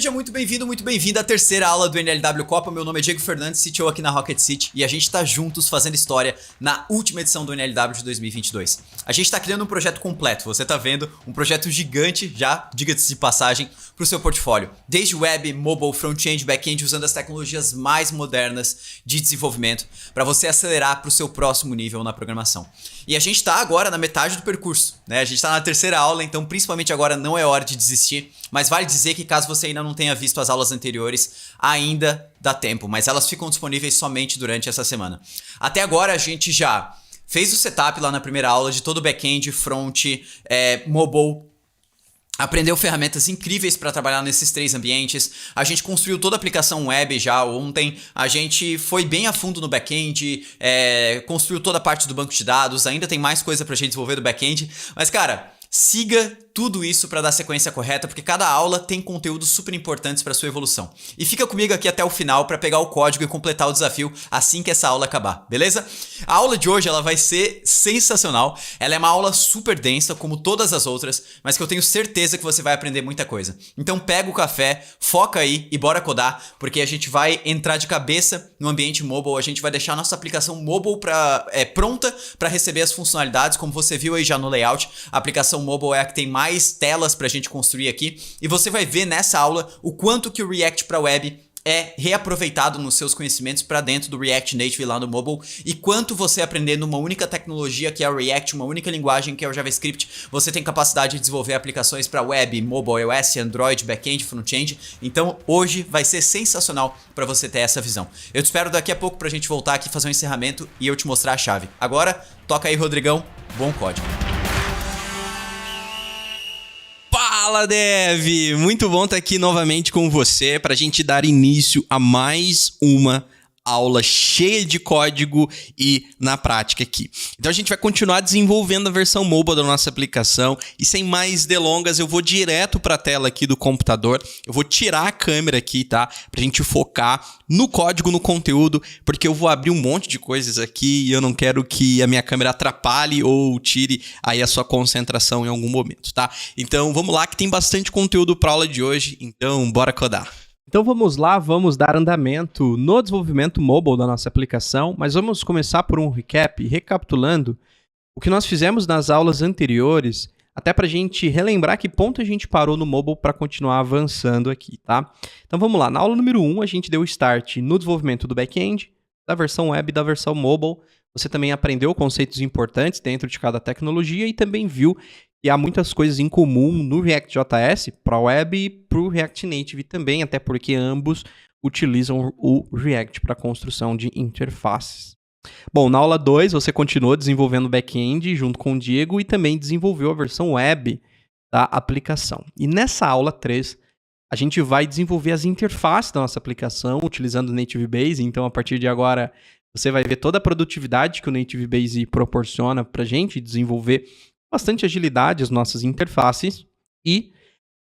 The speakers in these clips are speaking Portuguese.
seja muito bem-vindo, muito bem-vinda à terceira aula do NLW Copa. Meu nome é Diego Fernandes, CTO aqui na Rocket City e a gente tá juntos fazendo história na última edição do NLW de 2022. A gente tá criando um projeto completo, você tá vendo, um projeto gigante já, diga-se de passagem, pro seu portfólio. Desde web, mobile, front-end, back-end, usando as tecnologias mais modernas de desenvolvimento para você acelerar pro seu próximo nível na programação. E a gente tá agora na metade do percurso, né? A gente tá na terceira aula, então principalmente agora não é hora de desistir, mas vale dizer que caso você ainda não tenha visto as aulas anteriores, ainda dá tempo, mas elas ficam disponíveis somente durante essa semana. Até agora a gente já fez o setup lá na primeira aula de todo o back-end, front, mobile. Aprendeu ferramentas incríveis para trabalhar nesses três ambientes. A gente construiu toda a aplicação web já ontem. A gente foi bem a fundo no back-end, construiu toda a parte do banco de dados. Ainda tem mais coisa para a gente desenvolver do back-end. Mas, cara, siga tudo isso para dar a sequência correta, porque cada aula tem conteúdos super importantes para sua evolução. E fica comigo aqui até o final para pegar o código e completar o desafio assim que essa aula acabar, beleza? A aula de hoje ela vai ser sensacional. Ela é uma aula super densa, como todas as outras, mas que eu tenho certeza que você vai aprender muita coisa. Então pega o café, foca aí e bora codar, porque a gente vai entrar de cabeça no ambiente mobile. A gente vai deixar a nossa aplicação mobile pronta para receber as funcionalidades, como você viu aí já no layout. A aplicação mobile é a que tem mais telas pra gente construir aqui, e você vai ver nessa aula o quanto que o React para web é reaproveitado nos seus conhecimentos para dentro do React Native lá no mobile, e quanto você aprender numa única tecnologia que é o React, uma única linguagem que é o JavaScript, você tem capacidade de desenvolver aplicações para web, mobile, iOS, Android, back-end, front-end. Então hoje vai ser sensacional para você ter essa visão. Eu te espero daqui a pouco pra gente voltar aqui fazer um encerramento e eu te mostrar a chave. Agora, toca aí, Rodrigão, bom código. Fala, Dev! Muito bom estar aqui novamente com você para a gente dar início a mais uma aula cheia de código e na prática aqui. Então a gente vai continuar desenvolvendo a versão mobile da nossa aplicação e sem mais delongas eu vou direto para a tela aqui do computador. Eu vou tirar a câmera aqui, tá? Pra gente focar no código, no conteúdo, porque eu vou abrir um monte de coisas aqui e eu não quero que a minha câmera atrapalhe ou tire aí a sua concentração em algum momento, tá? Então vamos lá que tem bastante conteúdo para a aula de hoje, então bora codar. Então vamos lá, vamos dar andamento no desenvolvimento mobile da nossa aplicação, mas vamos começar por um recap, recapitulando o que nós fizemos nas aulas anteriores, até para a gente relembrar que ponto a gente parou no mobile para continuar avançando aqui, tá? Então vamos lá, na aula número 1 a gente deu start no desenvolvimento do back-end, da versão web e da versão mobile. Você também aprendeu conceitos importantes dentro de cada tecnologia e também viu que há muitas coisas em comum no React.js para a web e para o React Native também, até porque ambos utilizam o React para a construção de interfaces. Bom, na aula 2 você continuou desenvolvendo o back-end junto com o Diego e também desenvolveu a versão web da aplicação. E nessa aula 3 a gente vai desenvolver as interfaces da nossa aplicação utilizando o Native Base, então a partir de agora você vai ver toda a produtividade que o Native Base proporciona para a gente desenvolver bastante agilidade as nossas interfaces, e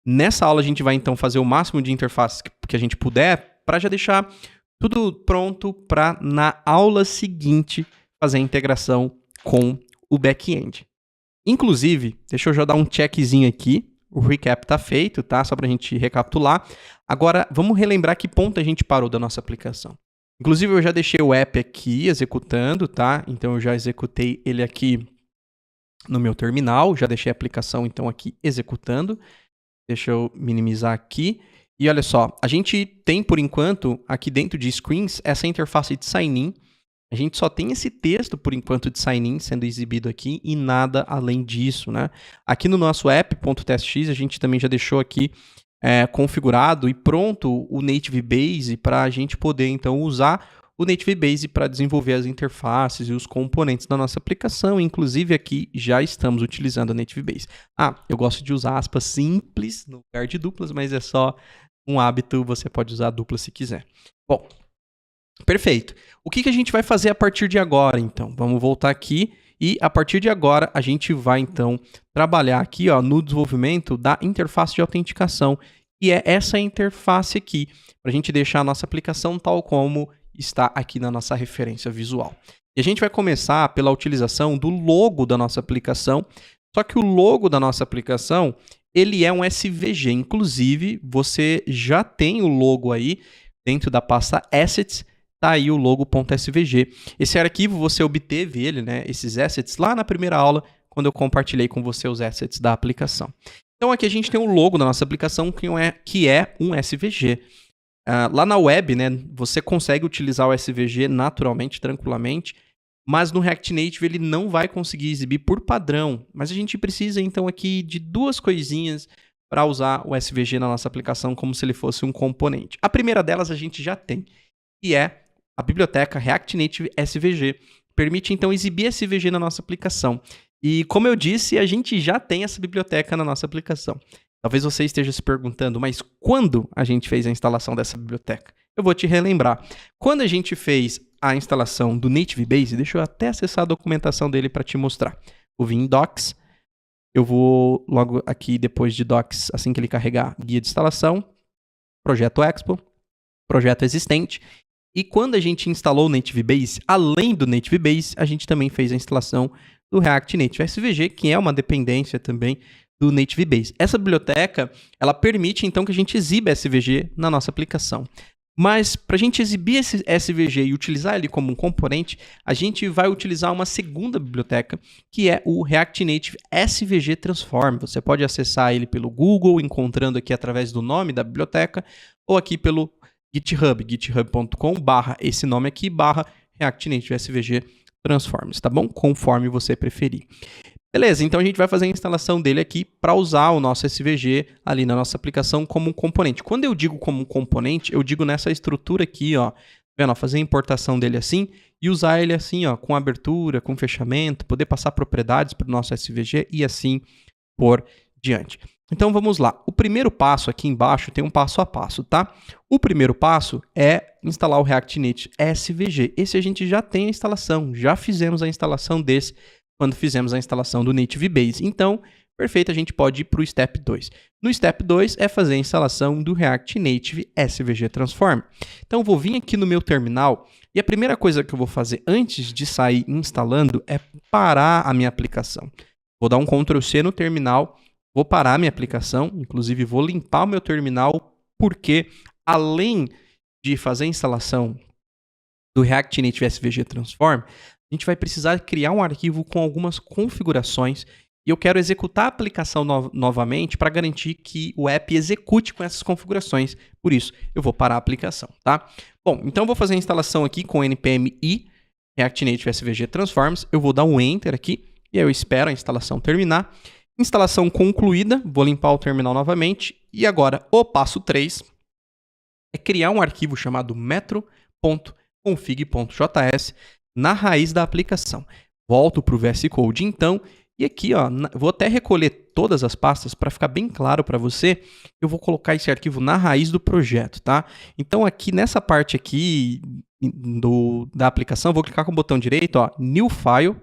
nessa aula a gente vai então fazer o máximo de interfaces que a gente puder para já deixar tudo pronto para na aula seguinte fazer a integração com o back-end. Inclusive, deixa eu já dar um checkzinho aqui, o recap está feito, tá? Só para a gente recapitular. Agora vamos relembrar que ponto a gente parou da nossa aplicação. Inclusive eu já deixei o app aqui executando, tá? Então eu já executei ele aqui no meu terminal, já deixei a aplicação então aqui executando. Deixa eu minimizar aqui. E olha só, a gente tem por enquanto aqui dentro de screens essa interface de sign-in. A gente só tem esse texto por enquanto de sign-in sendo exibido aqui e nada além disso, né? Aqui no nosso app.testx a gente também já deixou aqui configurado e pronto o Native Base para a gente poder então usar o Native Base para desenvolver as interfaces e os componentes da nossa aplicação. Inclusive aqui já estamos utilizando a Native Base. Eu gosto de usar aspas simples no lugar de duplas, mas é só um hábito, você pode usar dupla se quiser. Bom, perfeito. O que a gente vai fazer a partir de agora, então? Vamos voltar aqui e a partir de agora a gente vai então trabalhar aqui no desenvolvimento da interface de autenticação, e é essa interface aqui, para a gente deixar a nossa aplicação tal como está aqui na nossa referência visual. E a gente vai começar pela utilização do logo da nossa aplicação, só que o logo da nossa aplicação ele é um SVG. Inclusive, você já tem o logo aí dentro da pasta Assets, tá aí o logo.svg. Esse arquivo você obteve ele, né, esses assets, lá na primeira aula, quando eu compartilhei com você os assets da aplicação. Então aqui a gente tem o logo da nossa aplicação, que é um SVG. Lá na web, né, você consegue utilizar o SVG naturalmente, tranquilamente, mas no React Native ele não vai conseguir exibir por padrão. Mas a gente precisa então aqui de duas coisinhas para usar o SVG na nossa aplicação como se ele fosse um componente. A primeira delas a gente já tem, que é a biblioteca React Native SVG. Permite então exibir SVG na nossa aplicação. E como eu disse, a gente já tem essa biblioteca na nossa aplicação. Talvez você esteja se perguntando, mas quando a gente fez a instalação dessa biblioteca? Eu vou te relembrar. Quando a gente fez a instalação do Native Base, deixa eu até acessar a documentação dele para te mostrar. Eu vim em Docs, eu vou logo aqui depois de Docs, assim que ele carregar, guia de instalação, projeto Expo, projeto existente. E quando a gente instalou o Native Base, além do Native Base, a gente também fez a instalação do React Native SVG, que é uma dependência também do Native Base. Essa biblioteca, ela permite então que a gente exiba SVG na nossa aplicação. Mas para a gente exibir esse SVG e utilizar ele como um componente, a gente vai utilizar uma segunda biblioteca, que é o React Native SVG Transform. Você pode acessar ele pelo Google, encontrando aqui através do nome da biblioteca, ou aqui pelo GitHub, github.com/esse nome aqui, /React Native SVG Transforms, tá bom? Conforme você preferir. Beleza, então a gente vai fazer a instalação dele aqui para usar o nosso SVG ali na nossa aplicação como um componente. Quando eu digo como um componente, eu digo nessa estrutura aqui, ó, vendo? Fazer a importação dele assim e usar ele assim, ó, com abertura, com fechamento, poder passar propriedades para o nosso SVG e assim por diante. Então vamos lá. O primeiro passo aqui embaixo tem um passo a passo, tá? O primeiro passo é instalar o React Native SVG. Esse a gente já tem a instalação, já fizemos a instalação desse quando fizemos a instalação do Native Base. Então, perfeito, a gente pode ir para o Step 2. No Step 2 é fazer a instalação do React Native SVG Transform. Então, eu vou vir aqui no meu terminal e a primeira coisa que eu vou fazer antes de sair instalando é parar a minha aplicação. Vou dar um Ctrl+C no terminal, vou parar a minha aplicação, inclusive vou limpar o meu terminal, porque além de fazer a instalação do React Native SVG Transform, a gente vai precisar criar um arquivo com algumas configurações e eu quero executar a aplicação novamente para garantir que o app execute com essas configurações. Por isso, eu vou parar a aplicação, tá? Bom, então eu vou fazer a instalação aqui com npm i React Native SVG Transforms. Eu vou dar um Enter aqui e aí eu espero a instalação terminar. Instalação concluída, vou limpar o terminal novamente. E agora, o passo 3 é criar um arquivo chamado metro.config.js na raiz da aplicação. Volto para o VS Code então, e aqui ó, vou até recolher todas as pastas para ficar bem claro para você. Eu vou colocar esse arquivo na raiz do projeto, tá? Então aqui nessa parte aqui da aplicação, eu vou clicar com o botão direito, ó, New File,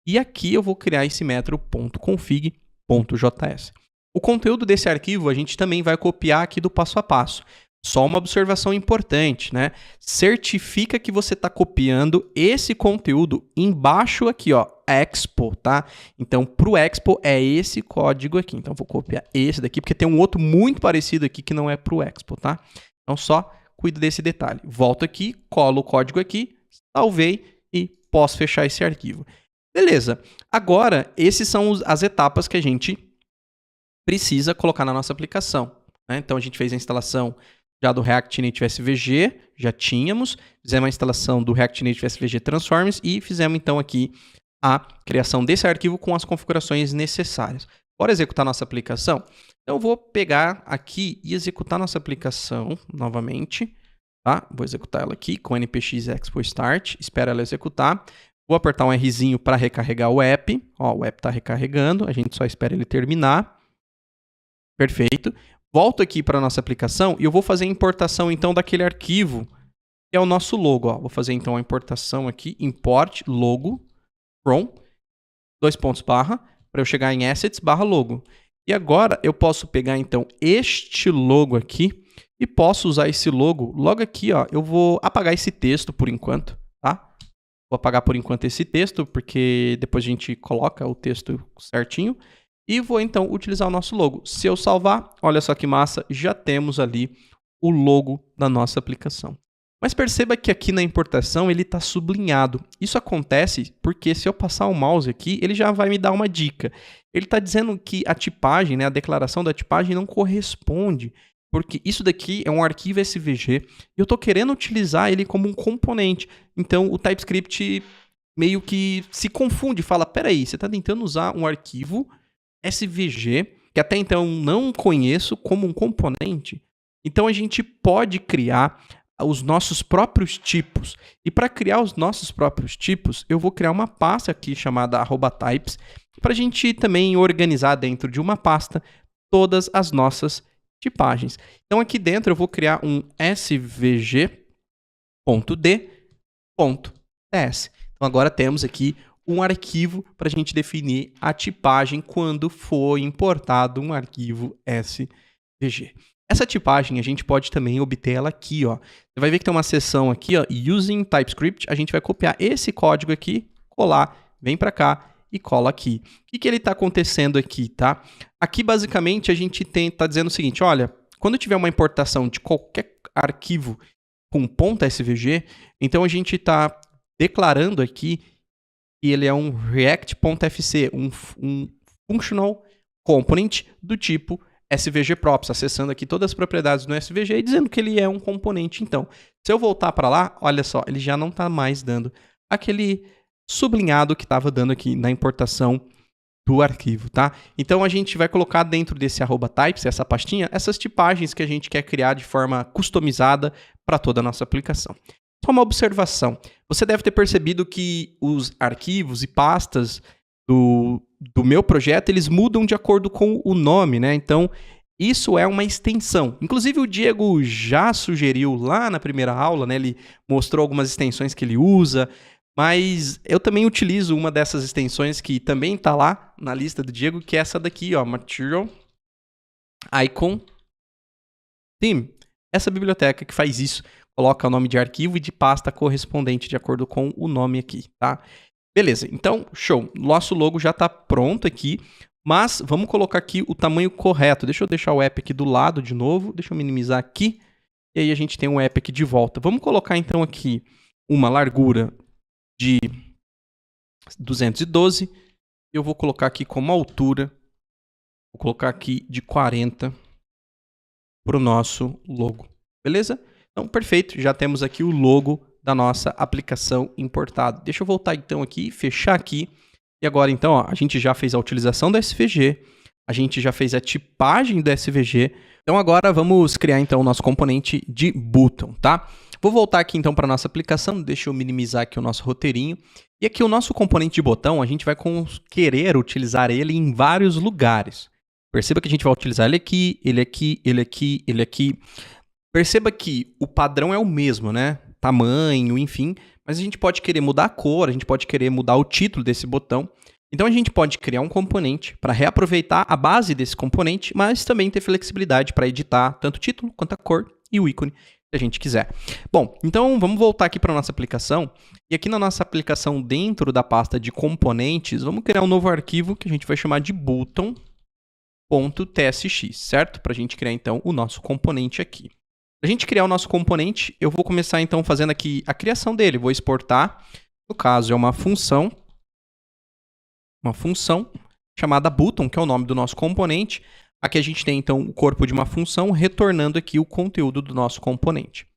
e aqui eu vou criar esse metro.config.js. O conteúdo desse arquivo a gente também vai copiar aqui do passo a passo. Só uma observação importante, né? Certifica que você está copiando esse conteúdo embaixo aqui, ó, Expo, tá? Então, para o Expo é esse código aqui. Então, vou copiar esse daqui, porque tem um outro muito parecido aqui que não é para o Expo, tá? Então, só cuida desse detalhe. Volto aqui, colo o código aqui, salvei e posso fechar esse arquivo. Beleza. Agora, essas são as etapas que a gente precisa colocar na nossa aplicação, né? Então, a gente fez a instalação já do React Native SVG, já tínhamos, fizemos a instalação do React Native SVG Transforms e fizemos então aqui a criação desse arquivo com as configurações necessárias. Bora executar nossa aplicação? Então eu vou pegar aqui e executar nossa aplicação novamente, tá? Vou executar ela aqui com npx expo start, espero ela executar. Vou apertar um Rzinho para recarregar o app. Ó, o app está recarregando, a gente só espera ele terminar. Perfeito. Volto aqui para a nossa aplicação e eu vou fazer a importação então daquele arquivo que é o nosso logo. Ó. Vou fazer então a importação aqui, import logo from, para eu chegar em assets /logo. E agora eu posso pegar então este logo aqui e posso usar esse logo aqui. Ó. Eu vou apagar esse texto por enquanto, tá? Vou apagar por enquanto esse texto porque depois a gente coloca o texto certinho. e vou então utilizar o nosso logo. Se eu salvar, olha só que massa, já temos ali o logo da nossa aplicação. Mas perceba que aqui na importação ele está sublinhado. Isso acontece porque se eu passar o mouse aqui, ele já vai me dar uma dica. Ele está dizendo que a tipagem, né, a declaração da tipagem não corresponde, porque isso daqui é um arquivo SVG e eu estou querendo utilizar ele como um componente. Então o TypeScript meio que se confunde, fala, peraí, você está tentando usar um arquivo SVG, que até então não conheço, como um componente. Então a gente pode criar os nossos próprios tipos. E para criar os nossos próprios tipos, eu vou criar uma pasta aqui chamada @types, para a gente também organizar dentro de uma pasta todas as nossas tipagens. Então aqui dentro eu vou criar um svg.d.ts. Então agora temos aqui um arquivo para a gente definir a tipagem quando for importado um arquivo SVG. Essa tipagem a gente pode também obter ela aqui, ó. Você vai ver que tem uma seção aqui, ó, Using TypeScript. A gente vai copiar esse código aqui, colar, vem para cá e cola aqui. O que ele está acontecendo aqui, tá? Aqui basicamente a gente está dizendo o seguinte, olha, quando tiver uma importação de qualquer arquivo com .svg, então a gente está declarando aqui que ele é um react.fc, um functional component do tipo SVG props, acessando aqui todas as propriedades do SVG e dizendo que ele é um componente. Então, se eu voltar para lá, olha só, ele já não está mais dando aquele sublinhado que estava dando aqui na importação do arquivo, tá? Então, a gente vai colocar dentro desse @types, essa pastinha, essas tipagens que a gente quer criar de forma customizada para toda a nossa aplicação. Só uma observação. Você deve ter percebido que os arquivos e pastas do meu projeto, eles mudam de acordo com o nome, né? Então, isso é uma extensão. Inclusive, o Diego já sugeriu lá na primeira aula, né? Ele mostrou algumas extensões que ele usa, mas eu também utilizo uma dessas extensões que também está lá na lista do Diego, que é essa daqui, ó, Material Icon Theme. Essa biblioteca que faz isso, coloca o nome de arquivo e de pasta correspondente de acordo com o nome aqui, tá? Beleza, então, show. Nosso logo já está pronto aqui, mas vamos colocar aqui o tamanho correto. Deixa eu deixar o app aqui do lado de novo, deixa eu minimizar aqui, e aí a gente tem o app aqui de volta. Vamos colocar então aqui uma largura de 212, eu vou colocar aqui como altura, vou colocar aqui de 40 para o nosso logo, beleza? Então, perfeito, já temos aqui o logo da nossa aplicação importada. Deixa eu voltar então aqui, fechar aqui. E agora então, ó, a gente já fez a utilização do SVG, a gente já fez a tipagem do SVG. Então agora vamos criar então o nosso componente de button, tá? Vou voltar aqui então para a nossa aplicação, deixa eu minimizar aqui o nosso roteirinho. E aqui o nosso componente de botão, a gente vai querer utilizar ele em vários lugares. Perceba que a gente vai utilizar ele aqui, ele aqui, ele aqui, ele aqui. Perceba que o padrão é o mesmo, né? Tamanho, enfim, mas a gente pode querer mudar a cor, a gente pode querer mudar o título desse botão. Então a gente pode criar um componente para reaproveitar a base desse componente, mas também ter flexibilidade para editar tanto o título quanto a cor e o ícone, se a gente quiser. Bom, então vamos voltar aqui para a nossa aplicação. E aqui na nossa aplicação, dentro da pasta de componentes, vamos criar um novo arquivo que a gente vai chamar de button.tsx, certo? Para a gente criar então o nosso componente aqui. Para a gente criar o nosso componente, eu vou começar então fazendo aqui a criação dele. Vou exportar, no caso é uma função chamada button, que é o nome do nosso componente. Aqui a gente tem então o corpo de uma função retornando aqui o conteúdo do nosso componente.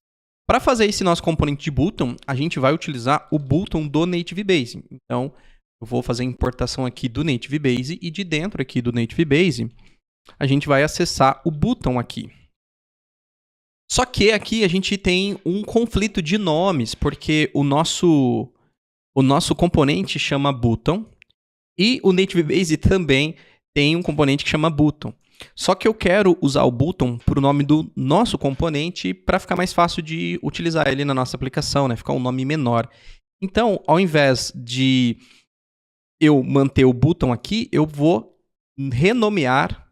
Para fazer esse nosso componente de button, a gente vai utilizar o button do Native Base. Então, eu vou fazer a importação aqui do Native Base e de dentro aqui do Native Base, a gente vai acessar o button aqui. Só que aqui a gente tem um conflito de nomes, porque o nosso componente chama button e o Native Base também tem um componente que chama button. Só que eu quero usar o button para o nome do nosso componente para ficar mais fácil de utilizar ele na nossa aplicação, né? Ficar um nome menor. Então, ao invés de eu manter o button aqui, eu vou renomear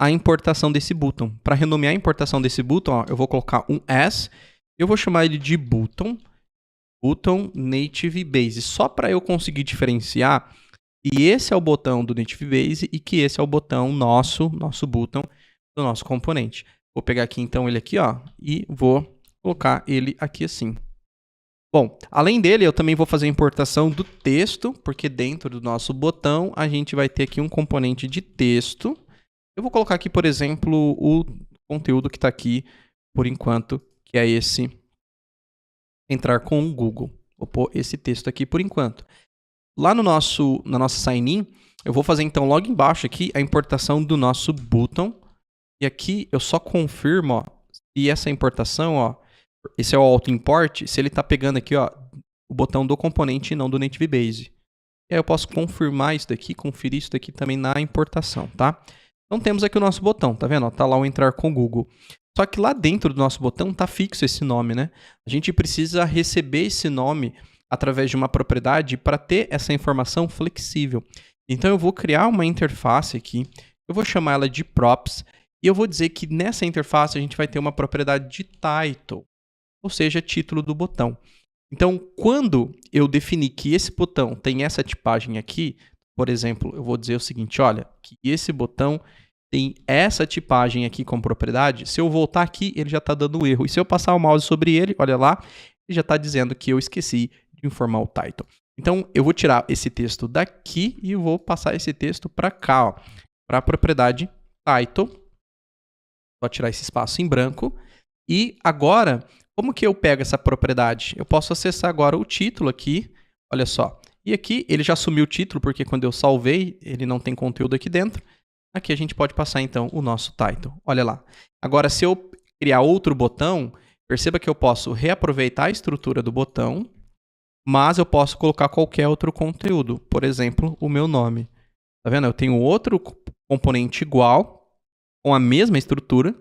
a importação desse button. Para renomear a importação desse button, ó, eu vou colocar um S, eu vou chamar ele de button Native Base, só para eu conseguir diferenciar E esse é o botão do Native Base e que esse é o botão nosso botão do nosso componente. Vou pegar aqui então ele aqui, ó, e vou colocar ele aqui assim. Bom, além dele, eu também vou fazer a importação do texto, porque dentro do nosso botão a gente vai ter aqui um componente de texto. Eu vou colocar aqui, por exemplo, o conteúdo que está aqui por enquanto, que é esse entrar com o Google. Vou pôr esse texto aqui por enquanto. Lá na nossa sign-in, eu vou fazer então logo embaixo aqui a importação do nosso button. E aqui eu só confirmo, ó, se essa importação, ó, esse é o auto-import, se ele está pegando aqui, ó, o botão do componente e não do Native Base. E aí eu posso confirmar isso daqui, conferir isso daqui também na importação, tá? Então temos aqui o nosso botão, tá vendo? Tá lá o entrar com o Google. Só que lá dentro do nosso botão tá fixo esse nome, né? A gente precisa receber esse nome através de uma propriedade para ter essa informação flexível. Então eu vou criar uma interface aqui, eu vou chamar ela de props, e eu vou dizer que nessa interface a gente vai ter uma propriedade de title, ou seja, título do botão. Então, quando eu definir que esse botão tem essa tipagem aqui, por exemplo, eu vou dizer o seguinte, olha, que esse botão tem essa tipagem aqui como propriedade, se eu voltar aqui, ele já está dando um erro. E se eu passar o mouse sobre ele, olha lá, ele já está dizendo que eu esqueci de informar o title. Então, eu vou tirar esse texto daqui e eu vou passar esse texto para cá, para a propriedade title. Só tirar esse espaço em branco. E agora, como que eu pego essa propriedade? Eu posso acessar agora o título aqui, olha só. E aqui ele já assumiu o título, porque quando eu salvei, ele não tem conteúdo aqui dentro. Aqui a gente pode passar então o nosso title, olha lá. Agora, se eu criar outro botão, perceba que eu posso reaproveitar a estrutura do botão, mas eu posso colocar qualquer outro conteúdo, por exemplo, o meu nome. Tá vendo? Eu tenho outro componente igual, com a mesma estrutura,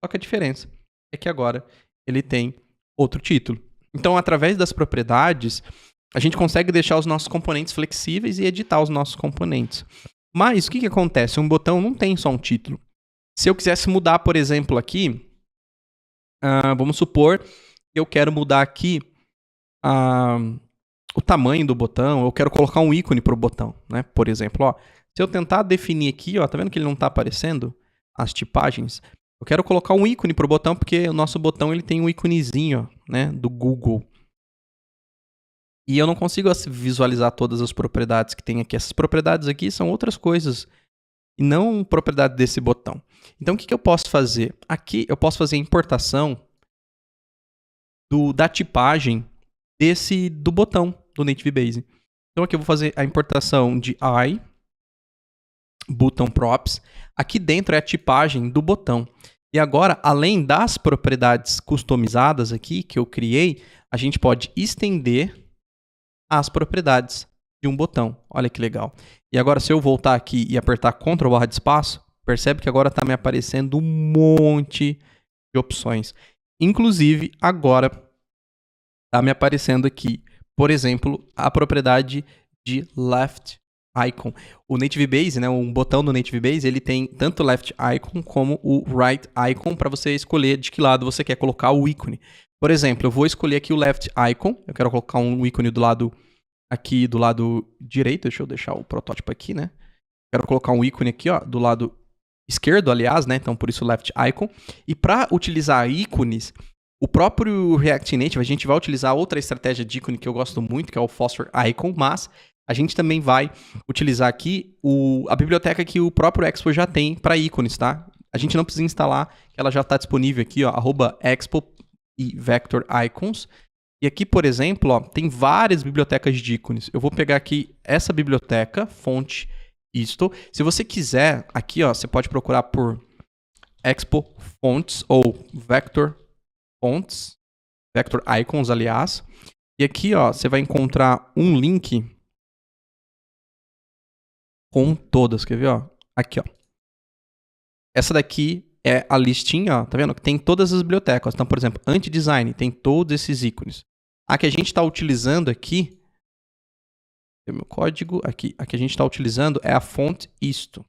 só que a diferença é que agora ele tem outro título. Então, através das propriedades, a gente consegue deixar os nossos componentes flexíveis e editar os nossos componentes. Mas o que acontece? Um botão não tem só um título. Se eu quisesse mudar, por exemplo, aqui, vamos supor que eu quero mudar aqui o tamanho do botão, eu quero colocar um ícone para o botão, né? Por exemplo, ó, se eu tentar definir aqui, ó, tá vendo que ele não está aparecendo? As tipagens. Eu quero colocar um ícone para o botão, porque o nosso botão ele tem um íconezinho, né, do Google. E eu não consigo visualizar todas as propriedades que tem aqui. Essas propriedades aqui são outras coisas, e não propriedade desse botão. Então, o que eu posso fazer? Aqui eu posso fazer a importação da tipagem do botão do Native Base. Então, aqui eu vou fazer a importação de button props. Aqui dentro é a tipagem do botão. E agora, além das propriedades customizadas aqui que eu criei, a gente pode estender as propriedades de um botão. Olha que legal. E agora, se eu voltar aqui e apertar Ctrl / espaço, percebe que agora está me aparecendo um monte de opções. Inclusive, agora está me aparecendo aqui, por exemplo, a propriedade de left icon. O Native Base, né, um botão do Native Base, ele tem tanto o left icon como o right icon para você escolher de que lado você quer colocar o ícone. Por exemplo, eu vou escolher aqui o left icon, eu quero colocar um ícone do lado aqui do lado direito, deixa eu deixar o protótipo aqui, né? Quero colocar um ícone aqui, ó, do lado esquerdo, aliás, né? Então, por isso left icon. E para utilizar ícones, o próprio React Native, a gente vai utilizar outra estratégia de ícone que eu gosto muito, que é o Phosphor Icon, mas a gente também vai utilizar aqui a biblioteca que o próprio Expo já tem para ícones, tá? A gente não precisa instalar, ela já está disponível aqui, ó, @expo e Vector Icons. E aqui, por exemplo, ó, tem várias bibliotecas de ícones. Eu vou pegar aqui essa biblioteca, fonte isto. Se você quiser, aqui ó, você pode procurar por Expo Fonts ou Vector Fonts, Vector Icons, aliás. E aqui ó, você vai encontrar um link com todas, quer ver? Ó? Aqui, ó. Essa daqui é a listinha, ó, tá vendo? Que tem todas as bibliotecas. Então, por exemplo, anti-design, tem todos esses ícones. A que a gente está utilizando aqui, é o meu código, aqui a que a gente está utilizando é a fonte isto.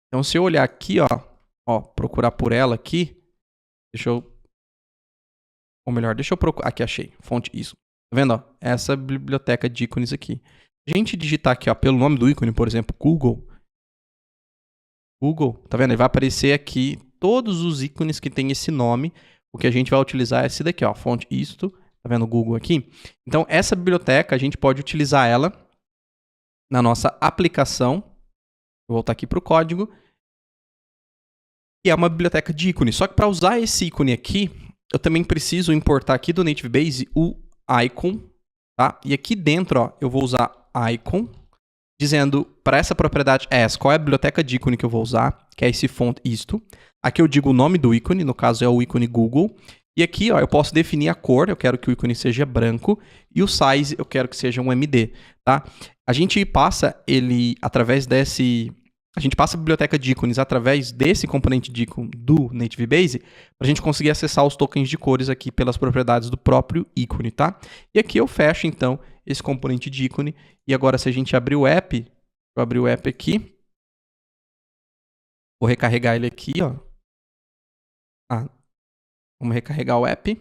Então, se eu olhar aqui, ó, procurar por ela aqui, deixa eu procurar, aqui achei, fonte isto. Tá vendo? Ó? Essa biblioteca de ícones aqui. Se a gente digitar aqui, ó, pelo nome do ícone, por exemplo, Google, tá vendo? Ele vai aparecer aqui todos os ícones que tem esse nome. O que a gente vai utilizar é esse daqui, ó, fonte isto, tá vendo o Google aqui? Então, essa biblioteca, a gente pode utilizar ela na nossa aplicação. Vou voltar aqui para o código. E é uma biblioteca de ícone. Só que para usar esse ícone aqui, eu também preciso importar aqui do Native Base o icon, tá? E aqui dentro, ó, eu vou usar icon, dizendo para essa propriedade qual é a biblioteca de ícone que eu vou usar, que é esse font isto. Aqui eu digo o nome do ícone, no caso é o ícone Google. E aqui, ó, eu posso definir a cor, eu quero que o ícone seja branco, e o size eu quero que seja um MD, tá? A gente passa ele através desse... A gente passa a biblioteca de ícones através desse componente de ícone do Native Base para a gente conseguir acessar os tokens de cores aqui pelas propriedades do próprio ícone, tá? E aqui eu fecho, então, esse componente de ícone. E agora, se a gente abrir o app, eu abrir o app aqui, vou recarregar ele aqui, ó. Vamos recarregar o app.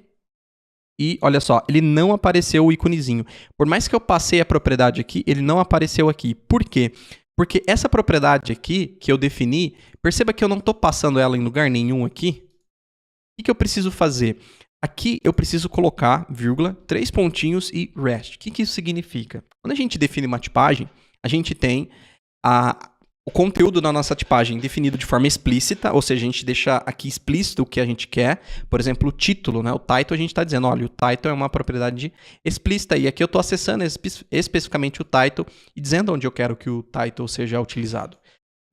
E olha só, ele não apareceu o íconezinho. Por mais que eu passei a propriedade aqui, ele não apareceu aqui. Por quê? Porque essa propriedade aqui, que eu defini, perceba que eu não estou passando ela em lugar nenhum aqui. O que eu preciso fazer? Aqui eu preciso colocar, vírgula, 3 pontinhos e rest. O que isso significa? Quando a gente define uma tipagem, a gente tem o conteúdo da nossa tipagem definido de forma explícita, ou seja, a gente deixa aqui explícito o que a gente quer. Por exemplo, o título, né? O title, a gente está dizendo, olha, o title é uma propriedade explícita. E aqui eu estou acessando especificamente o title e dizendo onde eu quero que o title seja utilizado.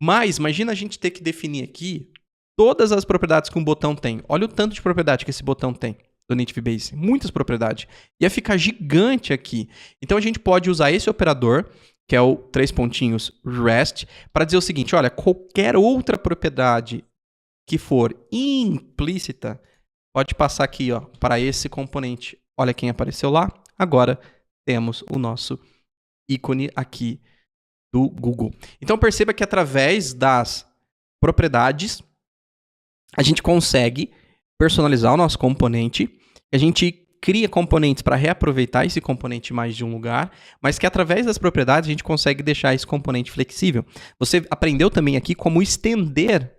Mas, imagina a gente ter que definir aqui todas as propriedades que um botão tem. Olha o tanto de propriedade que esse botão tem do Native Base. Muitas propriedades. Ia ficar gigante aqui. Então, a gente pode usar esse operador, que é o 3 pontinhos rest, para dizer o seguinte, olha, qualquer outra propriedade que for implícita, pode passar aqui, ó, para esse componente. Olha quem apareceu lá. Agora temos o nosso ícone aqui do Google. Então perceba que através das propriedades, a gente consegue personalizar o nosso componente, a gente cria componentes para reaproveitar esse componente em mais de um lugar, mas que através das propriedades a gente consegue deixar esse componente flexível. Você aprendeu também aqui como estender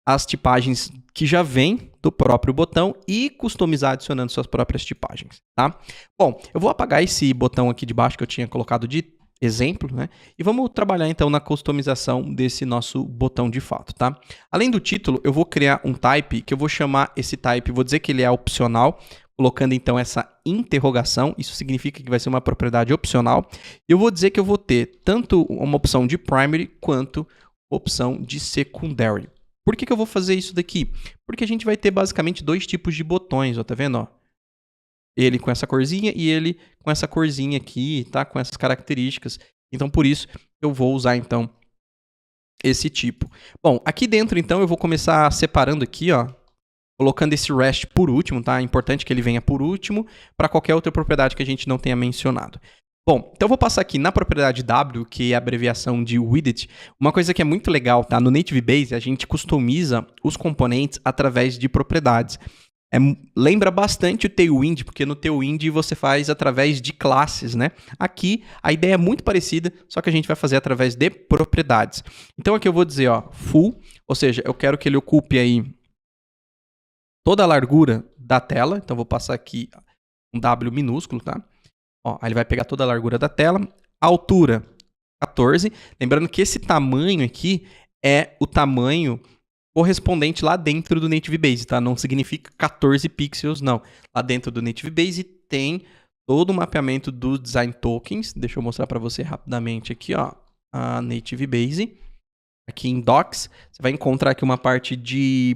as tipagens que já vêm do próprio botão e customizar adicionando suas próprias tipagens, tá? Bom, eu vou apagar esse botão aqui de baixo que eu tinha colocado de exemplo, né? E vamos trabalhar então na customização desse nosso botão de fato, tá? Além do título, eu vou criar um type que eu vou chamar esse type, vou dizer que ele é opcional, colocando então essa interrogação, isso significa que vai ser uma propriedade opcional. Eu vou dizer que eu vou ter tanto uma opção de primary quanto opção de secondary. Por que eu vou fazer isso daqui? Porque a gente vai ter basicamente 2 tipos de botões, ó, tá vendo? Ó? Ele com essa corzinha e ele com essa corzinha aqui, tá? Com essas características. Então, por isso, eu vou usar então esse tipo. Bom, aqui dentro então eu vou começar separando aqui, ó, colocando esse rest por último, tá? É importante que ele venha por último para qualquer outra propriedade que a gente não tenha mencionado. Bom, então eu vou passar aqui na propriedade W, que é a abreviação de widget. Uma coisa que é muito legal, tá? No Native Base, a gente customiza os componentes através de propriedades. Lembra bastante o Tailwind, porque no Tailwind você faz através de classes, né? Aqui a ideia é muito parecida, só que a gente vai fazer através de propriedades. Então aqui eu vou dizer, ó, full, ou seja, eu quero que ele ocupe aí toda a largura da tela. Então vou passar aqui um W minúsculo, tá? Ó, aí ele vai pegar toda a largura da tela. Altura 14. Lembrando que esse tamanho aqui é o tamanho correspondente lá dentro do Native Base, tá? Não significa 14 pixels, não. Lá dentro do Native Base tem todo o mapeamento dos design tokens. Deixa eu mostrar para você rapidamente aqui, ó, a Native Base. Aqui em Docs, você vai encontrar aqui uma parte de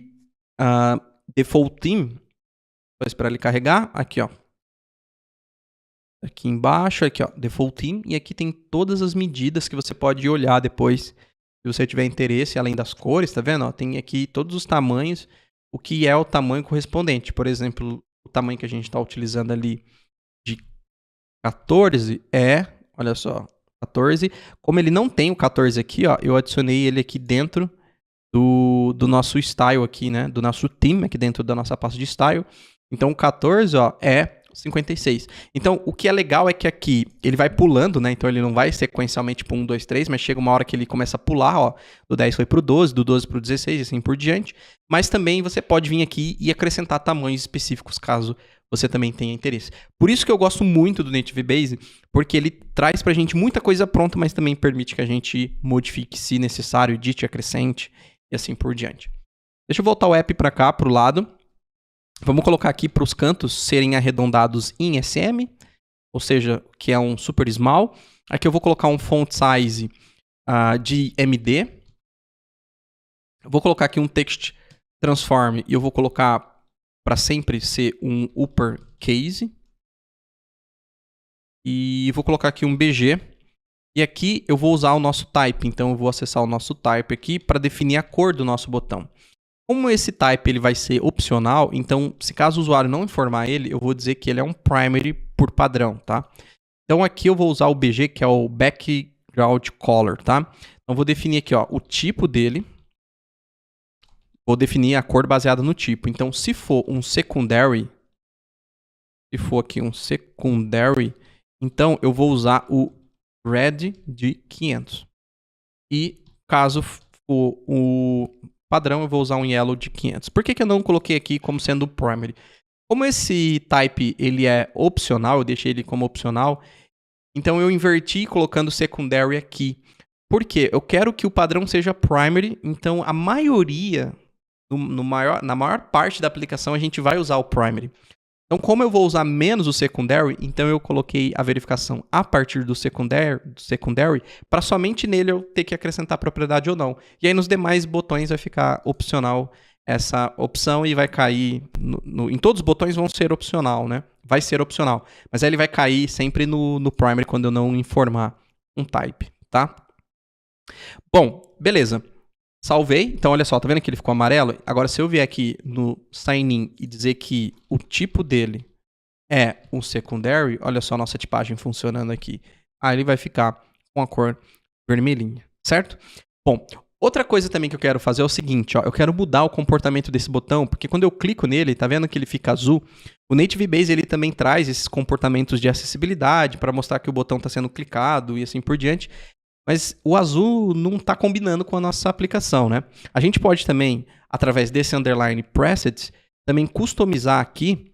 Default Theme. Vou esperar ele carregar. Aqui, ó. Aqui embaixo, aqui, ó, Default Theme. E aqui tem todas as medidas que você pode olhar depois, se você tiver interesse, além das cores, tá vendo? Ó, tem aqui todos os tamanhos, o que é o tamanho correspondente. Por exemplo, o tamanho que a gente está utilizando ali de 14 é, olha só, 14. Como ele não tem o 14 aqui, ó, eu adicionei ele aqui dentro do nosso style aqui, né? Do nosso theme aqui dentro da nossa pasta de style. Então, o 14, ó, é 56. Então, o que é legal é que aqui ele vai pulando, né? Então, ele não vai sequencialmente tipo 1, 2, 3, mas chega uma hora que ele começa a pular, ó. Do 10 foi pro 12, do 12 pro 16 e assim por diante. Mas também você pode vir aqui e acrescentar tamanhos específicos, caso você também tenha interesse. Por isso que eu gosto muito do Native Base, porque ele traz pra gente muita coisa pronta, mas também permite que a gente modifique se necessário, edite, acrescente e assim por diante. Deixa eu voltar o app para cá, para o lado. Vamos colocar aqui para os cantos serem arredondados em SM, ou seja, que é um super small. Aqui eu vou colocar um font size de MD. Eu vou colocar aqui um text transform e eu vou colocar para sempre ser um uppercase. E vou colocar aqui um BG. E aqui eu vou usar o nosso type. Então eu vou acessar o nosso type aqui para definir a cor do nosso botão. Como esse type ele vai ser opcional, então se caso o usuário não informar ele, eu vou dizer que ele é um primary por padrão, tá? Então aqui eu vou usar o BG, que é o background color, tá? Então vou definir aqui, ó, o tipo dele. Vou definir a cor baseada no tipo. Então se for um secondary, então eu vou usar o red de 500. E caso for o padrão, eu vou usar um yellow de 500. Por que eu não coloquei aqui como sendo o primary? Como esse type ele é opcional, eu deixei ele como opcional, então eu inverti colocando secondary aqui. Por quê? Eu quero que o padrão seja primary, então a maioria, na maior parte da aplicação, a gente vai usar o primary. Então, como eu vou usar menos o secondary, então eu coloquei a verificação a partir do secondary para somente nele eu ter que acrescentar propriedade ou não. E aí nos demais botões vai ficar opcional essa opção e vai cair... em todos os botões vão ser opcional, né? Vai ser opcional. Mas aí ele vai cair sempre no primary quando eu não informar um type, tá? Bom, beleza. Salvei. Então, olha só, tá vendo que ele ficou amarelo? Agora, se eu vier aqui no sign in e dizer que o tipo dele é um secondary, olha só a nossa tipagem funcionando aqui. Aí ele vai ficar com a cor vermelhinha, certo? Bom, outra coisa também que eu quero fazer é o seguinte, ó, eu quero mudar o comportamento desse botão, porque quando eu clico nele, tá vendo que ele fica azul? O Native Base ele também traz esses comportamentos de acessibilidade para mostrar que o botão está sendo clicado e assim por diante. Mas o azul não está combinando com a nossa aplicação, né? A gente pode também, através desse underline preset, também customizar aqui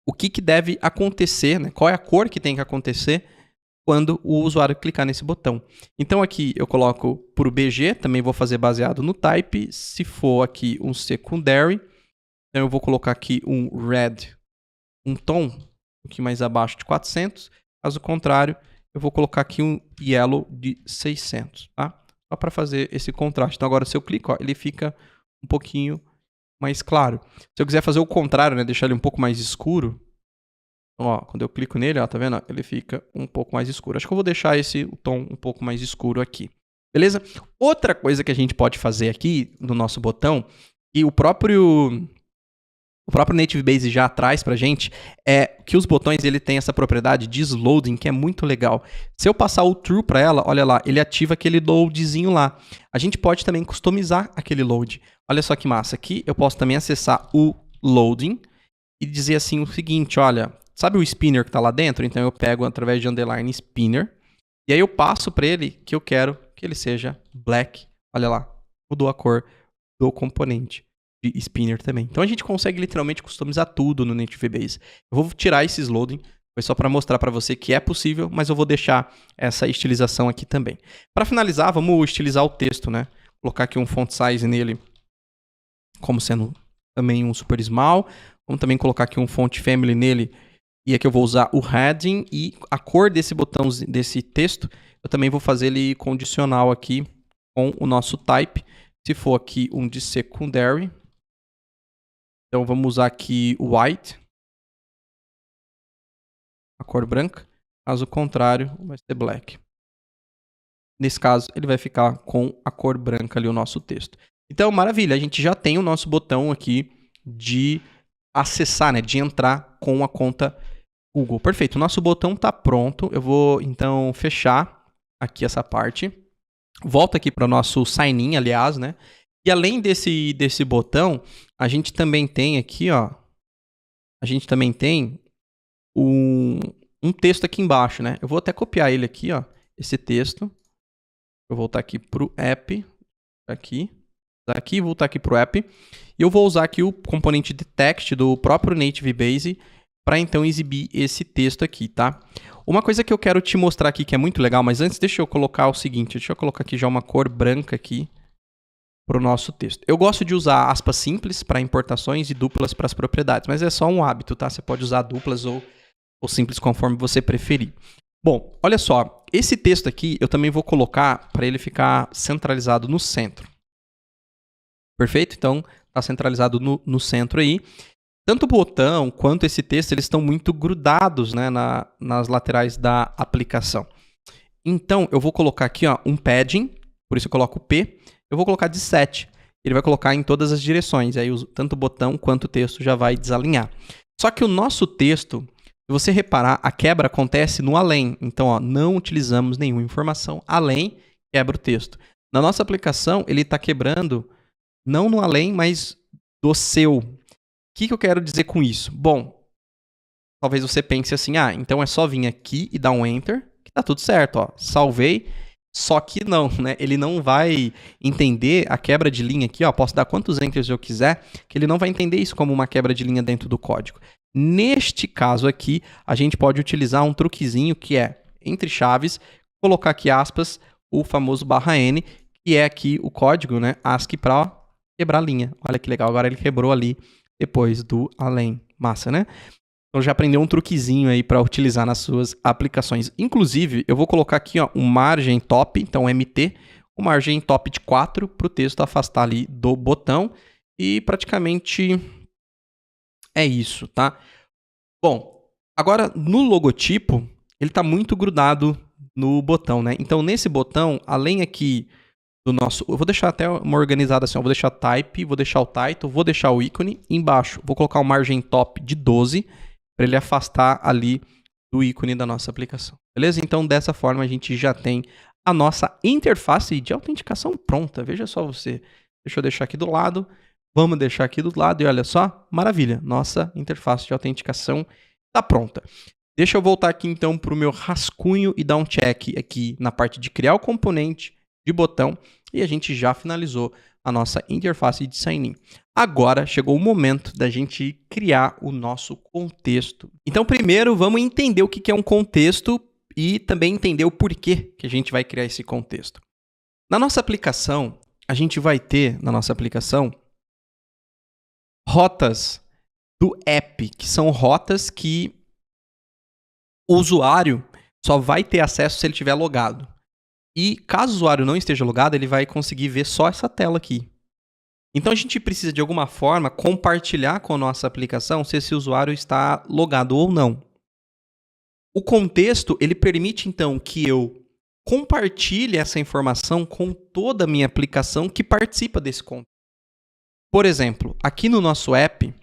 o que deve acontecer, né? Qual é a cor que tem que acontecer quando o usuário clicar nesse botão. Então aqui eu coloco para o BG, também vou fazer baseado no type. Se for aqui um secondary, então eu vou colocar aqui um red, um tom um pouquinho mais abaixo de 400. Caso contrário, eu vou colocar aqui um yellow de 600, tá? Só para fazer esse contraste. Então agora se eu clico, ó, ele fica um pouquinho mais claro. Se eu quiser fazer o contrário, né, deixar ele um pouco mais escuro, ó, quando eu clico nele, ó, tá vendo? Ele fica um pouco mais escuro. Acho que eu vou deixar o tom um pouco mais escuro aqui. Beleza? Outra coisa que a gente pode fazer aqui no nosso botão, e o próprio Native Base já traz pra gente, é que os botões ele tem essa propriedade de loading, que é muito legal. Se eu passar o true para ela, olha lá, ele ativa aquele loadzinho lá. A gente pode também customizar aquele load. Olha só que massa. Aqui eu posso também acessar o loading e dizer assim o seguinte, olha, sabe o spinner que está lá dentro? Então eu pego através de underline spinner e aí eu passo para ele que eu quero que ele seja black. Olha lá, mudou a cor do componente de spinner também. Então a gente consegue literalmente customizar tudo no Native Base. Eu vou tirar esses loading, foi só para mostrar para você que é possível, mas eu vou deixar essa estilização aqui também. Para finalizar, vamos estilizar o texto, né? Colocar aqui um font size nele como sendo também um super small. Vamos também colocar aqui um font family nele. E aqui eu vou usar o heading e a cor desse botão, desse texto, eu também vou fazer ele condicional aqui com o nosso type. Se for aqui um de secondary, então vamos usar aqui o white, a cor branca. Caso contrário, vai ser black. Nesse caso, ele vai ficar com a cor branca ali o nosso texto. Então, maravilha, a gente já tem o nosso botão aqui de acessar, né, de entrar com a conta Google. Perfeito, o nosso botão está pronto. Eu vou, então, fechar aqui essa parte. Volto aqui para o nosso sign-in, aliás, né? E além desse botão, a gente também tem aqui, ó, a gente também tem um texto aqui embaixo, né? Eu vou até copiar ele aqui, ó, esse texto. Eu vou voltar aqui pro app, voltar aqui pro app, e eu vou usar aqui o componente de text do próprio Native Base para então exibir esse texto aqui, tá? Uma coisa que eu quero te mostrar aqui que é muito legal, mas antes deixa eu colocar o seguinte, deixa eu colocar aqui já uma cor branca aqui para o nosso texto. Eu gosto de usar aspas simples para importações e duplas para as propriedades, mas é só um hábito, tá? Você pode usar duplas ou simples conforme você preferir. Bom, olha só, esse texto aqui eu também vou colocar para ele ficar centralizado no centro. Perfeito? Então, está centralizado no centro aí. Tanto o botão quanto esse texto, eles estão muito grudados, né, nas laterais da aplicação. Então, eu vou colocar aqui ó, um padding, por isso eu coloco o P. Eu vou colocar de 7. Ele vai colocar em todas as direções. Aí tanto o botão quanto o texto já vai desalinhar. Só que o nosso texto, se você reparar, a quebra acontece no além. Então, ó, não utilizamos nenhuma informação. Além, quebra o texto. Na nossa aplicação, ele está quebrando não no além, mas do seu. O que eu quero dizer com isso? Bom, talvez você pense assim, então é só vir aqui e dar um Enter, que tá tudo certo, ó. Salvei, só que não, né? Ele não vai entender a quebra de linha aqui, ó. Posso dar quantos Enters eu quiser, que ele não vai entender isso como uma quebra de linha dentro do código. Neste caso aqui, a gente pode utilizar um truquezinho que é, entre chaves, colocar aqui aspas, o famoso /n, que é aqui o código, né? ASCII para quebrar a linha. Olha que legal, agora ele quebrou ali depois do além. Massa, né? Então já aprendeu um truquezinho aí para utilizar nas suas aplicações. Inclusive, eu vou colocar aqui ó, um margem top, então MT, um margem top de 4 para o texto afastar ali do botão. E praticamente é isso, tá? Bom, agora no logotipo, ele está muito grudado no botão, né? Então nesse botão, além aqui do nosso... Eu vou deixar até uma organizada assim, eu vou deixar type, vou deixar o title, vou deixar o ícone. Embaixo, vou colocar o margem top de 12 para ele afastar ali do ícone da nossa aplicação. Beleza? Então, dessa forma, a gente já tem a nossa interface de autenticação pronta. Veja só você. Deixa eu deixar aqui do lado. Vamos deixar aqui do lado e olha só, maravilha. Nossa interface de autenticação está pronta. Deixa eu voltar aqui então para o meu rascunho e dar um check aqui na parte de criar o componente de botão e a gente já finalizou a nossa interface de sign-in. Agora chegou o momento da gente criar o nosso contexto. Então primeiro vamos entender o que é um contexto e também entender o porquê que a gente vai criar esse contexto. Na nossa aplicação, a gente vai ter na nossa aplicação rotas do app, que são rotas que o usuário só vai ter acesso se ele estiver logado. E caso o usuário não esteja logado, ele vai conseguir ver só essa tela aqui. Então a gente precisa de alguma forma compartilhar com a nossa aplicação se esse usuário está logado ou não. O contexto, ele permite então que eu compartilhe essa informação com toda a minha aplicação que participa desse contexto. Por exemplo, aqui no nosso app,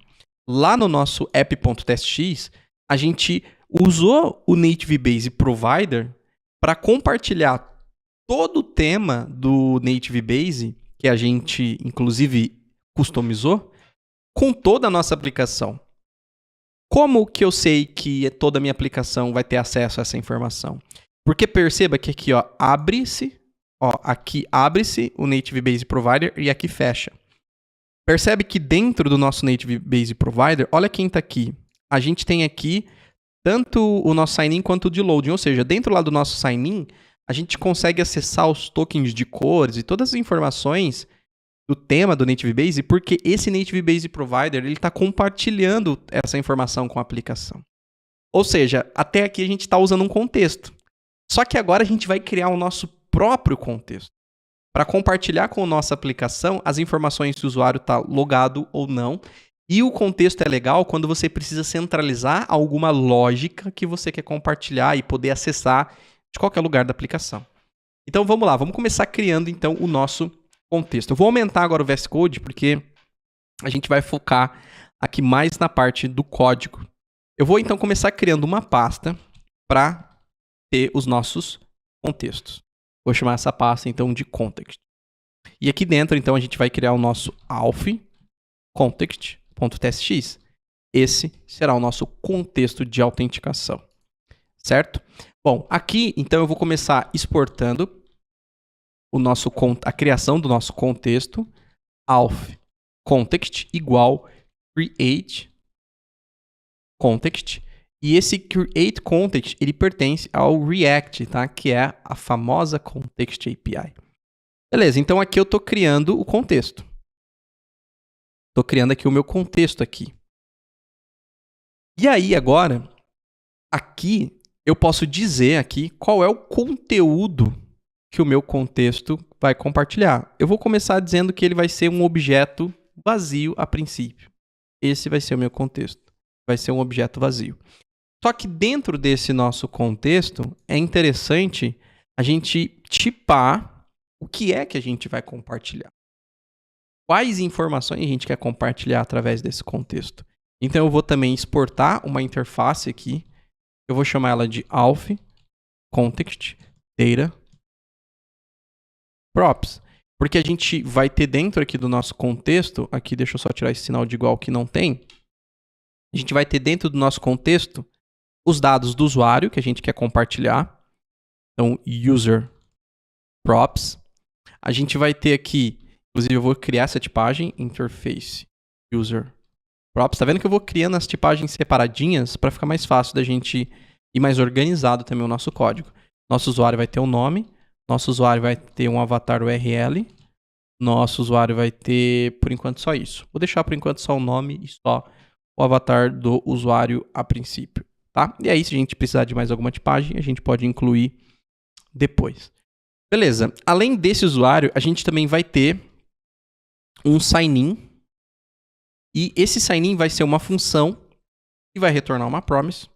lá no nosso app.testx, a gente usou o Native Base Provider para compartilhar todo o tema do Native Base, que a gente, inclusive, customizou, com toda a nossa aplicação. Como que eu sei que toda a minha aplicação vai ter acesso a essa informação? Porque perceba que aqui, ó, aqui abre-se o Native Base Provider e aqui fecha. Percebe que dentro do nosso Native Base Provider, olha quem está aqui. A gente tem aqui tanto o nosso sign-in quanto o de loading, ou seja, dentro lá do nosso sign-in, a gente consegue acessar os tokens de cores e todas as informações do tema do Native Base, porque esse Native Base Provider está compartilhando essa informação com a aplicação. Ou seja, até aqui a gente está usando um contexto. Só que agora a gente vai criar o nosso próprio contexto para compartilhar com a nossa aplicação as informações se o usuário está logado ou não. E o contexto é legal quando você precisa centralizar alguma lógica que você quer compartilhar e poder acessar de qualquer lugar da aplicação. Então vamos lá, vamos começar criando então o nosso contexto. Eu vou aumentar agora o VS Code porque a gente vai focar aqui mais na parte do código. Eu vou então começar criando uma pasta para ter os nossos contextos. Vou chamar essa pasta então de context. E aqui dentro então a gente vai criar o nosso auth context.tstx. esse será o nosso contexto de autenticação, certo? Bom, aqui, então, eu vou começar exportando a criação do nosso contexto, auth context igual create context, e esse create context, ele pertence ao React, tá? Que é a famosa Context API. Beleza, então aqui eu estou criando o contexto. Estou criando aqui o meu contexto aqui. E aí, agora, aqui, eu posso dizer aqui qual é o conteúdo que o meu contexto vai compartilhar. Eu vou começar dizendo que ele vai ser um objeto vazio a princípio. Esse vai ser o meu contexto. Vai ser um objeto vazio. Só que dentro desse nosso contexto, é interessante a gente tipar o que é que a gente vai compartilhar. Quais informações a gente quer compartilhar através desse contexto. Então eu vou também exportar uma interface aqui. Eu vou chamar ela de auth context data props. Porque a gente vai ter dentro aqui do nosso contexto, aqui deixa eu só tirar esse sinal de igual que não tem. A gente vai ter dentro do nosso contexto os dados do usuário que a gente quer compartilhar. Então, user props. A gente vai ter aqui, inclusive eu vou criar essa tipagem, interface user props. Tá vendo que eu vou criando as tipagens separadinhas para ficar mais fácil da gente ir mais organizado também o nosso código. Nosso usuário vai ter um nome, nosso usuário vai ter um avatar URL, nosso usuário vai ter, por enquanto, só isso. Vou deixar por enquanto só o nome e só o avatar do usuário a princípio. Tá? E aí, se a gente precisar de mais alguma tipagem, a gente pode incluir depois. Beleza. Além desse usuário, a gente também vai ter um sign-in. E esse sign-in vai ser uma função que vai retornar uma promise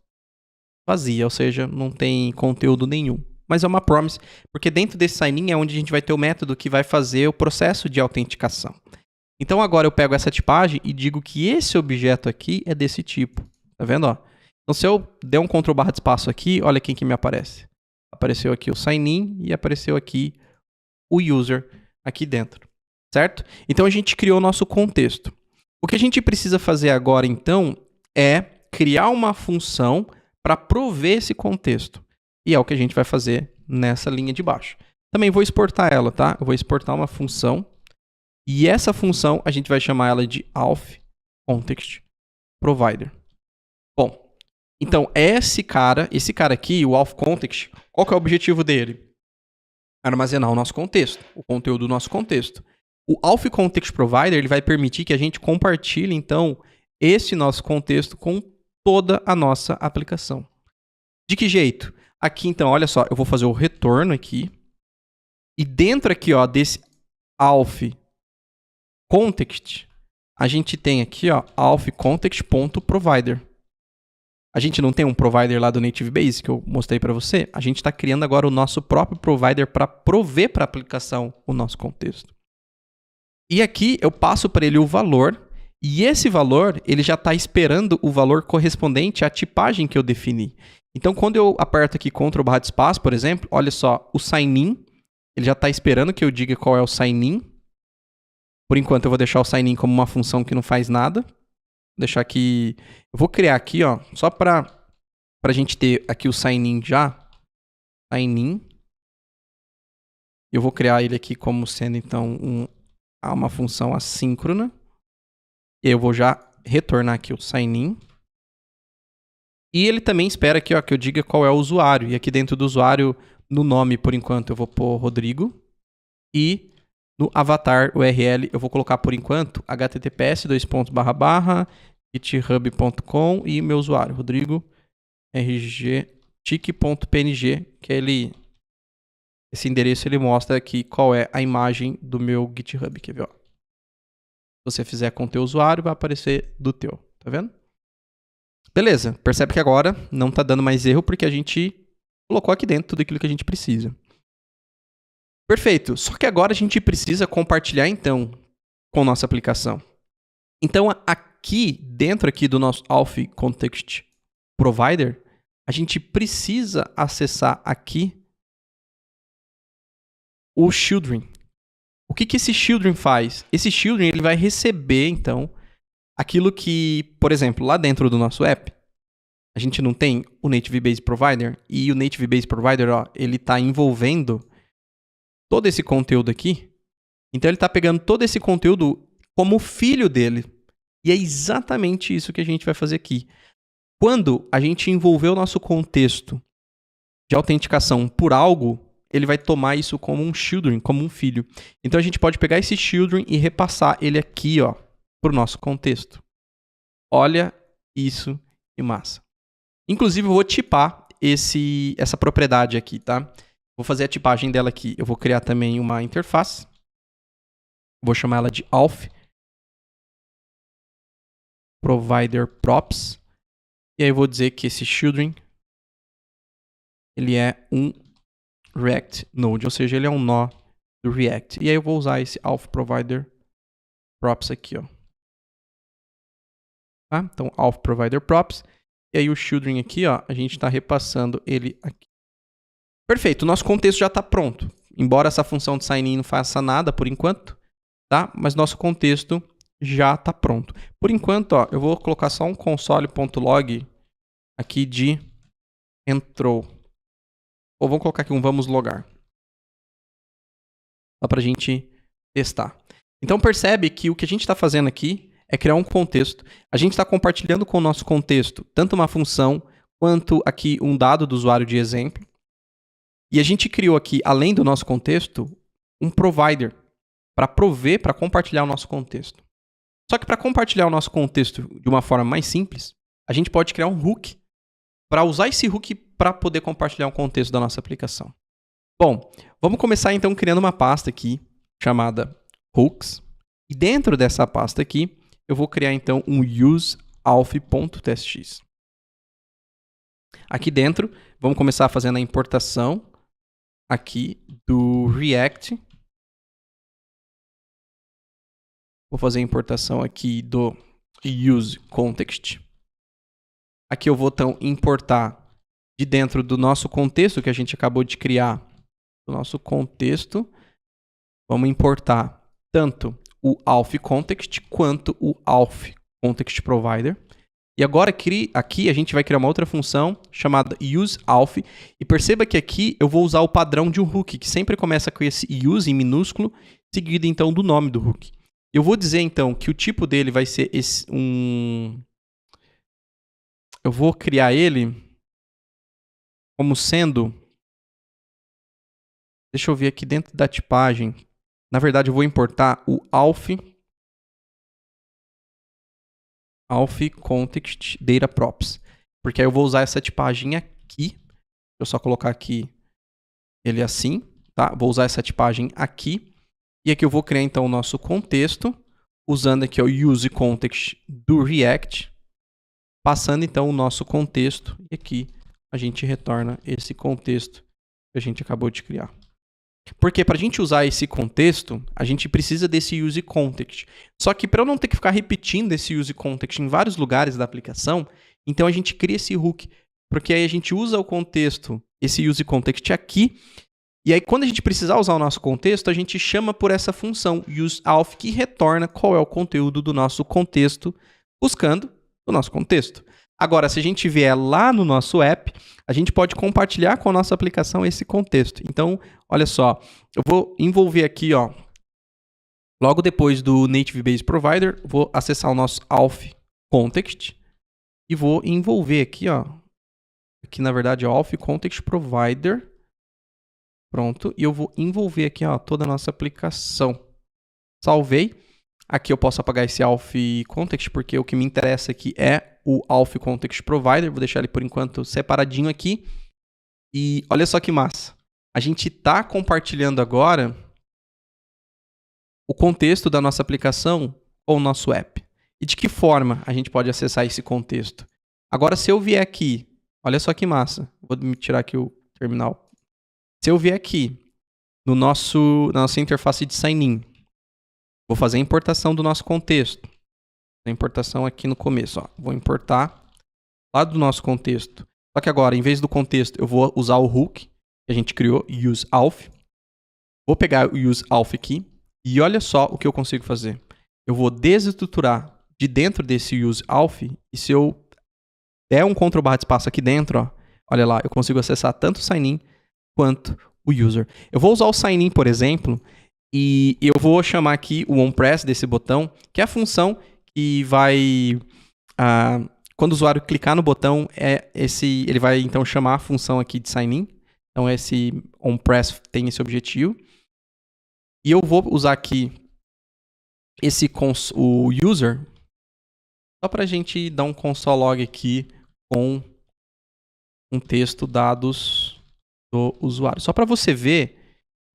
vazia, ou seja, não tem conteúdo nenhum. Mas é uma promise, porque dentro desse sign-in é onde a gente vai ter o método que vai fazer o processo de autenticação. Então agora eu pego essa tipagem e digo que esse objeto aqui é desse tipo. Tá vendo? Ó? Então, se eu der um Ctrl+ de espaço aqui, olha quem que me aparece. Apareceu aqui o sign-in e apareceu aqui o user aqui dentro, certo? Então, a gente criou o nosso contexto. O que a gente precisa fazer agora, então, é criar uma função para prover esse contexto. E é o que a gente vai fazer nessa linha de baixo. Também vou exportar ela, tá? Eu vou exportar uma função. E essa função, a gente vai chamar ela de auth context provider. Bom, então, esse cara aqui, o auth context, qual que é o objetivo dele? Armazenar o nosso contexto, o conteúdo do nosso contexto. O auth context provider, ele vai permitir que a gente compartilhe, então, esse nosso contexto com toda a nossa aplicação. De que jeito? Aqui, então, olha só, eu vou fazer o retorno aqui. E dentro aqui, ó, desse auth context, a gente tem aqui, ó, auth context.provider. A gente não tem um provider lá do Native Base que eu mostrei para você? A gente está criando agora o nosso próprio provider para prover para a aplicação o nosso contexto. E aqui eu passo para ele o valor, e esse valor ele já está esperando o valor correspondente à tipagem que eu defini. Então, quando eu aperto aqui Ctrl+ de espaço, por exemplo, olha só, o sign-in, ele já está esperando que eu diga qual é o sign-in. Por enquanto, eu vou deixar o sign-in como uma função que não faz nada. Vou deixar aqui... Eu vou criar aqui, ó, só para a gente ter aqui o sign-in já. Sign-in. Eu vou criar ele aqui como sendo, então, uma função assíncrona. E eu vou já retornar aqui o sign-in. E ele também espera aqui, ó, que eu diga qual é o usuário. E aqui dentro do usuário, no nome, por enquanto, eu vou pôr Rodrigo. E no avatar URL, eu vou colocar, por enquanto, https://github.com e meu usuário, Rodrigo rgtic.png, que é esse endereço ele mostra aqui qual é a imagem do meu GitHub. Quer ver, ó? Se você fizer com o teu usuário, vai aparecer do teu. Tá vendo? Beleza. Percebe que agora não está dando mais erro porque a gente colocou aqui dentro tudo aquilo que a gente precisa. Perfeito. Só que agora a gente precisa compartilhar, então, com nossa aplicação. Então, aqui, dentro aqui do nosso auth context provider, a gente precisa acessar aqui o children. O que esse children faz? Esse children ele vai receber, então, aquilo que, por exemplo, lá dentro do nosso app, a gente não tem o Native Base Provider, e o Native Base Provider, ó, ele está envolvendo todo esse conteúdo aqui. Então ele está pegando todo esse conteúdo como filho dele. E é exatamente isso que a gente vai fazer aqui. Quando a gente envolver o nosso contexto de autenticação por algo, ele vai tomar isso como um children, como um filho. Então a gente pode pegar esse children e repassar ele aqui, ó, para o nosso contexto. Olha isso, que massa. Inclusive eu vou tipar essa propriedade aqui, tá? Vou fazer a tipagem dela aqui. Eu vou criar também uma interface. Vou chamar ela de auth provider props. E aí eu vou dizer que esse children ele é um React Node, ou seja, ele é um nó do React. E aí eu vou usar esse auth provider props aqui, ó. Tá? Então, auth provider props. E aí o children aqui, ó, a gente está repassando ele aqui. Perfeito, o nosso contexto já está pronto. Embora essa função de sign in não faça nada por enquanto, tá? Mas nosso contexto já está pronto. Por enquanto, ó, eu vou colocar só um console.log aqui de entrou. Ou vamos colocar aqui um vamos logar. Só para a gente testar. Então percebe que o que a gente está fazendo aqui é criar um contexto. A gente está compartilhando com o nosso contexto tanto uma função quanto aqui um dado do usuário de exemplo. E a gente criou aqui, além do nosso contexto, um provider para prover, para compartilhar o nosso contexto. Só que para compartilhar o nosso contexto de uma forma mais simples, a gente pode criar um hook para usar esse hook para poder compartilhar um contexto da nossa aplicação. Bom, vamos começar então criando uma pasta aqui chamada hooks. E dentro dessa pasta aqui, eu vou criar então um useauth.txt. Aqui dentro, vamos começar fazendo a importação aqui do React. Vou fazer a importação aqui do useContext. Aqui eu vou então importar de dentro do nosso contexto que a gente acabou de criar. Do nosso contexto, vamos importar tanto o authContext quanto o authContextProvider. E agora aqui a gente vai criar uma outra função chamada useAuth. E perceba que aqui eu vou usar o padrão de um hook, que sempre começa com esse use em minúsculo, seguido então do nome do hook. Eu vou dizer então que o tipo dele vai ser eu vou criar ele como sendo... Deixa eu ver aqui dentro da tipagem. Na verdade, eu vou importar o authContext Data Props. Porque aí eu vou usar essa tipagem aqui. Deixa eu só colocar aqui ele assim, tá? Vou usar essa tipagem aqui. E aqui eu vou criar então o nosso contexto, usando aqui o useContext do React, passando então o nosso contexto. E aqui a gente retorna esse contexto que a gente acabou de criar. Porque para a gente usar esse contexto, a gente precisa desse useContext. Só que para eu não ter que ficar repetindo esse useContext em vários lugares da aplicação, então a gente cria esse hook. Porque aí a gente usa o contexto, esse useContext aqui, e aí quando a gente precisar usar o nosso contexto, a gente chama por essa função useAuth, que retorna qual é o conteúdo do nosso contexto, buscando o nosso contexto. Agora, se a gente vier lá no nosso app, a gente pode compartilhar com a nossa aplicação esse contexto. Então, olha só, eu vou envolver aqui, ó, logo depois do Native Base Provider, vou acessar o nosso authContext e vou envolver aqui, ó, aqui na verdade é o authContext Provider. Pronto, e eu vou envolver aqui, ó, toda a nossa aplicação. Salvei. Aqui eu posso apagar esse authContext, porque o que me interessa aqui é o authContext Provider. Vou deixar ele por enquanto separadinho aqui. E olha só que massa. A gente está compartilhando agora o contexto da nossa aplicação com o nosso app. E de que forma a gente pode acessar esse contexto? Agora, se eu vier aqui, olha só que massa. Vou me tirar aqui o terminal. Se eu vier aqui na nossa interface de sign-in, vou fazer a importação do nosso contexto. A importação aqui no começo, ó. Vou importar lá do nosso contexto. Só que agora, em vez do contexto, eu vou usar o hook que a gente criou, useAuth. Vou pegar o useAuth aqui e olha só o que eu consigo fazer. Eu vou desestruturar de dentro desse useAuth, e se eu der um Ctrl/espaço aqui dentro, ó, olha lá, eu consigo acessar tanto o sign-in quanto o user. Eu vou usar o sign-in, por exemplo, e eu vou chamar aqui o onPress desse botão, que é a função que vai... quando o usuário clicar no botão, ele vai então chamar a função aqui de sign-in. Então esse onPress tem esse objetivo. E eu vou usar aqui o user, só para a gente dar um console log aqui com um texto dados do usuário. Só para você ver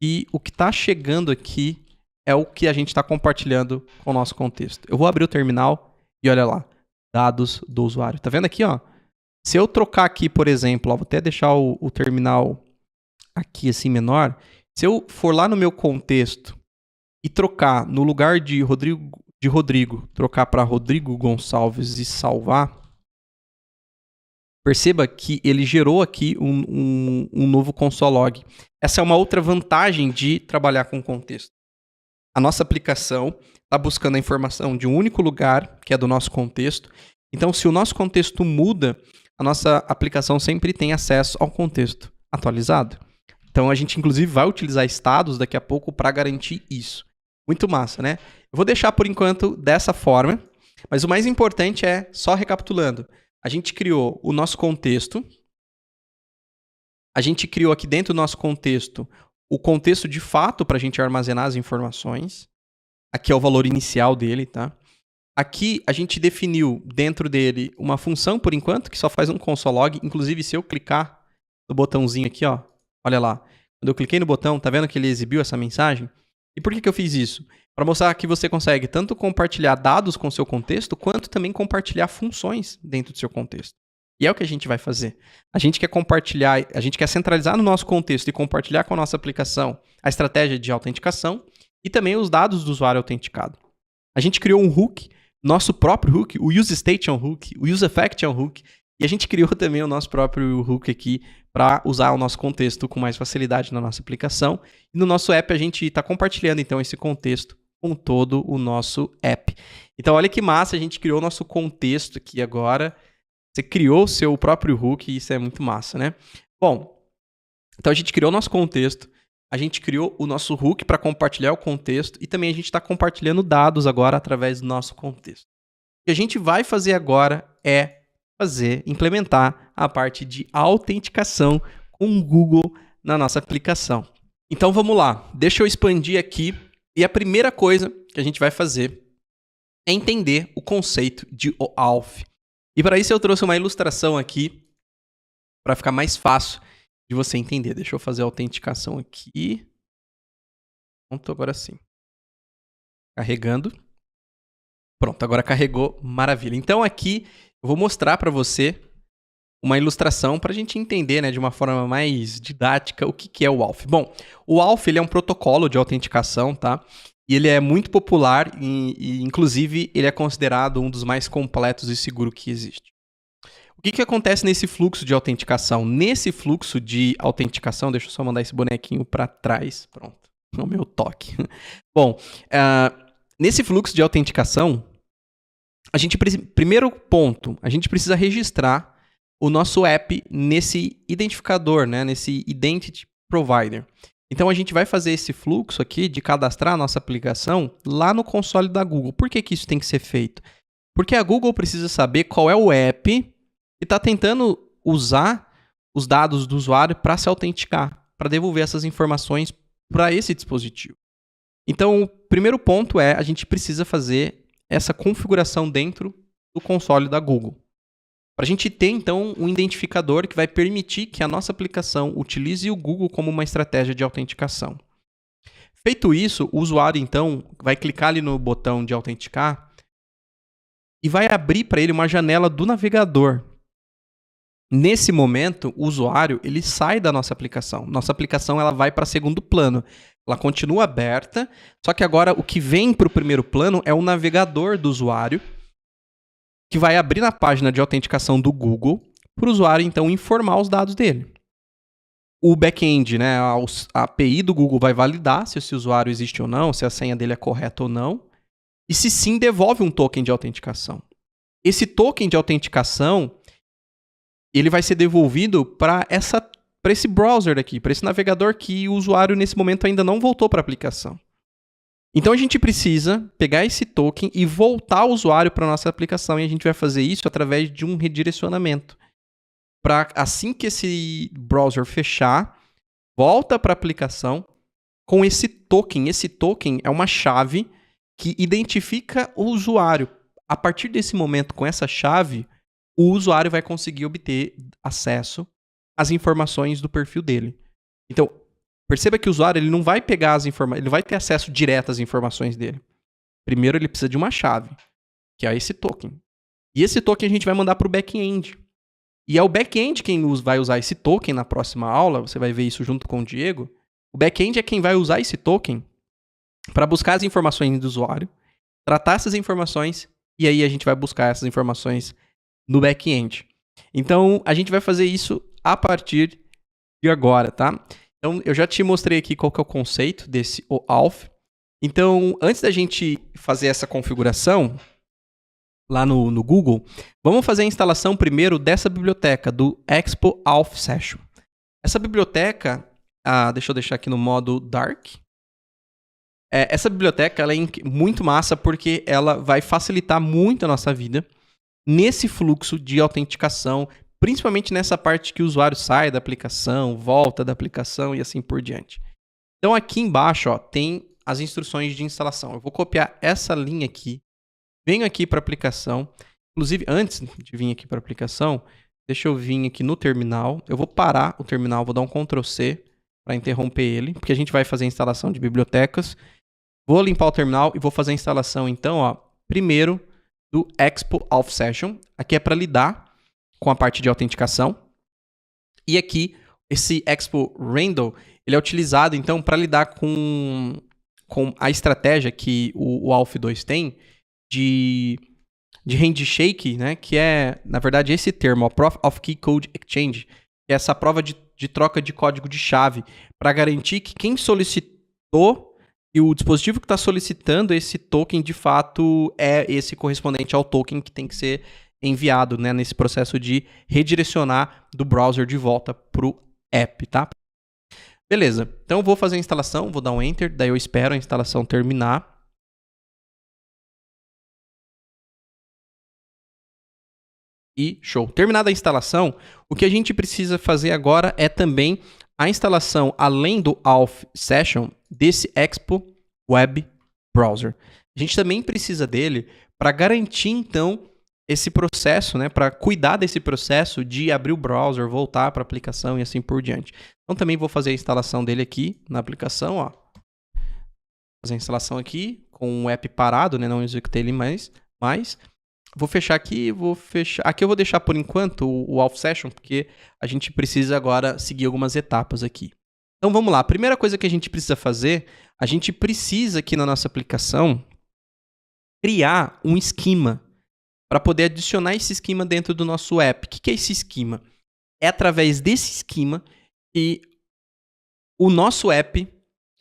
que o que está chegando aqui é o que a gente está compartilhando com o nosso contexto. Eu vou abrir o terminal e olha lá, dados do usuário. Tá vendo aqui, ó? Se eu trocar aqui, por exemplo, ó, vou até deixar o terminal aqui assim menor. Se eu for lá no meu contexto e trocar no lugar de Rodrigo, trocar para Rodrigo Gonçalves e salvar, perceba que ele gerou aqui um novo console log. Essa é uma outra vantagem de trabalhar com contexto. A nossa aplicação está buscando a informação de um único lugar, que é do nosso contexto. Então, se o nosso contexto muda, a nossa aplicação sempre tem acesso ao contexto atualizado. Então, a gente, inclusive, vai utilizar estados daqui a pouco para garantir isso. Muito massa, né? Eu vou deixar, por enquanto, dessa forma. Mas o mais importante é, só recapitulando, a gente criou o nosso contexto. A gente criou aqui dentro do nosso contexto o contexto de fato para a gente armazenar as informações. Aqui é o valor inicial dele, tá? Aqui a gente definiu dentro dele uma função, por enquanto, que só faz um console log. Inclusive, se eu clicar no botãozinho aqui, ó, olha lá. Quando eu cliquei no botão, tá vendo que ele exibiu essa mensagem? E por que eu fiz isso? Para mostrar que você consegue tanto compartilhar dados com o seu contexto, quanto também compartilhar funções dentro do seu contexto. E é o que a gente vai fazer. A gente quer compartilhar, a gente quer centralizar no nosso contexto e compartilhar com a nossa aplicação a estratégia de autenticação e também os dados do usuário autenticado. A gente criou um hook, nosso próprio hook, o useState é um hook, o useEffect é um hook, e a gente criou também o nosso próprio hook aqui para usar o nosso contexto com mais facilidade na nossa aplicação. E no nosso app a gente está compartilhando então esse contexto com todo o nosso app. Então olha que massa, a gente criou o nosso contexto aqui agora. Você criou o seu próprio hook e isso é muito massa, né? Bom, então a gente criou o nosso contexto, a gente criou o nosso hook para compartilhar o contexto e também a gente está compartilhando dados agora através do nosso contexto. O que a gente vai fazer agora é implementar a parte de autenticação com o Google na nossa aplicação. Então vamos lá, deixa eu expandir aqui e a primeira coisa que a gente vai fazer é entender o conceito de OAuth. E para isso eu trouxe uma ilustração aqui para ficar mais fácil de você entender. Deixa eu fazer a autenticação aqui. Pronto, agora sim. Carregando. Pronto, agora carregou. Maravilha. Então aqui eu vou mostrar para você uma ilustração para a gente entender, né, de uma forma mais didática o que é o OAuth. Bom, o OAuth ele é um protocolo de autenticação, tá? E ele é muito popular e inclusive, ele é considerado um dos mais completos e seguros que existe. O que acontece nesse fluxo de autenticação? Nesse fluxo de autenticação, deixa eu só mandar esse bonequinho para trás. Pronto, no meu toque. Bom, nesse fluxo de autenticação, primeiro ponto, a gente precisa registrar o nosso app nesse identificador, né? Nesse Identity Provider. Então, a gente vai fazer esse fluxo aqui de cadastrar a nossa aplicação lá no console da Google. Por que isso tem que ser feito? Porque a Google precisa saber qual é o app que está tentando usar os dados do usuário para se autenticar, para devolver essas informações para esse dispositivo. Então, o primeiro ponto é a gente precisa fazer essa configuração dentro do console da Google. Para a gente ter, então, um identificador que vai permitir que a nossa aplicação utilize o Google como uma estratégia de autenticação. Feito isso, o usuário, então, vai clicar ali no botão de autenticar e vai abrir para ele uma janela do navegador. Nesse momento, o usuário ele sai da nossa aplicação. Nossa aplicação ela vai para segundo plano. Ela continua aberta, só que agora o que vem para o primeiro plano é o navegador do usuário, que vai abrir na página de autenticação do Google para o usuário, então, informar os dados dele. O back-end, né, a API do Google vai validar se esse usuário existe ou não, se a senha dele é correta ou não. E se sim, devolve um token de autenticação. Esse token de autenticação, ele vai ser devolvido para esse browser aqui, para esse navegador que o usuário nesse momento ainda não voltou para a aplicação. Então a gente precisa pegar esse token e voltar o usuário para a nossa aplicação, e a gente vai fazer isso através de um redirecionamento. Para assim que esse browser fechar, volta para a aplicação com esse token. Esse token é uma chave que identifica o usuário. A partir desse momento, com essa chave, o usuário vai conseguir obter acesso às informações do perfil dele. Então, perceba que o usuário ele não vai pegar as informações, ele vai ter acesso direto às informações dele. Primeiro, ele precisa de uma chave, que é esse token. E esse token a gente vai mandar para o back-end. E é o back-end quem vai usar esse token na próxima aula, você vai ver isso junto com o Diego. O back-end é quem vai usar esse token para buscar as informações do usuário, tratar essas informações, e aí a gente vai buscar essas informações no back-end. Então, a gente vai fazer isso a partir de agora, tá? Então, eu já te mostrei aqui qual que é o conceito desse OAuth. Então, antes da gente fazer essa configuração lá no Google, vamos fazer a instalação primeiro dessa biblioteca, do Expo Auth Session. Essa biblioteca, deixa eu deixar aqui no modo Dark. Essa biblioteca ela é muito massa porque ela vai facilitar muito a nossa vida nesse fluxo de autenticação, principalmente nessa parte que o usuário sai da aplicação, volta da aplicação e assim por diante. Então aqui embaixo tem as instruções de instalação. Eu vou copiar essa linha aqui, venho aqui para a aplicação. Inclusive, antes de vir aqui para a aplicação, deixa eu vir aqui no terminal. Eu vou parar o terminal, vou dar um Ctrl+C para interromper ele, porque a gente vai fazer a instalação de bibliotecas. Vou limpar o terminal e vou fazer a instalação, então, primeiro do Expo Auth Session. Aqui é para lidar com a parte de autenticação. E aqui, esse Expo Randall, ele é utilizado, então, para lidar com a estratégia que o Auth 2 tem de handshake, né? Que é, na verdade, esse termo, Proof of Key Code Exchange, que é essa prova de troca de código de chave, para garantir que quem solicitou e o dispositivo que está solicitando esse token, de fato, é esse correspondente ao token que tem que ser enviado, né, nesse processo de redirecionar do browser de volta para o app, tá? Beleza, então eu vou fazer a instalação, vou dar um Enter, daí eu espero a instalação terminar. E show. Terminada a instalação, o que a gente precisa fazer agora é também a instalação, além do Auth Session, desse Expo Web Browser. A gente também precisa dele para garantir, então, esse processo, né, para cuidar desse processo de abrir o browser, voltar para a aplicação e assim por diante. Então, também vou fazer a instalação dele aqui na aplicação, ó. Fazer a instalação aqui com o app parado, né, não executei ele mais. Vou fechar aqui, Aqui eu vou deixar por enquanto o Auth Session, porque a gente precisa agora seguir algumas etapas aqui. Então vamos lá. A primeira coisa que a gente precisa fazer, a gente precisa aqui na nossa aplicação criar um esquema para poder adicionar esse esquema dentro do nosso app. O que é esse esquema? É através desse esquema que o nosso app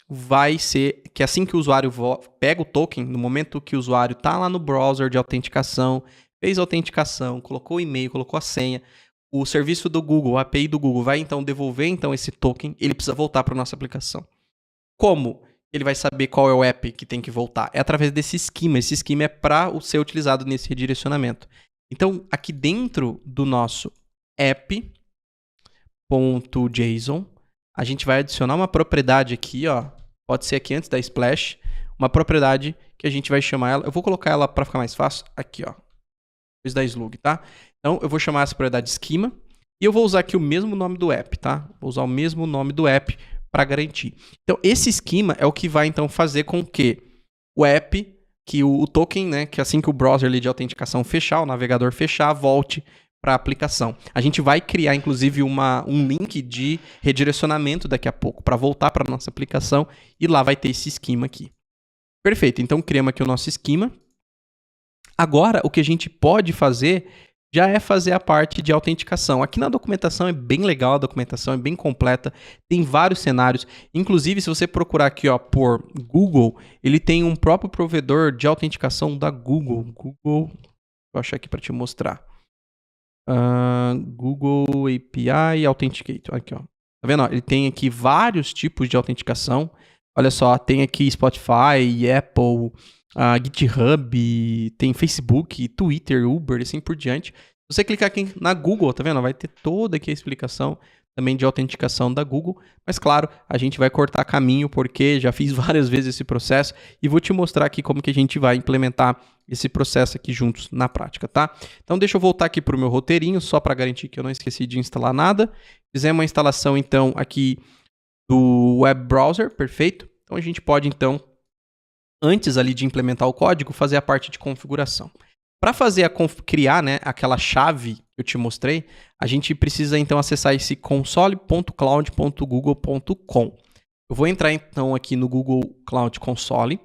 vai ser que assim que o usuário pega o token, no momento que o usuário está lá no browser de autenticação, fez a autenticação, colocou o e-mail, colocou a senha, o serviço do Google, a API do Google vai então devolver então esse token, ele precisa voltar para a nossa aplicação. Como ele vai saber qual é o app que tem que voltar? É através desse esquema. Esse esquema é para ser utilizado nesse redirecionamento. Então, aqui dentro do nosso app.json, a gente vai adicionar uma propriedade aqui, ó. Pode ser aqui antes da splash, uma propriedade que a gente vai chamar ela. Eu vou colocar ela para ficar mais fácil aqui, ó. Depois da slug, tá? Então eu vou chamar essa propriedade schema e eu vou usar aqui o mesmo nome do app, tá? Vou usar o mesmo nome do app para garantir. Então esse esquema é o que vai então fazer com que o app, que o token, né, que assim que o browser ali de autenticação fechar, o navegador fechar, volte para a aplicação. A gente vai criar, inclusive, um link de redirecionamento daqui a pouco para voltar para a nossa aplicação e lá vai ter esse esquema aqui. Perfeito, então criamos aqui o nosso esquema. Agora, o que a gente pode fazer já é fazer a parte de autenticação. Aqui na documentação é bem legal, a documentação é bem completa, tem vários cenários. Inclusive, se você procurar aqui ó, por Google, ele tem um próprio provedor de autenticação da Google. Google, vou achar aqui para te mostrar. Google API Authenticator. Aqui, ó. Tá vendo? Ó, ele tem aqui vários tipos de autenticação. Olha só, tem aqui Spotify, Apple, GitHub, tem Facebook, Twitter, Uber e assim por diante. Se você clicar aqui na Google, tá vendo? Vai ter toda aqui a explicação também de autenticação da Google. Mas claro, a gente vai cortar caminho porque já fiz várias vezes esse processo e vou te mostrar aqui como que a gente vai implementar esse processo aqui juntos na prática, tá? Então deixa eu voltar aqui para o meu roteirinho, só para garantir que eu não esqueci de instalar nada. Fizemos uma instalação então aqui do web browser, perfeito. Então a gente pode então, antes ali de implementar o código, fazer a parte de configuração. Para fazer criar, né, aquela chave que eu te mostrei, a gente precisa então acessar esse console.cloud.google.com. Eu vou entrar então aqui no Google Cloud Console.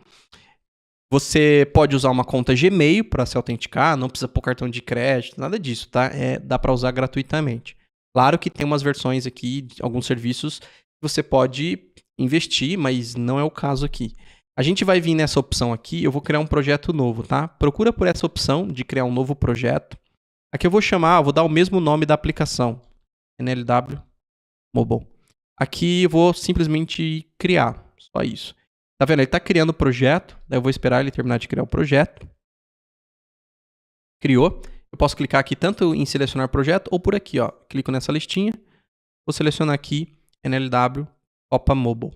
Você pode usar uma conta Gmail para se autenticar, não precisa pôr cartão de crédito, nada disso, tá? Dá para usar gratuitamente. Claro que tem umas versões aqui, alguns serviços, que você pode investir, mas não é o caso aqui. A gente vai vir nessa opção aqui, eu vou criar um projeto novo, tá? Procura por essa opção de criar um novo projeto. Aqui eu vou dar o mesmo nome da aplicação, NLW Mobile. Aqui eu vou simplesmente criar, só isso. Tá vendo? Ele está criando o projeto, daí eu vou esperar ele terminar de criar o projeto. Criou. Eu posso clicar aqui tanto em selecionar projeto ou por aqui, ó. Clico nessa listinha, vou selecionar aqui NLW Copa Mobile.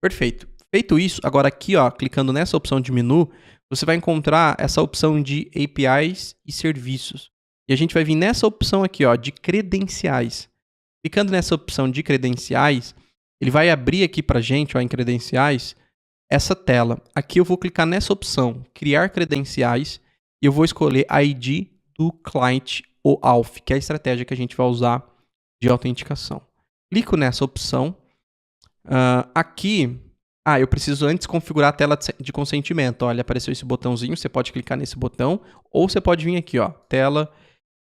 Perfeito. Feito isso, agora aqui, ó, clicando nessa opção de menu, você vai encontrar essa opção de APIs e serviços. E a gente vai vir nessa opção aqui, ó, de credenciais. Clicando nessa opção de credenciais, ele vai abrir aqui pra gente, ó, em credenciais, essa tela. Aqui eu vou clicar nessa opção, criar credenciais, e eu vou escolher a ID do client ou AUF, que é a estratégia que a gente vai usar de autenticação. Clico nessa opção. Aqui, eu preciso antes configurar a tela de consentimento. Olha, apareceu esse botãozinho, você pode clicar nesse botão, ou você pode vir aqui, ó, tela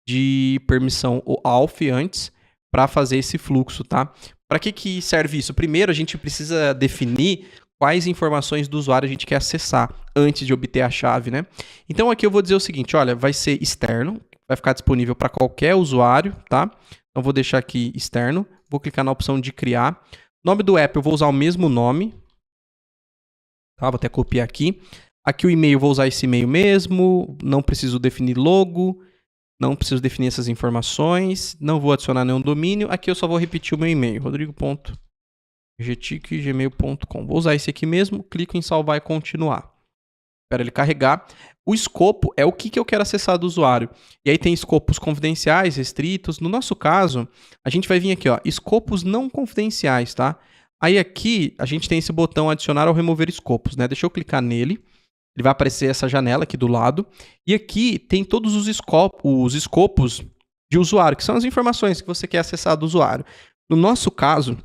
de permissão ou AUF antes, para fazer esse fluxo, tá? Para que serve isso? Primeiro, a gente precisa definir quais informações do usuário a gente quer acessar antes de obter a chave, né? Então aqui eu vou dizer o seguinte, olha, vai ser externo, vai ficar disponível para qualquer usuário, tá? Então vou deixar aqui externo, vou clicar na opção de criar. Nome do app eu vou usar o mesmo nome, tá? Vou até copiar aqui. Aqui o e-mail eu vou usar esse e-mail mesmo, não preciso definir logo, não preciso definir essas informações, não vou adicionar nenhum domínio. Aqui eu só vou repetir o meu e-mail, rodrigo.getic@gmail.com. Vou usar esse aqui mesmo, clico em salvar e continuar. Espera ele carregar. O escopo é o que eu quero acessar do usuário. E aí tem escopos confidenciais, restritos. No nosso caso, a gente vai vir aqui, ó, escopos não confidenciais, tá? Aí aqui a gente tem esse botão adicionar ou remover escopos, né? Deixa eu clicar nele. Ele vai aparecer essa janela aqui do lado. E aqui tem todos os escopos de usuário, que são as informações que você quer acessar do usuário. No nosso caso,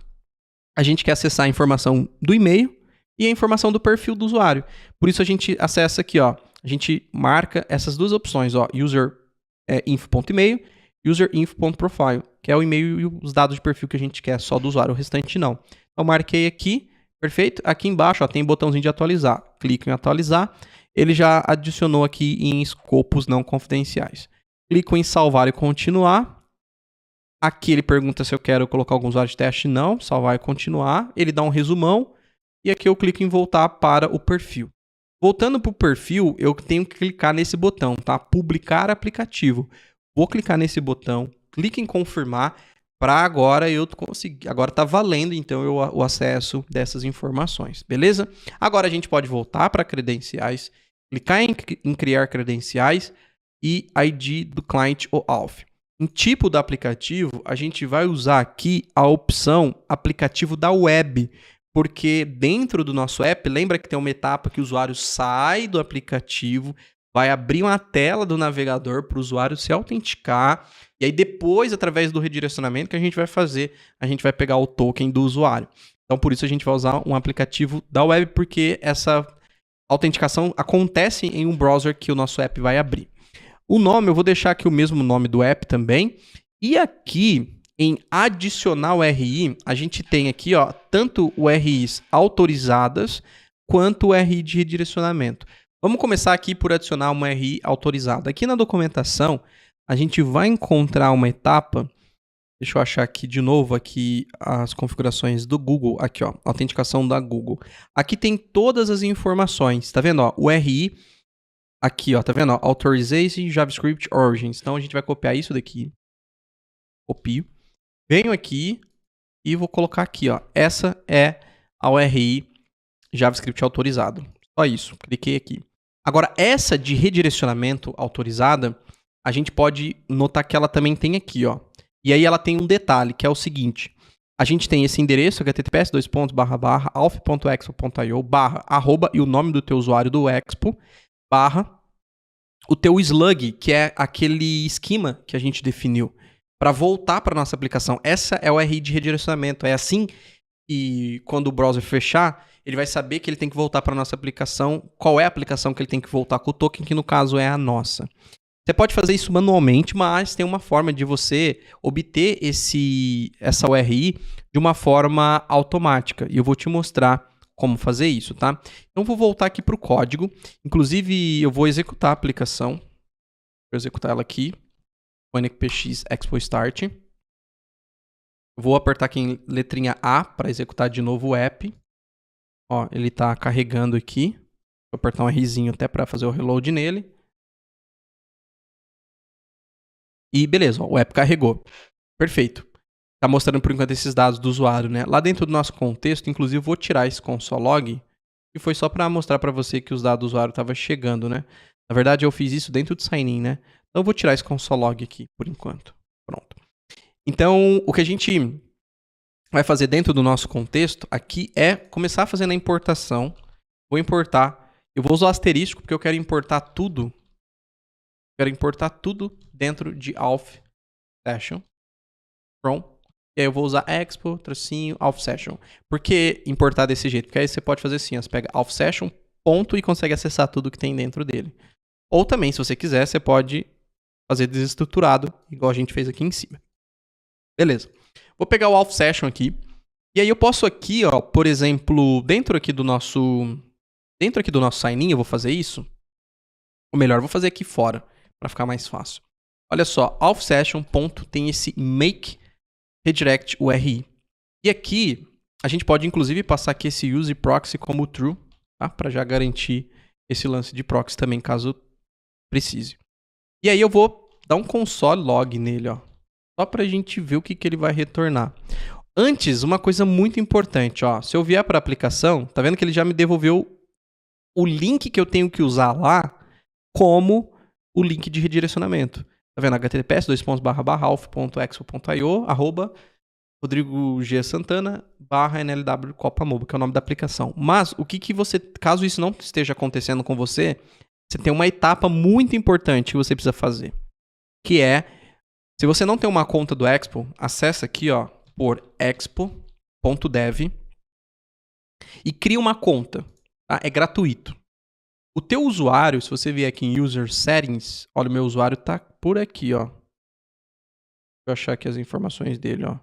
a gente quer acessar a informação do e-mail e a informação do perfil do usuário. Por isso a gente acessa aqui, ó. A gente marca essas duas opções, ó, userinfo.email e userinfo.profile, que é o e-mail e os dados de perfil que a gente quer só do usuário, o restante não. Então marquei aqui, perfeito? Aqui embaixo, ó, tem botãozinho de atualizar. Clico em atualizar, ele já adicionou aqui em escopos não confidenciais. Clico em salvar e continuar. Aqui ele pergunta se eu quero colocar algum usuário de teste, não, salvar e continuar. Ele dá um resumão e aqui eu clico em voltar para o perfil. Voltando para o perfil, eu tenho que clicar nesse botão, tá? Publicar aplicativo. Vou clicar nesse botão, clique em confirmar para agora eu conseguir. Agora está valendo então o acesso dessas informações, beleza? Agora a gente pode voltar para credenciais, clicar em criar credenciais e ID do client ou AUF. Em tipo do aplicativo, a gente vai usar aqui a opção aplicativo da web, porque dentro do nosso app, lembra que tem uma etapa que o usuário sai do aplicativo, vai abrir uma tela do navegador para o usuário se autenticar, e aí depois, através do redirecionamento que a gente vai fazer, a gente vai pegar o token do usuário. Então, por isso a gente vai usar um aplicativo da web, porque essa autenticação acontece em um browser que o nosso app vai abrir. O nome, eu vou deixar aqui o mesmo nome do app também. E aqui, em adicionar URI, a gente tem aqui, ó, tanto URIs autorizadas quanto o URI de redirecionamento. Vamos começar aqui por adicionar uma URI autorizada. Aqui na documentação, a gente vai encontrar uma etapa. Deixa eu achar aqui de novo aqui as configurações do Google. Aqui, ó, autenticação da Google. Aqui tem todas as informações, tá vendo, ó? O URI, aqui, ó, tá vendo, ó? Authorization JavaScript Origins. Então a gente vai copiar isso daqui. Copio. Venho aqui e vou colocar aqui, ó. Essa é a URI JavaScript autorizado. Só isso, cliquei aqui. Agora, essa de redirecionamento autorizada, a gente pode notar que ela também tem aqui, ó. E aí ela tem um detalhe, que é o seguinte. A gente tem esse endereço, https://alf.expo.io / e o nome do teu usuário do Expo, / o teu slug, que é aquele esquema que a gente definiu, para voltar para nossa aplicação. Essa é o URI de redirecionamento. É assim que quando o browser fechar, ele vai saber que ele tem que voltar para nossa aplicação. Qual é a aplicação que ele tem que voltar com o token, que no caso é a nossa. Você pode fazer isso manualmente, mas tem uma forma de você obter essa URI de uma forma automática. E eu vou te mostrar como fazer isso, tá? Então, vou voltar aqui para o código. Inclusive, eu vou executar a aplicação. Vou executar ela aqui. O npx expo start. Vou apertar aqui em letrinha A para executar de novo o app. Ó, ele está carregando aqui. Vou apertar um Rzinho até para fazer o reload nele. E beleza, ó, o app carregou. Perfeito. Tá mostrando por enquanto esses dados do usuário, né? Lá dentro do nosso contexto, inclusive, eu vou tirar esse console log, que foi só para mostrar para você que os dados do usuário estavam chegando, né? Na verdade, eu fiz isso dentro do sign-in, né? Então, eu vou tirar esse console log aqui, por enquanto. Pronto. Então, o que a gente vai fazer dentro do nosso contexto aqui é começar fazendo a importação. Vou importar. Eu vou usar o asterisco, porque eu quero importar tudo. Quero importar tudo dentro de Auth Session. From. E aí eu vou usar Expo, tracinho, Auth Session. Por que importar desse jeito? Porque aí você pode fazer assim, ó, você pega Auth Session, ponto, e consegue acessar tudo que tem dentro dele. Ou também, se você quiser, você pode fazer desestruturado, igual a gente fez aqui em cima. Beleza. Vou pegar o Auth Session aqui. E aí eu posso aqui, ó, por exemplo, dentro aqui do nosso sign-in, eu vou fazer isso. Ou melhor, vou fazer aqui fora, para ficar mais fácil. Olha só, Auth Session, ponto, tem esse make redirect URI. E aqui, a gente pode inclusive passar aqui esse use proxy como true, tá? Para já garantir esse lance de proxy também, caso precise. E aí eu vou dar um console log nele, ó. Só pra gente ver o que ele vai retornar. Antes, uma coisa muito importante, ó. Se eu vier para a aplicação, tá vendo que ele já me devolveu o link que eu tenho que usar lá como o link de redirecionamento. Tá vendo? https://alf.expo.io @rodrigogSantana/nlw Copa Mobile, que é o nome da aplicação. Mas o que você, caso isso não esteja acontecendo com você, você tem uma etapa muito importante que você precisa fazer, que é, se você não tem uma conta do Expo, acessa aqui, ó, por expo.dev e cria uma conta, tá? É gratuito. O teu usuário, se você vier aqui em User Settings, olha, o meu usuário tá por aqui, ó. Deixa eu achar aqui as informações dele, ó.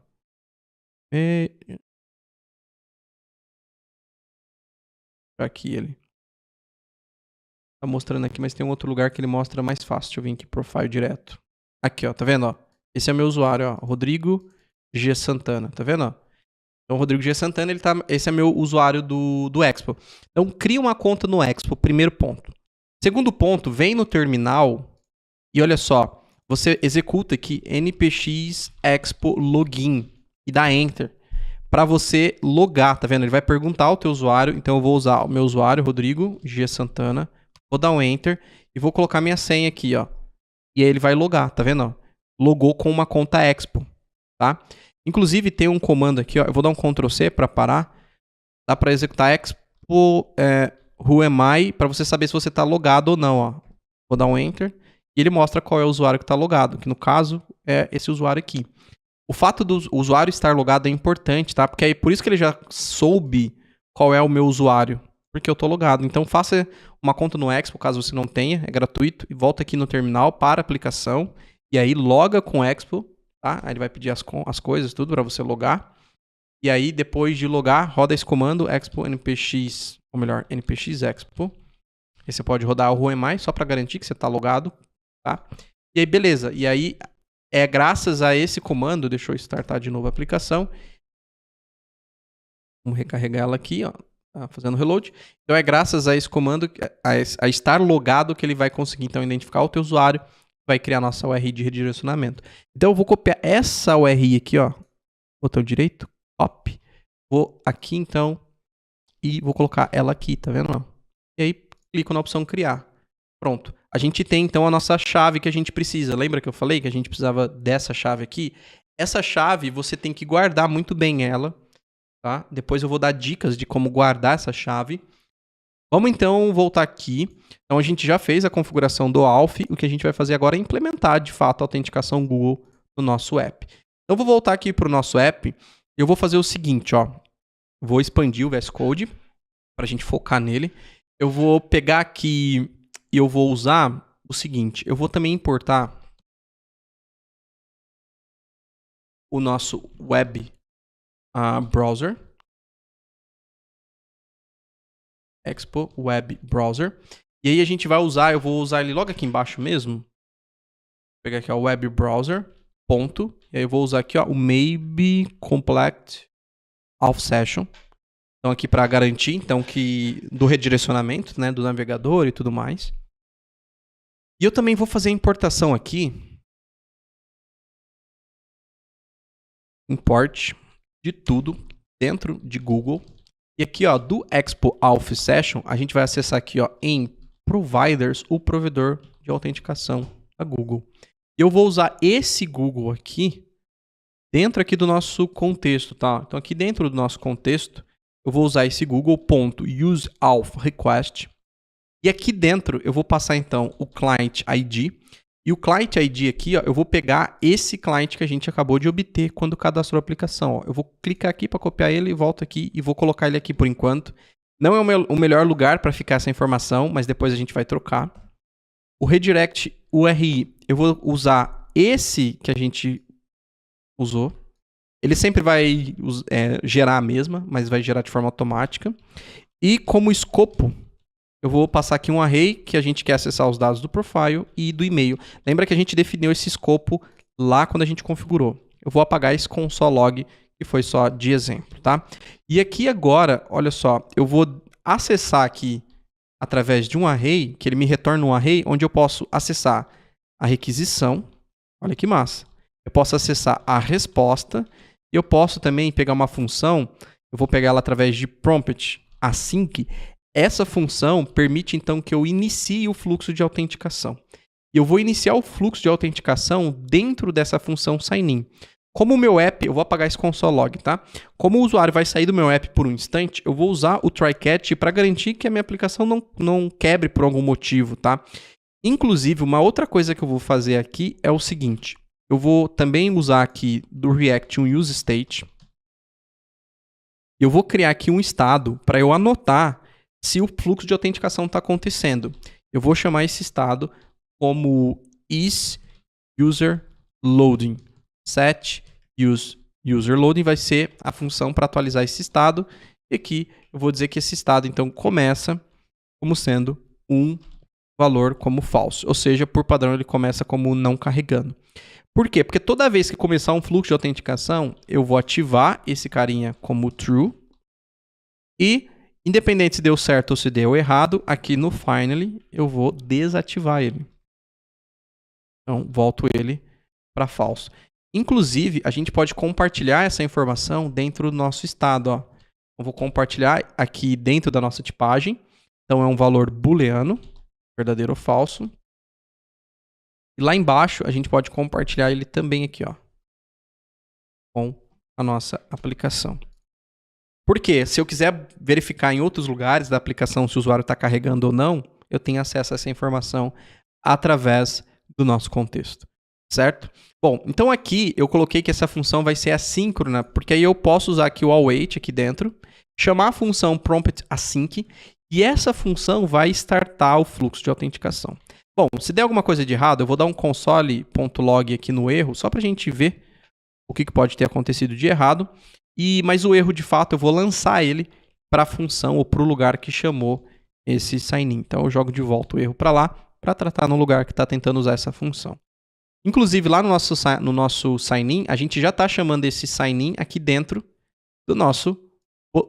Aqui ele. Tá mostrando aqui, mas tem um outro lugar que ele mostra mais fácil. Deixa eu vir aqui, profile direto. Aqui, ó, tá vendo, ó? Esse é o meu usuário, ó, Rodrigo G. Santana, tá vendo, ó? Então, Rodrigo G. Santana, esse é meu usuário do Expo. Então, cria uma conta no Expo, primeiro ponto. Segundo ponto, vem no terminal e olha só, você executa aqui npx expo login e dá enter para você logar, tá vendo? Ele vai perguntar ao teu usuário, então eu vou usar o meu usuário, Rodrigo G. Santana, vou dar um enter e vou colocar minha senha aqui, ó. E aí ele vai logar, tá vendo? Ó? Logou com uma conta Expo, tá? Inclusive tem um comando aqui, ó, eu vou dar um Ctrl C para parar. Dá para executar expo who am I para você saber se você está logado ou não, ó. Vou dar um enter e ele mostra qual é o usuário que está logado, que no caso é esse usuário aqui. O fato do usuário estar logado é importante, tá? Porque é por isso que ele já soube qual é o meu usuário, porque eu estou logado. Então faça uma conta no Expo, caso você não tenha, é gratuito, e volta aqui no terminal para a aplicação, e aí loga com o Expo, tá? Aí ele vai pedir as coisas, tudo para você logar. E aí, depois de logar, roda esse comando expo npx, ou melhor, npx expo. Aí você pode rodar o RUEMI só para garantir que você está logado, tá? E aí, beleza. E aí, é graças a esse comando, deixa eu startar de novo a aplicação. Vamos recarregar ela aqui, ó, tá fazendo reload. Então, é graças a esse comando, a estar logado, que ele vai conseguir, então, identificar o teu usuário, vai criar a nossa URI de redirecionamento. Então, eu vou copiar essa URI aqui, ó, botão direito, copy. Vou aqui, então, e vou colocar ela aqui, tá vendo? E aí, clico na opção criar. Pronto. A gente tem, então, a nossa chave que a gente precisa. Lembra que eu falei que a gente precisava dessa chave aqui? Essa chave, você tem que guardar muito bem ela, tá? Depois eu vou dar dicas de como guardar essa chave. Vamos, então, voltar aqui. Então, a gente já fez a configuração do Alf. O que a gente vai fazer agora é implementar, de fato, a autenticação Google no nosso app. Então, eu vou voltar aqui para o nosso app. Eu vou fazer o seguinte, ó. Vou expandir o VS Code para a gente focar nele. Eu vou pegar aqui e eu vou usar o seguinte. Eu vou também importar o nosso web browser. Expo Web Browser. E aí a gente vai usar, eu vou usar ele logo aqui embaixo mesmo. Vou pegar aqui, ó, Web Browser, ponto. E aí eu vou usar aqui, ó, o Maybe Complete Auth Session. Então aqui para garantir, então, que do redirecionamento, né, do navegador e tudo mais. E eu também vou fazer a importação aqui. Import de tudo dentro de Google. E aqui, ó, do Expo Auth Session, a gente vai acessar aqui, ó, em Providers, o provedor de autenticação da Google. E eu vou usar esse Google aqui dentro aqui do nosso contexto, tá? Então aqui dentro do nosso contexto, eu vou usar esse Google.useAuthRequest. E aqui dentro eu vou passar então o Client ID. E o Client ID aqui, ó, eu vou pegar esse client que a gente acabou de obter quando cadastrou a aplicação. Ó. Eu vou clicar aqui para copiar ele, volto aqui e vou colocar ele aqui por enquanto. Não é o melhor lugar para ficar essa informação, mas depois a gente vai trocar. O redirect URI, eu vou usar esse que a gente usou. Ele sempre vai gerar a mesma, mas vai gerar de forma automática. E como escopo, eu vou passar aqui um array que a gente quer acessar os dados do profile e do e-mail. Lembra que a gente definiu esse escopo lá quando a gente configurou. Eu vou apagar esse console log, que foi só de exemplo, tá? E aqui agora, olha só, eu vou acessar aqui através de um array, que ele me retorna um array, onde eu posso acessar a requisição. Olha que massa. Eu posso acessar a resposta. E eu posso também pegar uma função, eu vou pegar ela através de prompt async. Essa função permite, então, que eu inicie o fluxo de autenticação. E eu vou iniciar o fluxo de autenticação dentro dessa função sign-in. Como o meu app, eu vou apagar esse console log, tá? Como o usuário vai sair do meu app por um instante, eu vou usar o try-catch para garantir que a minha aplicação não quebre por algum motivo, tá? Inclusive, uma outra coisa que eu vou fazer aqui é o seguinte. Eu vou também usar aqui do React um useState. Eu vou criar aqui um estado para eu anotar se o fluxo de autenticação está acontecendo. Eu vou chamar esse estado como isUserLoading. Set userLoading vai ser a função para atualizar esse estado. E aqui eu vou dizer que esse estado então começa como sendo um valor como falso. Ou seja, por padrão ele começa como não carregando. Por quê? Porque toda vez que começar um fluxo de autenticação, eu vou ativar esse carinha como true. E, independente se deu certo ou se deu errado, aqui no finally eu vou desativar ele. Então, volto ele para falso. Inclusive, a gente pode compartilhar essa informação dentro do nosso estado. Ó. Eu vou compartilhar aqui dentro da nossa tipagem. Então, é um valor booleano, verdadeiro ou falso. E lá embaixo, a gente pode compartilhar ele também aqui, ó, com a nossa aplicação. Por quê? Se eu quiser verificar em outros lugares da aplicação se o usuário está carregando ou não, eu tenho acesso a essa informação através do nosso contexto, certo? Bom, então aqui eu coloquei que essa função vai ser assíncrona, porque aí eu posso usar aqui o await aqui dentro, chamar a função prompt async E essa função vai startar o fluxo de autenticação. Bom, se der alguma coisa de errado, eu vou dar um console.log aqui no erro, só para a gente ver o que pode ter acontecido de errado. Mas o erro, de fato, eu vou lançar ele para a função ou para o lugar que chamou esse sign-in. Então, eu jogo de volta o erro para lá, para tratar no lugar que está tentando usar essa função. Inclusive, lá no nosso sign-in, a gente já está chamando esse sign-in aqui dentro do nosso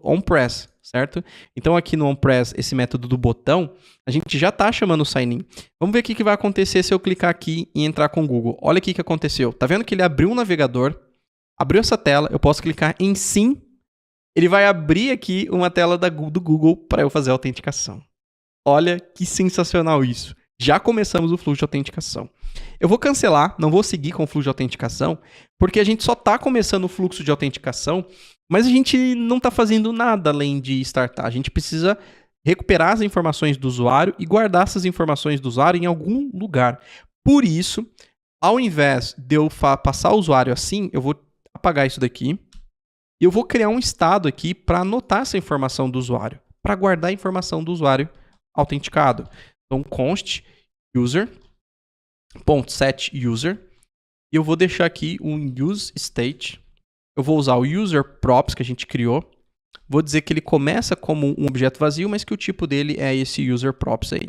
onPress, certo? Então, aqui no onPress, esse método do botão, a gente já está chamando o sign-in. Vamos ver o que vai acontecer se eu clicar aqui e entrar com o Google. Olha o que aconteceu. Tá vendo que ele abriu um navegador, abriu essa tela, eu posso clicar em sim, ele vai abrir aqui uma tela do Google para eu fazer a autenticação. Olha que sensacional isso. Já começamos o fluxo de autenticação. Eu vou cancelar, não vou seguir com o fluxo de autenticação, porque a gente só está começando o fluxo de autenticação, mas a gente não está fazendo nada além de startar. A gente precisa recuperar as informações do usuário e guardar essas informações do usuário em algum lugar. Por isso, ao invés de eu passar o usuário assim, eu vou apagar isso daqui e eu vou criar um estado aqui para anotar essa informação do usuário, para guardar a informação do usuário autenticado. Então, const user.setUser e eu vou deixar aqui um useState. Eu vou usar o userProps que a gente criou. Vou dizer que ele começa como um objeto vazio, mas que o tipo dele é esse userProps aí.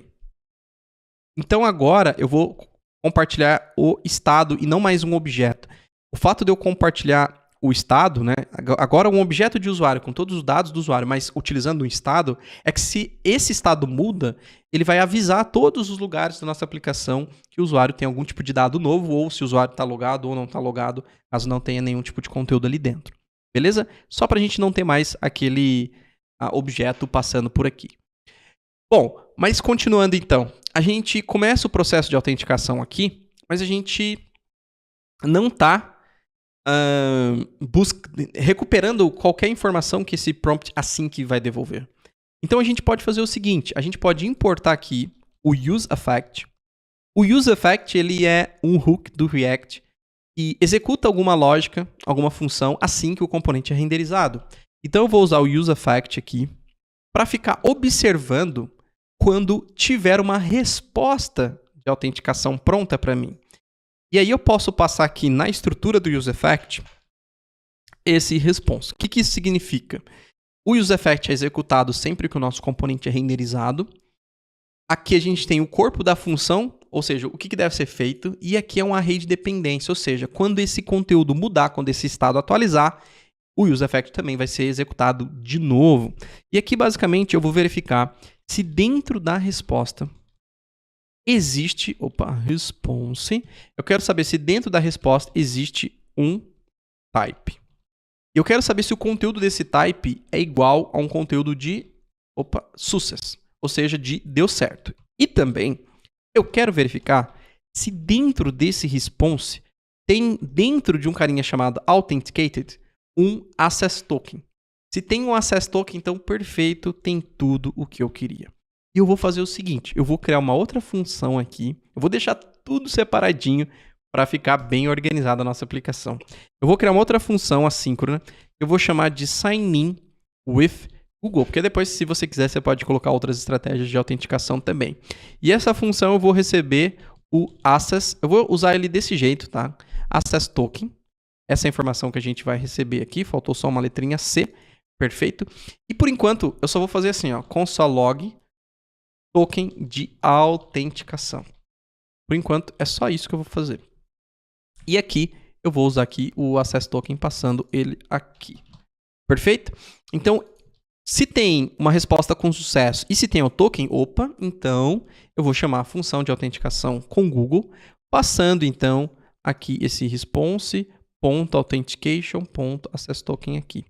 Então, agora eu vou compartilhar o estado e não mais um objeto. O fato de eu compartilhar o estado, né? Agora um objeto de usuário com todos os dados do usuário, mas utilizando um estado, é que se esse estado muda, ele vai avisar todos os lugares da nossa aplicação que o usuário tem algum tipo de dado novo, ou se o usuário está logado ou não está logado, caso não tenha nenhum tipo de conteúdo ali dentro. Beleza? Só para a gente não ter mais aquele objeto passando por aqui. Bom, mas continuando então, a gente começa o processo de autenticação aqui, mas a gente não está recuperando qualquer informação que esse prompt assim que vai devolver. Então a gente pode fazer o seguinte, a gente pode importar aqui o useEffect. O useEffect ele é um hook do React e executa alguma lógica, alguma função assim que o componente é renderizado. Então eu vou usar o useEffect aqui para ficar observando quando tiver uma resposta de autenticação pronta para mim. E aí eu posso passar aqui na estrutura do useEffect esse response. O que isso significa? O useEffect é executado sempre que o nosso componente é renderizado. Aqui a gente tem o corpo da função, ou seja, o que deve ser feito. E aqui é um array de dependência, ou seja, quando esse conteúdo mudar, quando esse estado atualizar, o useEffect também vai ser executado de novo. E aqui basicamente eu vou verificar se dentro da resposta existe, response. Eu quero saber se dentro da resposta existe um type. Eu quero saber se o conteúdo desse type é igual a um conteúdo de success, ou seja, de deu certo. E também eu quero verificar se dentro desse response tem dentro de um carinha chamado authenticated um access token. Se tem um access token, então perfeito, tem tudo o que eu queria. E eu vou fazer o seguinte, eu vou criar uma outra função aqui, eu vou deixar tudo separadinho para ficar bem organizada a nossa aplicação. Eu vou criar uma outra função assíncrona, eu vou chamar de sign-in with Google, porque depois, se você quiser, você pode colocar outras estratégias de autenticação também. E essa função eu vou receber o access, eu vou usar ele desse jeito, tá? Access token, essa é a informação que a gente vai receber aqui, faltou só uma letrinha C, perfeito. E por enquanto, eu só vou fazer assim, ó, console log token de autenticação. Por enquanto, é só isso que eu vou fazer. E aqui, eu vou usar aqui o access token passando ele aqui. Perfeito? Então, se tem uma resposta com sucesso e se tem o token, então eu vou chamar a função de autenticação com Google, passando então aqui esse response.authentication.accesstoken aqui.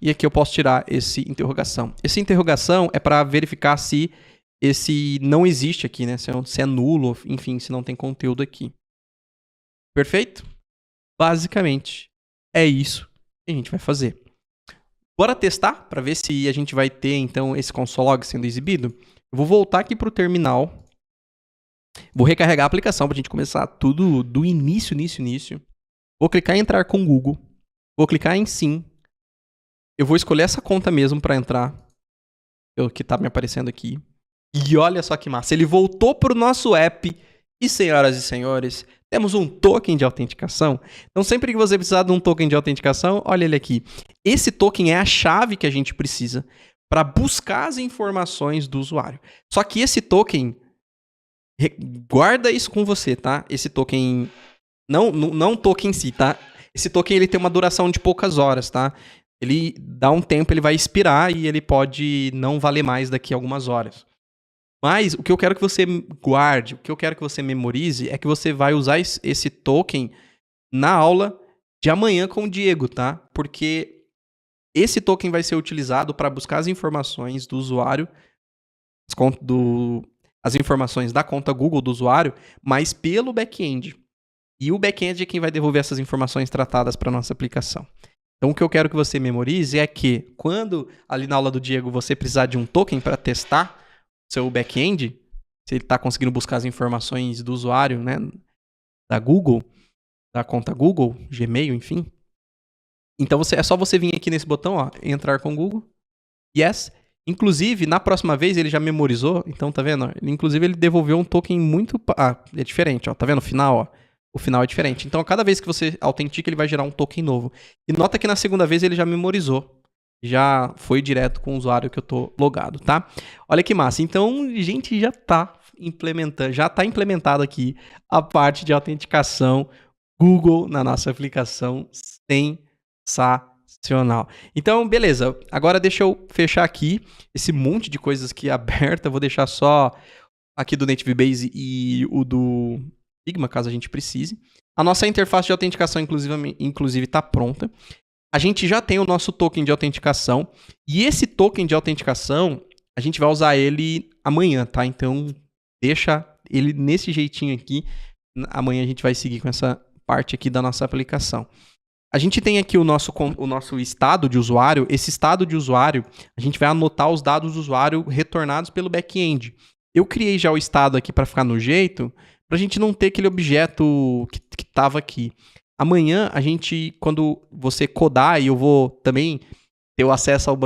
E aqui eu posso tirar esse interrogação. Esse interrogação é para verificar se esse não existe aqui, né? Se é nulo, enfim, se não tem conteúdo aqui. Perfeito? Basicamente, é isso que a gente vai fazer. Bora testar para ver se a gente vai ter, então, esse console log sendo exibido? Eu vou voltar aqui para o terminal. Vou recarregar a aplicação para a gente começar tudo do início. Vou clicar em entrar com o Google. Vou clicar em sim. Eu vou escolher essa conta mesmo para entrar. que tá me aparecendo aqui. E olha só que massa, ele voltou pro nosso app. E senhoras e senhores, temos um token de autenticação. Então sempre que você precisar de um token de autenticação, olha ele aqui. Esse token é a chave que a gente precisa para buscar as informações do usuário. Só que esse token, guarda isso com você, tá? Esse token, não o token em si, tá? Esse token ele tem uma duração de poucas horas, tá? Ele dá um tempo, ele vai expirar e ele pode não valer mais daqui a algumas horas. Mas o que eu quero que você guarde, o que eu quero que você memorize é que você vai usar esse token na aula de amanhã com o Diego, tá? Porque esse token vai ser utilizado para buscar as informações do usuário, as informações da conta Google do usuário, mas pelo back-end. E o back-end é quem vai devolver essas informações tratadas para a nossa aplicação. Então, o que eu quero que você memorize é que quando ali na aula do Diego você precisar de um token para testar seu back-end, se ele está conseguindo buscar as informações do usuário, né, da Google, da conta Google, Gmail, enfim. Então é só você vir aqui nesse botão, ó, entrar com Google. Yes. Inclusive, na próxima vez ele já memorizou, então tá vendo? Inclusive ele devolveu um token muito... é diferente, ó, tá vendo o final, ó? O final é diferente. Então, a cada vez que você autentica, ele vai gerar um token novo. E nota que na segunda vez ele já memorizou. Já foi direto com o usuário que eu tô logado, tá? Olha que massa. Então, a gente já tá implementado aqui a parte de autenticação Google na nossa aplicação. Sensacional. Então, beleza. Agora deixa eu fechar aqui esse monte de coisas aqui aberta. Vou deixar só aqui do Native Base e o do Figma, caso a gente precise. A nossa interface de autenticação, inclusive, está pronta. A gente já tem o nosso token de autenticação. E esse token de autenticação, a gente vai usar ele amanhã, tá? Então, deixa ele nesse jeitinho aqui. Amanhã a gente vai seguir com essa parte aqui da nossa aplicação. A gente tem aqui o nosso estado de usuário. Esse estado de usuário, a gente vai anotar os dados do usuário retornados pelo back-end. Eu criei já o estado aqui para ficar no jeito, para a gente não ter aquele objeto que estava aqui. Amanhã, quando você codar, e eu vou também ter o acesso ao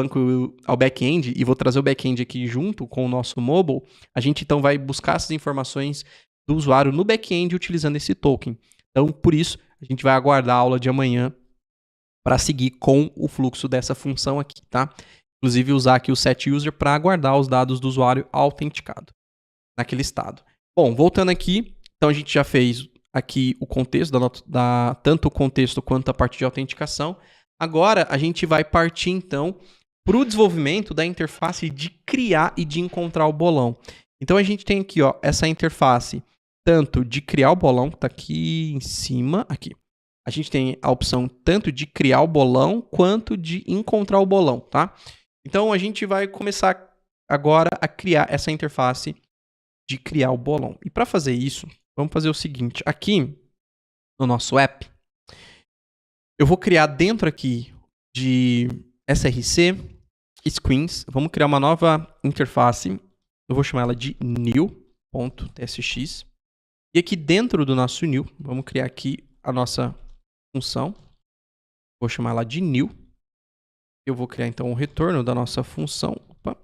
back-end, e vou trazer o back-end aqui junto com o nosso mobile, a gente então vai buscar essas informações do usuário no back-end utilizando esse token. Então, por isso, a gente vai aguardar a aula de amanhã para seguir com o fluxo dessa função aqui, tá? Inclusive, usar aqui o setUser para aguardar os dados do usuário autenticado naquele estado. Bom, voltando aqui, então a gente já fez aqui o contexto, tanto o contexto quanto a parte de autenticação. Agora, a gente vai partir, então, para o desenvolvimento da interface de criar e de encontrar o bolão. Então, a gente tem aqui, ó, essa interface tanto de criar o bolão, que está aqui em cima, aqui. A gente tem a opção tanto de criar o bolão, quanto de encontrar o bolão, tá? Então, a gente vai começar agora a criar essa interface de criar o bolão. E para fazer isso, vamos fazer o seguinte. Aqui, no nosso app, eu vou criar dentro aqui de src, screens, vamos criar uma nova interface. Eu vou chamar ela de new.tsx. E aqui dentro do nosso new, vamos criar aqui a nossa função. Vou chamar ela de new. Eu vou criar então o retorno da nossa função. Opa.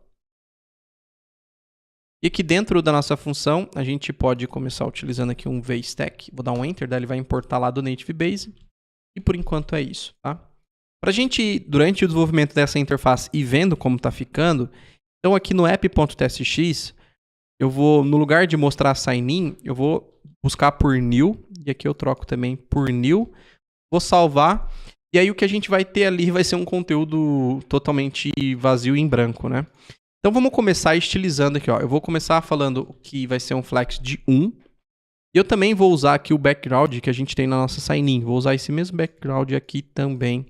E aqui dentro da nossa função, a gente pode começar utilizando aqui um vstack. Vou dar um enter, daí ele vai importar lá do Native Base. E por enquanto é isso, tá? Para a gente, durante o desenvolvimento dessa interface e vendo como está ficando, então aqui no app.tsx, eu vou, no lugar de mostrar sign-in, eu vou buscar por new, e aqui eu troco também por new, vou salvar, e aí o que a gente vai ter ali vai ser um conteúdo totalmente vazio e em branco, né? Então vamos começar estilizando aqui, ó. Eu vou começar falando que vai ser um flex de 1, e eu também vou usar aqui o background que a gente tem na nossa sign-in. Vou usar esse mesmo background aqui também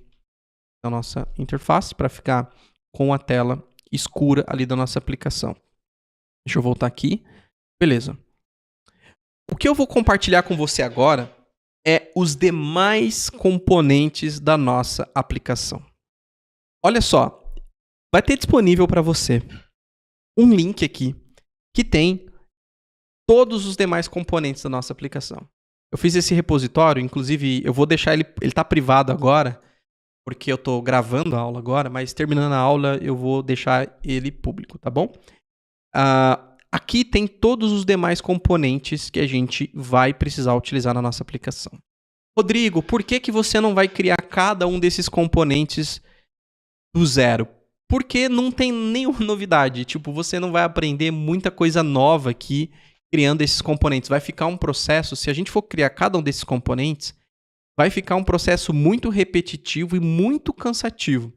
na nossa interface para ficar com a tela escura ali da nossa aplicação. Deixa eu voltar aqui. Beleza. O que eu vou compartilhar com você agora é os demais componentes da nossa aplicação. Olha só, vai ter disponível para você um link aqui que tem todos os demais componentes da nossa aplicação. Eu fiz esse repositório, inclusive eu vou deixar ele está privado agora, porque eu tô gravando a aula agora, mas terminando a aula eu vou deixar ele público, tá bom? Aqui tem todos os demais componentes que a gente vai precisar utilizar na nossa aplicação. Rodrigo, por que você não vai criar cada um desses componentes do zero? Porque não tem nenhuma novidade. Tipo, você não vai aprender muita coisa nova aqui criando esses componentes. Vai ficar um processo, se a gente for criar cada um desses componentes, vai ficar um processo muito repetitivo e muito cansativo.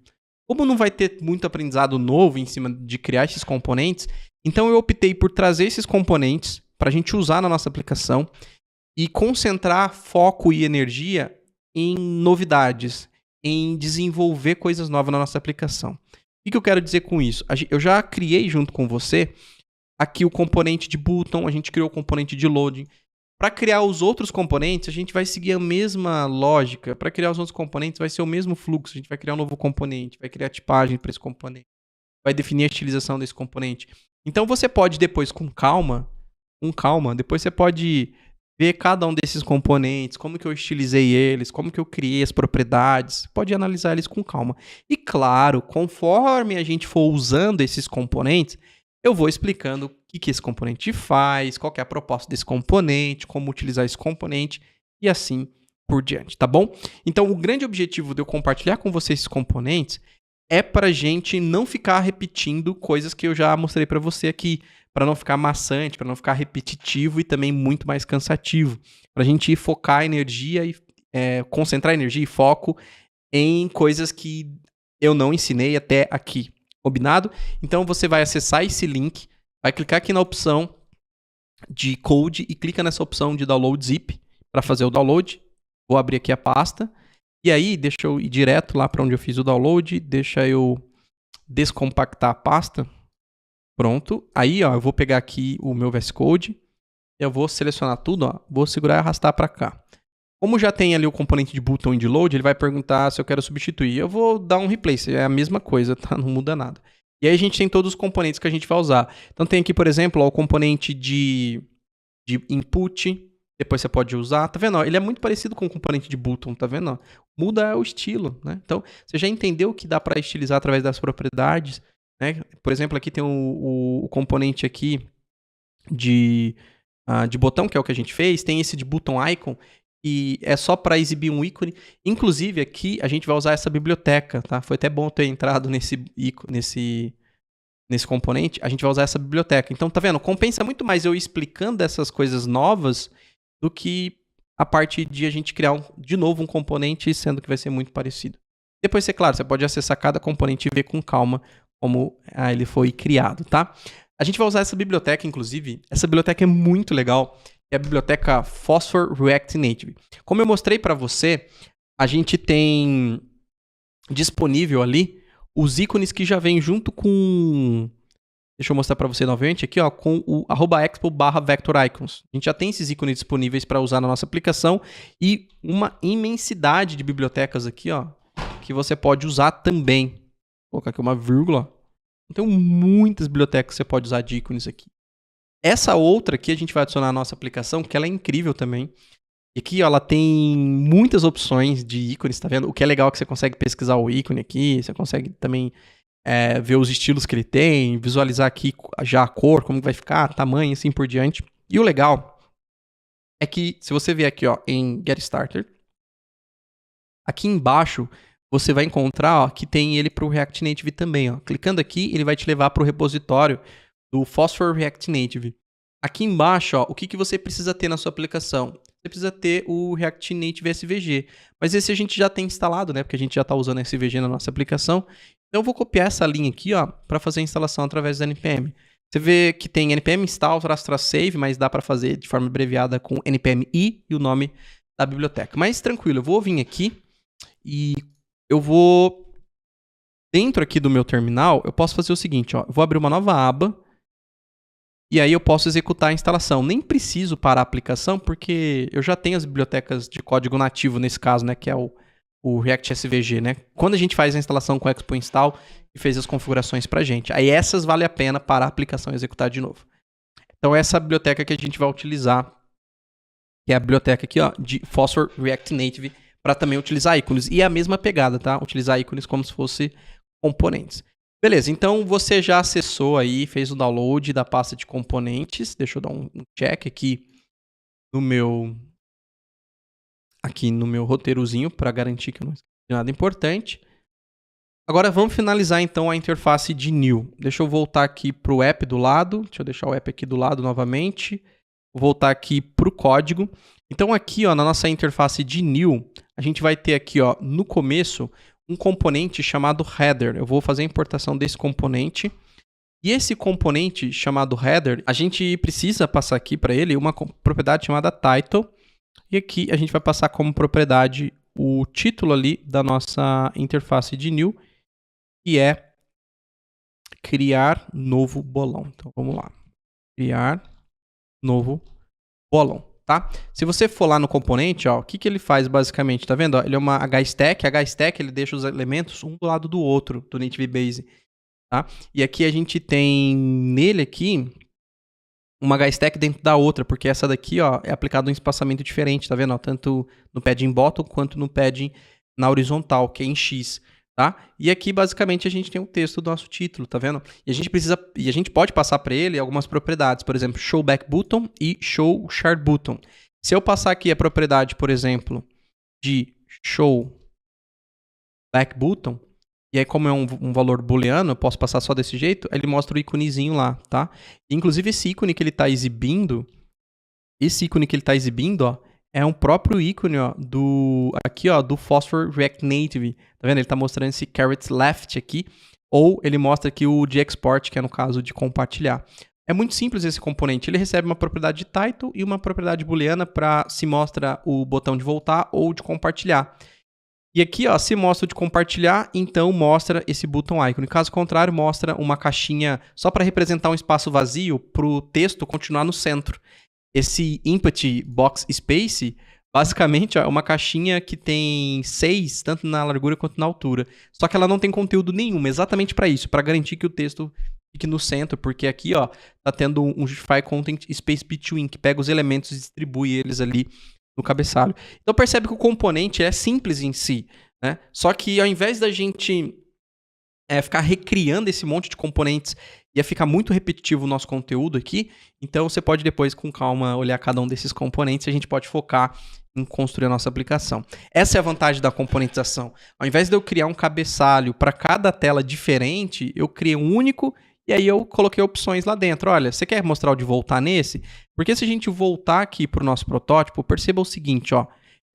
Como não vai ter muito aprendizado novo em cima de criar esses componentes, então eu optei por trazer esses componentes para a gente usar na nossa aplicação e concentrar foco e energia em novidades, em desenvolver coisas novas na nossa aplicação. O que eu quero dizer com isso? Eu já criei junto com você aqui o componente de button, a gente criou o componente de loading. Para criar os outros componentes, a gente vai seguir a mesma lógica. Para criar os outros componentes, vai ser o mesmo fluxo. A gente vai criar um novo componente, vai criar tipagem para esse componente, vai definir a estilização desse componente. Então você pode depois, com calma, depois você pode ver cada um desses componentes, como que eu estilizei eles, como que eu criei as propriedades, pode analisar eles com calma. E claro, conforme a gente for usando esses componentes, eu vou explicando o que esse componente faz, qual que é a proposta desse componente, como utilizar esse componente e assim por diante, tá bom? Então, o grande objetivo de eu compartilhar com vocês esses componentes é para a gente não ficar repetindo coisas que eu já mostrei para você aqui, para não ficar maçante, para não ficar repetitivo e também muito mais cansativo, para a gente focar energia e concentrar energia e foco em coisas que eu não ensinei até aqui. Combinado? Então você vai acessar esse link, vai clicar aqui na opção de code e clica nessa opção de download zip para fazer o download. Vou abrir aqui a pasta e aí deixa eu ir direto lá para onde eu fiz o download, deixa eu descompactar a pasta. Pronto. Aí ó, eu vou pegar aqui o meu VS Code, eu vou selecionar tudo, ó, vou segurar e arrastar para cá. Como já tem ali o componente de button e de load, ele vai perguntar se eu quero substituir. Eu vou dar um replace, é a mesma coisa, tá? Não muda nada. E aí a gente tem todos os componentes que a gente vai usar. Então tem aqui, por exemplo, ó, o componente de input, depois você pode usar. Tá vendo? Ó, ele é muito parecido com o componente de button, tá vendo? Ó? Muda o estilo, né? Então você já entendeu que dá para estilizar através das propriedades, né? Por exemplo, aqui tem o componente aqui de botão, que é o que a gente fez. Tem esse de button icon, e é só para exibir um ícone. Inclusive, aqui a gente vai usar essa biblioteca, tá? Foi até bom ter entrado nesse componente. A gente vai usar essa biblioteca. Então, tá vendo? Compensa muito mais eu explicando essas coisas novas do que a parte de a gente criar de novo um componente, sendo que vai ser muito parecido. Depois, claro, você pode acessar cada componente e ver com calma como ele foi criado, tá? A gente vai usar essa biblioteca, inclusive. Essa biblioteca é muito legal. É a biblioteca Phosphor React Native. Como eu mostrei para você, a gente tem disponível ali os ícones que já vêm junto com... Deixa eu mostrar para você novamente aqui, ó, com o @expo/vectoricons. A gente já tem esses ícones disponíveis para usar na nossa aplicação e uma imensidade de bibliotecas aqui, ó, que você pode usar também. Vou colocar aqui uma vírgula. Então, muitas bibliotecas que você pode usar de ícones aqui. Essa outra aqui a gente vai adicionar na nossa aplicação, que ela é incrível também. E aqui ó, ela tem muitas opções de ícones, tá vendo? O que é legal é que você consegue pesquisar o ícone aqui, você consegue também ver os estilos que ele tem, visualizar aqui já a cor, como vai ficar, tamanho, assim por diante. E o legal é que se você vier aqui ó, em Get Started, aqui embaixo você vai encontrar ó, que tem ele para o React Native também. Ó. Clicando aqui, ele vai te levar para o repositório do Phosphor React Native. Aqui embaixo, ó, o que você precisa ter na sua aplicação? Você precisa ter o React Native SVG. Mas esse a gente já tem instalado, né? Porque a gente já está usando SVG na nossa aplicação. Então eu vou copiar essa linha aqui para fazer a instalação através da npm. Você vê que tem npm install /save, mas dá para fazer de forma abreviada com npm i e o nome da biblioteca. Mas tranquilo, eu vou vir aqui e eu vou... Dentro aqui do meu terminal, eu posso fazer o seguinte, ó. Eu vou abrir uma nova aba. E aí eu posso executar a instalação. Nem preciso parar a aplicação, porque eu já tenho as bibliotecas de código nativo nesse caso, né? Que é o React SVG, né? Quando a gente faz a instalação com o Expo Install e fez as configurações pra gente. Aí essas vale a pena parar a aplicação e executar de novo. Então essa é a biblioteca que a gente vai utilizar, que é a biblioteca aqui, ó, de Phosphor React Native, para também utilizar ícones. E é a mesma pegada, tá? Utilizar ícones como se fosse componentes. Beleza, então você já acessou aí, fez o download da pasta de componentes. Deixa eu dar um check aqui no meu roteirozinho para garantir que eu não esqueci de nada importante. Agora vamos finalizar então a interface de new. Deixa eu voltar aqui para o app do lado. Deixa eu deixar o app aqui do lado novamente. Vou voltar aqui para o código. Então aqui ó, na nossa interface de new, a gente vai ter aqui ó, no começo um componente chamado header. Eu vou fazer a importação desse componente. E esse componente chamado header, a gente precisa passar aqui para ele uma propriedade chamada title. E aqui a gente vai passar como propriedade o título ali da nossa interface de new, que é criar novo bolão. Então vamos lá. Criar novo bolão, tá? Se você for lá no componente, ó, o que ele faz basicamente? Tá vendo? Ó, ele é uma HStack. HStack ele deixa os elementos um do lado do outro do Native Base, tá? E aqui a gente tem nele aqui uma HStack dentro da outra, porque essa daqui ó, é aplicada um espaçamento diferente, tá vendo? Ó, tanto no padding bottom quanto no padding na horizontal, que é em X. Tá? E aqui basicamente a gente tem o texto do nosso título, tá vendo? E a gente pode passar para ele algumas propriedades, por exemplo, show back button e show chart button. Se eu passar aqui a propriedade, por exemplo, de show back button, e aí como é um valor booleano, eu posso passar só desse jeito, ele mostra o íconezinho lá, tá? Inclusive esse ícone que ele está exibindo, ó, é um próprio ícone ó, do Phosphor React Native. Tá vendo? Ele está mostrando esse caret left aqui. Ou ele mostra aqui o de export, que é no caso de compartilhar. É muito simples esse componente. Ele recebe uma propriedade de title e uma propriedade booleana para se mostra o botão de voltar ou de compartilhar. E aqui, ó, se mostra o de compartilhar, então mostra esse button icon. Caso contrário, mostra uma caixinha só para representar um espaço vazio para o texto continuar no centro. Esse Empty Box Space, basicamente, ó, é uma caixinha que tem 6, tanto na largura quanto na altura. Só que ela não tem conteúdo nenhum, exatamente para isso, para garantir que o texto fique no centro, porque aqui, ó, tá tendo um Justify Content Space Between, que pega os elementos e distribui eles ali no cabeçalho. Então percebe que o componente é simples em si, né? Só que ao invés da gente ficar recriando esse monte de componentes, ia ficar muito repetitivo o nosso conteúdo aqui, então você pode depois com calma olhar cada um desses componentes e a gente pode focar em construir a nossa aplicação. Essa é a vantagem da componentização. Ao invés de eu criar um cabeçalho para cada tela diferente, eu criei um único e aí eu coloquei opções lá dentro. Olha, você quer mostrar o de voltar nesse? Porque se a gente voltar aqui para o nosso protótipo, perceba o seguinte, ó.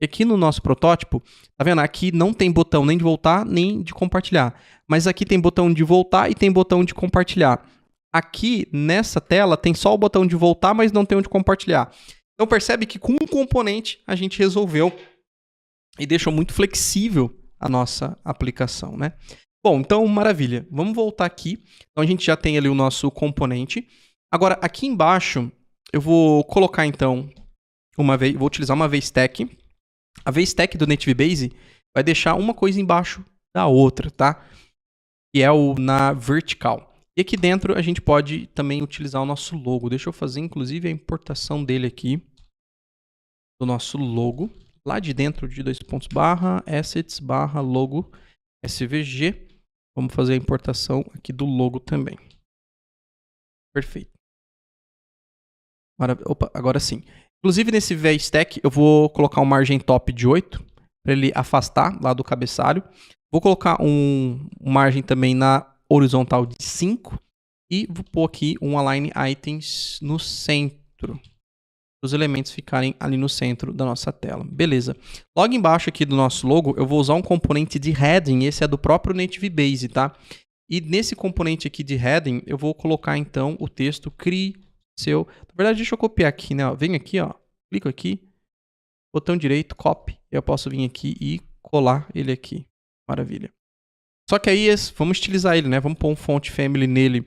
Aqui no nosso protótipo, tá vendo? Aqui não tem botão nem de voltar, nem de compartilhar. Mas aqui tem botão de voltar e tem botão de compartilhar. Aqui, nessa tela, tem só o botão de voltar, mas não tem onde compartilhar. Então percebe que com um componente a gente resolveu e deixou muito flexível a nossa aplicação, né? Bom, então maravilha. Vamos voltar aqui. Então a gente já tem ali o nosso componente. Agora, aqui embaixo, eu vou colocar então vou utilizar uma VStack. A VStack do Native Base vai deixar uma coisa embaixo da outra, tá? Que é na vertical. E aqui dentro a gente pode também utilizar o nosso logo. Deixa eu fazer inclusive a importação dele aqui. Do nosso logo. Lá de dentro de /assets /logo svg. Vamos fazer a importação aqui do logo também. Perfeito. Agora sim. Inclusive nesse VStack eu vou colocar um margem top de 8 para ele afastar lá do cabeçalho. Vou colocar um margem também na horizontal de 5 e vou pôr aqui um align items no centro. Os elementos ficarem ali no centro da nossa tela. Beleza. Logo embaixo aqui do nosso logo eu vou usar um componente de heading. Esse é do próprio Native Base, tá? E nesse componente aqui de heading eu vou colocar então o texto crie seu. Na verdade, deixa eu copiar aqui, né? Vem aqui, ó. Clico aqui. Botão direito, copy. Eu posso vir aqui e colar ele aqui. Maravilha. Só que aí, vamos estilizar ele, né? Vamos pôr um font family nele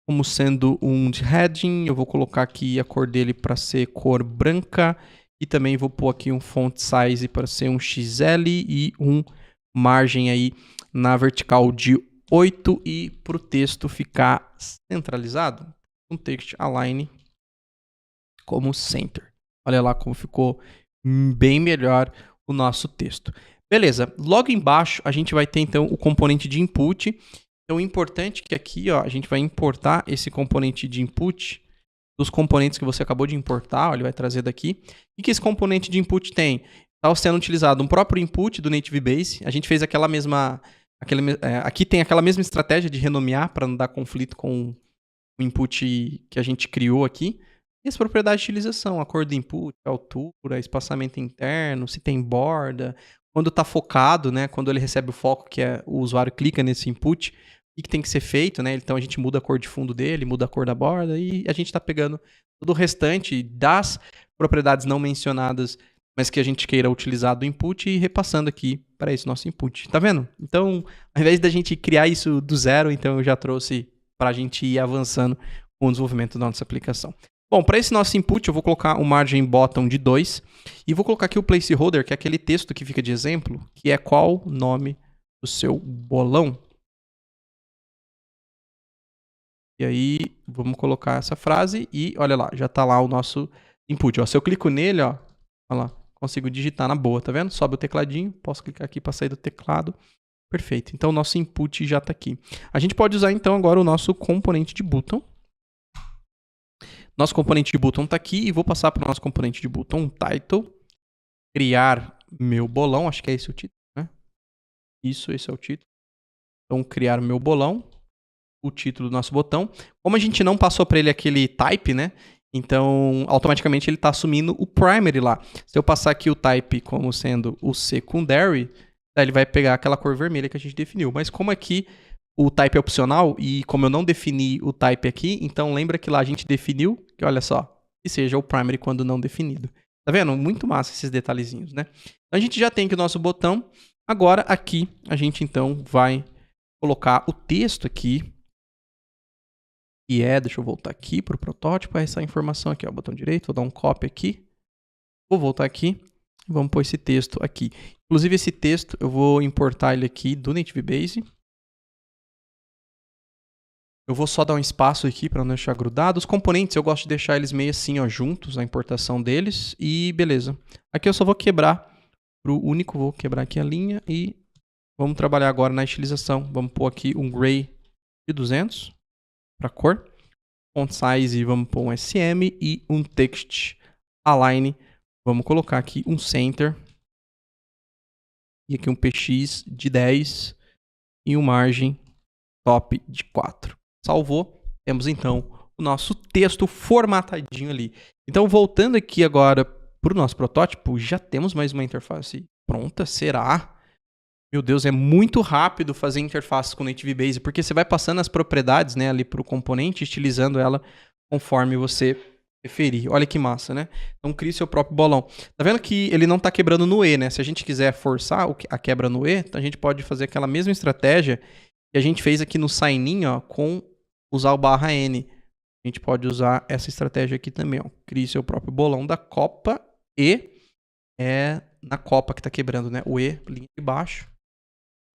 como sendo um de heading. Eu vou colocar aqui a cor dele para ser cor branca. E também vou pôr aqui um font size para ser um XL e um margem aí na vertical de 8 e para o texto ficar centralizado. Um text align como center. Olha lá como ficou bem melhor o nosso texto. Beleza, logo embaixo a gente vai ter então o componente de input. Então o importante é que aqui a gente vai importar esse componente de input dos componentes que você acabou de importar, ele vai trazer daqui. O que esse componente de input tem? Está sendo utilizado um próprio input do Native Base. A gente fez aquela mesma... aqui tem aquela mesma estratégia de renomear para não dar conflito com o input que a gente criou aqui. E as propriedades de utilização, a cor do input, a altura, espaçamento interno, se tem borda, quando está focado, né, quando ele recebe o foco, que é o usuário clica nesse input, o que tem que ser feito, né? Então a gente muda a cor de fundo dele, muda a cor da borda e a gente está pegando todo o restante das propriedades não mencionadas, mas que a gente queira utilizar do input e repassando aqui para esse nosso input. Tá vendo? Então, ao invés da gente criar isso do zero, então eu já trouxe para a gente ir avançando com o desenvolvimento da nossa aplicação. Bom, para esse nosso input eu vou colocar um margin bottom de 2 e vou colocar aqui o placeholder, que é aquele texto que fica de exemplo, que é qual o nome do seu bolão. E aí, vamos colocar essa frase e olha lá, já está lá o nosso input. Ó, se eu clico nele, ó, olha lá, consigo digitar na boa, tá vendo? Sobe o tecladinho, posso clicar aqui para sair do teclado. Perfeito, então o nosso input já está aqui. A gente pode usar então agora o nosso componente de button. Nosso componente de button está aqui e vou passar para o nosso componente de button title. Criar meu bolão, acho que é esse o título, né? Isso, esse é o título. Então, criar meu bolão. O título do nosso botão. Como a gente não passou para ele aquele type, né? Então, automaticamente ele está assumindo o primary lá. Se eu passar aqui o type como sendo o secondary, daí ele vai pegar aquela cor vermelha que a gente definiu. Mas como aqui o type é opcional e como eu não defini o type aqui, então lembra que lá a gente definiu, que olha só, que seja o primary quando não definido. Tá vendo? Muito massa esses detalhezinhos, né? Então a gente já tem aqui o nosso botão. Agora aqui a gente então vai colocar o texto aqui. E deixa eu voltar aqui para o protótipo, essa informação aqui, ó, botão direito, vou dar um copy aqui, vou voltar aqui e vamos pôr esse texto aqui. Inclusive esse texto eu vou importar ele aqui do Native Base. Eu vou só dar um espaço aqui para não deixar grudado. Os componentes eu gosto de deixar eles meio assim, ó, juntos, a importação deles e beleza. Aqui eu só vou quebrar para o único, vou quebrar aqui a linha e vamos trabalhar agora na estilização. Vamos pôr aqui um gray de 200. Para cor, font size vamos pôr um SM e um text align, vamos colocar aqui um center e aqui um PX de 10 e um margem top de 4. Salvou, temos então o nosso texto formatadinho ali. Então voltando aqui agora para o nosso protótipo, já temos mais uma interface pronta, será? Meu Deus, é muito rápido fazer interfaces com Native Base, porque você vai passando as propriedades, né, ali para o componente, estilizando ela conforme você preferir. Olha que massa, né? Então, crie seu próprio bolão. Tá vendo que ele não está quebrando no E, né? Se a gente quiser forçar a quebra no E, então a gente pode fazer aquela mesma estratégia que a gente fez aqui no sign-in, ó, com usar o /N. A gente pode usar essa estratégia aqui também, ó. Crie seu próprio bolão da copa e é na copa que está quebrando, né? O E, linha de baixo.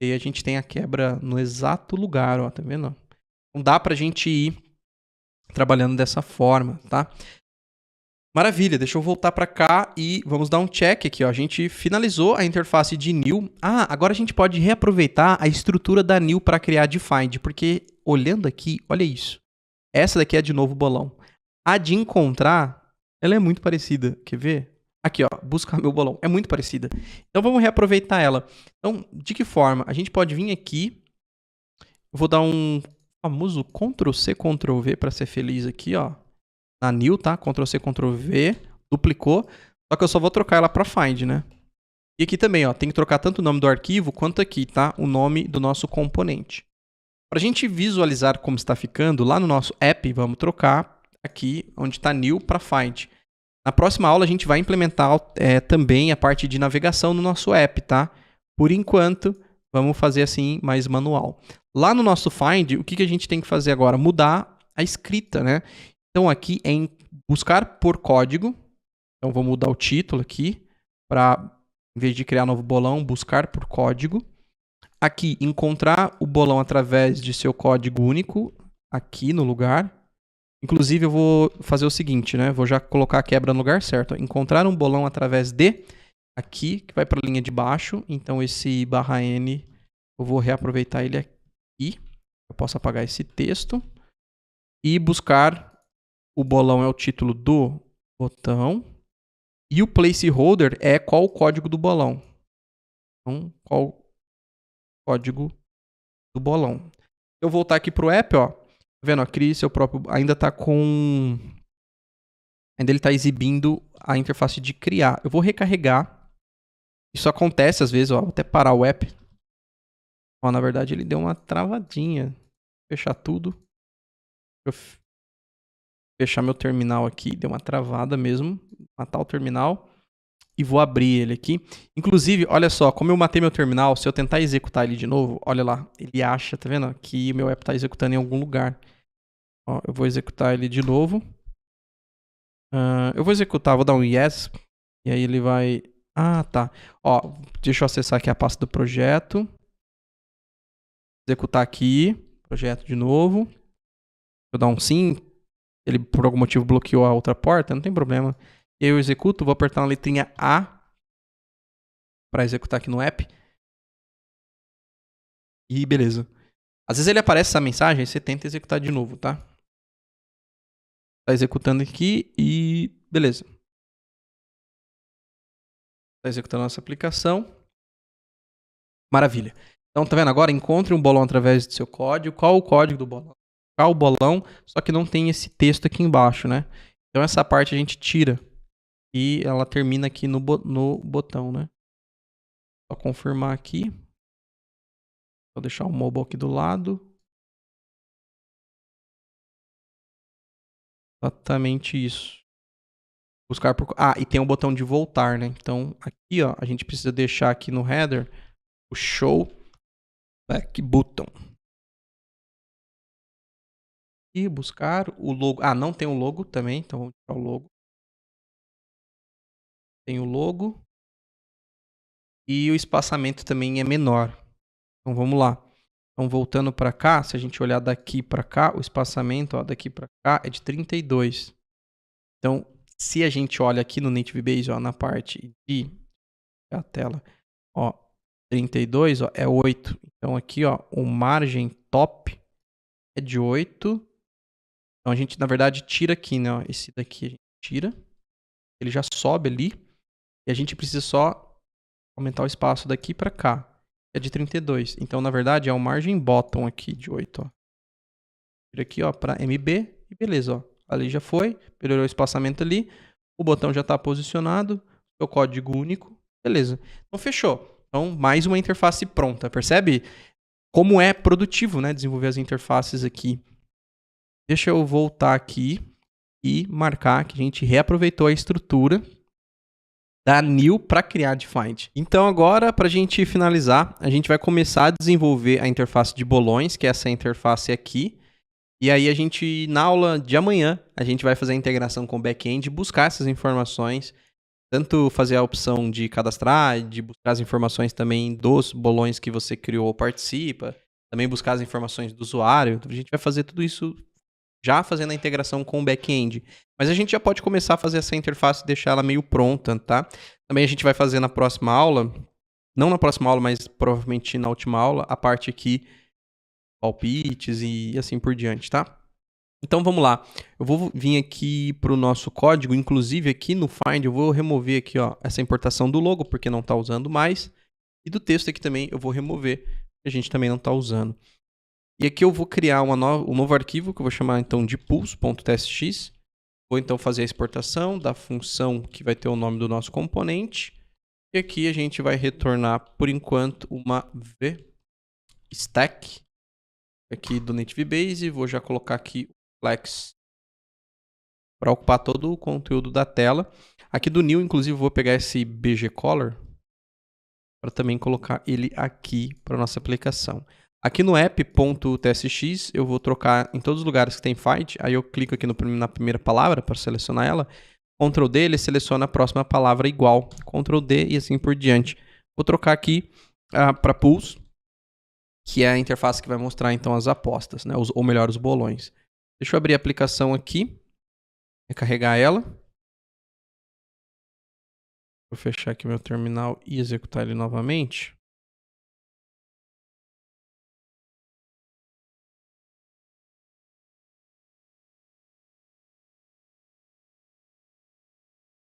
E a gente tem a quebra no exato lugar, ó, tá vendo? Não dá pra gente ir trabalhando dessa forma, tá? Maravilha, deixa eu voltar pra cá e vamos dar um check aqui, ó. A gente finalizou a interface de new. Agora a gente pode reaproveitar a estrutura da new para criar defined, porque olhando aqui, olha isso. Essa daqui é de novo bolão. A de encontrar, ela é muito parecida, quer ver? Aqui, ó, buscar meu bolão. É muito parecida. Então, vamos reaproveitar ela. Então, de que forma? A gente pode vir aqui. Eu vou dar um famoso Ctrl+C, Ctrl+V para ser feliz aqui, ó. Na new, tá? Ctrl+C, Ctrl+V. Duplicou. Só que eu só vou trocar ela para find, né? E aqui também, ó. Tem que trocar tanto o nome do arquivo quanto aqui, tá? O nome do nosso componente. Para a gente visualizar como está ficando, lá no nosso app, vamos trocar aqui onde está new para find. Na próxima aula a gente vai implementar também a parte de navegação no nosso app, tá? Por enquanto, vamos fazer assim mais manual. Lá no nosso find, o que a gente tem que fazer agora? Mudar a escrita, né? Então aqui é em buscar por código. Então vou mudar o título aqui para, em vez de criar novo bolão, buscar por código. Aqui, encontrar o bolão através de seu código único, aqui no lugar. Inclusive, eu vou fazer o seguinte, né? Vou já colocar a quebra no lugar certo. Encontrar um bolão através de aqui, que vai para a linha de baixo. Então esse /n, eu vou reaproveitar ele aqui. Eu posso apagar esse texto. E buscar, o bolão é o título do botão. E o placeholder é qual o código do bolão. Então, qual o código do bolão. Se eu voltar aqui pro app, ó. Tá vendo? Ó, crie seu próprio... Ainda tá com... Ainda ele tá exibindo a interface de criar. Eu vou recarregar. Isso acontece às vezes, ó. Vou até parar o app. Ó, na verdade ele deu uma travadinha. Vou fechar tudo. Deixa eu fechar meu terminal aqui. Deu uma travada mesmo. Matar o terminal. E vou abrir ele aqui. Inclusive, olha só, como eu matei meu terminal, se eu tentar executar ele de novo, olha lá, ele acha, tá vendo? Que meu app tá executando em algum lugar. Ó, eu vou executar ele de novo. Eu vou executar, vou dar um yes. E aí ele vai... Ah, tá. Ó, deixa eu acessar aqui a pasta do projeto. Executar aqui. Projeto de novo. Vou dar um sim. Ele por algum motivo bloqueou a outra porta, não tem problema. E aí eu executo, vou apertar na letrinha A para executar aqui no app. E beleza. Às vezes ele aparece essa mensagem, você tenta executar de novo, tá? Tá executando aqui e beleza. Tá executando a nossa aplicação. Maravilha. Então, tá vendo? Agora encontre um bolão através do seu código. Qual o código do bolão? Qual o bolão? Só que não tem esse texto aqui embaixo, né? Então essa parte a gente tira. E ela termina aqui no botão, né? Só confirmar aqui. Vou deixar o mobile aqui do lado. Exatamente isso. Buscar por... Ah, e tem o botão de voltar, né? Então, aqui, ó, a gente precisa deixar aqui no header o show back button. E buscar o logo. Ah, não tem o logo também, então vamos tirar o logo. Tem o logo. E o espaçamento também é menor. Então vamos lá. Então voltando para cá, se a gente olhar daqui para cá, o espaçamento, ó, daqui para cá é de 32. Então, se a gente olha aqui no Native Base, ó, na parte de a tela, ó, 32, ó, é 8. Então aqui, ó, o margem top é de 8. Então a gente, na verdade, tira aqui, né, ó, esse daqui a gente tira. Ele já sobe ali. E a gente precisa só aumentar o espaço daqui para cá. É de 32. Então, na verdade, é o margin bottom aqui de 8, ó. Tira aqui, ó, para MB e beleza, ó. Ali já foi, melhorou o espaçamento ali. O botão já está posicionado. O código único. Beleza. Então, fechou. Então, mais uma interface pronta. Percebe como é produtivo, né, desenvolver as interfaces aqui. Deixa eu voltar aqui e marcar que a gente reaproveitou a estrutura da New para criar Defined. Então agora, para a gente finalizar, a gente vai começar a desenvolver a interface de bolões, que é essa interface aqui. E aí a gente, na aula de amanhã, a gente vai fazer a integração com o back-end, buscar essas informações, tanto fazer a opção de cadastrar, de buscar as informações também dos bolões que você criou ou participa, também buscar as informações do usuário. Então a gente vai fazer tudo isso já fazendo a integração com o back-end. Mas a gente já pode começar a fazer essa interface e deixar ela meio pronta, tá? Também a gente vai fazer na próxima aula, não na próxima aula, mas provavelmente na última aula, a parte aqui, palpites e assim por diante, tá? Então vamos lá. Eu vou vir aqui para o nosso código, inclusive aqui no Find eu vou remover aqui, ó, essa importação do logo, porque não está usando mais. E do texto aqui também eu vou remover, porque a gente também não está usando. E aqui eu vou criar um novo arquivo que eu vou chamar então de pools.tstx. Vou então fazer a exportação da função que vai ter o nome do nosso componente. E aqui a gente vai retornar, por enquanto, uma vstack aqui do Native Base. Vou já colocar aqui o flex para ocupar todo o conteúdo da tela. Aqui do new, inclusive, vou pegar esse bgcolor para também colocar ele aqui para nossa aplicação. Aqui no app.tstx eu vou trocar em todos os lugares que tem find. Aí eu clico aqui na primeira palavra para selecionar ela. Ctrl D, ele seleciona a próxima palavra igual. Ctrl D e assim por diante. Vou trocar aqui para pools, que é a interface que vai mostrar então as apostas, né? Ou melhor, os bolões. Deixa eu abrir a aplicação aqui. Recarregar ela. Vou fechar aqui meu terminal e executar ele novamente.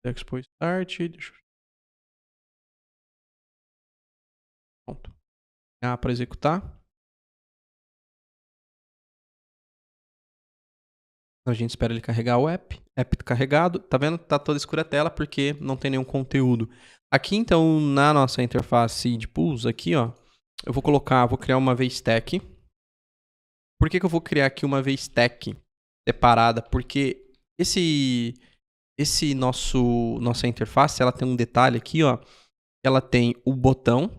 Expo Start. Deixa eu... Pronto. Para executar. A gente espera ele carregar o app. App carregado. Tá vendo? Tá toda escura a tela porque não tem nenhum conteúdo. Aqui, então, na nossa interface de pools, aqui, ó, eu vou criar uma VStack. Por que eu vou criar aqui uma VStack separada? Porque nossa interface, ela tem um detalhe aqui, ó. Ela tem o botão,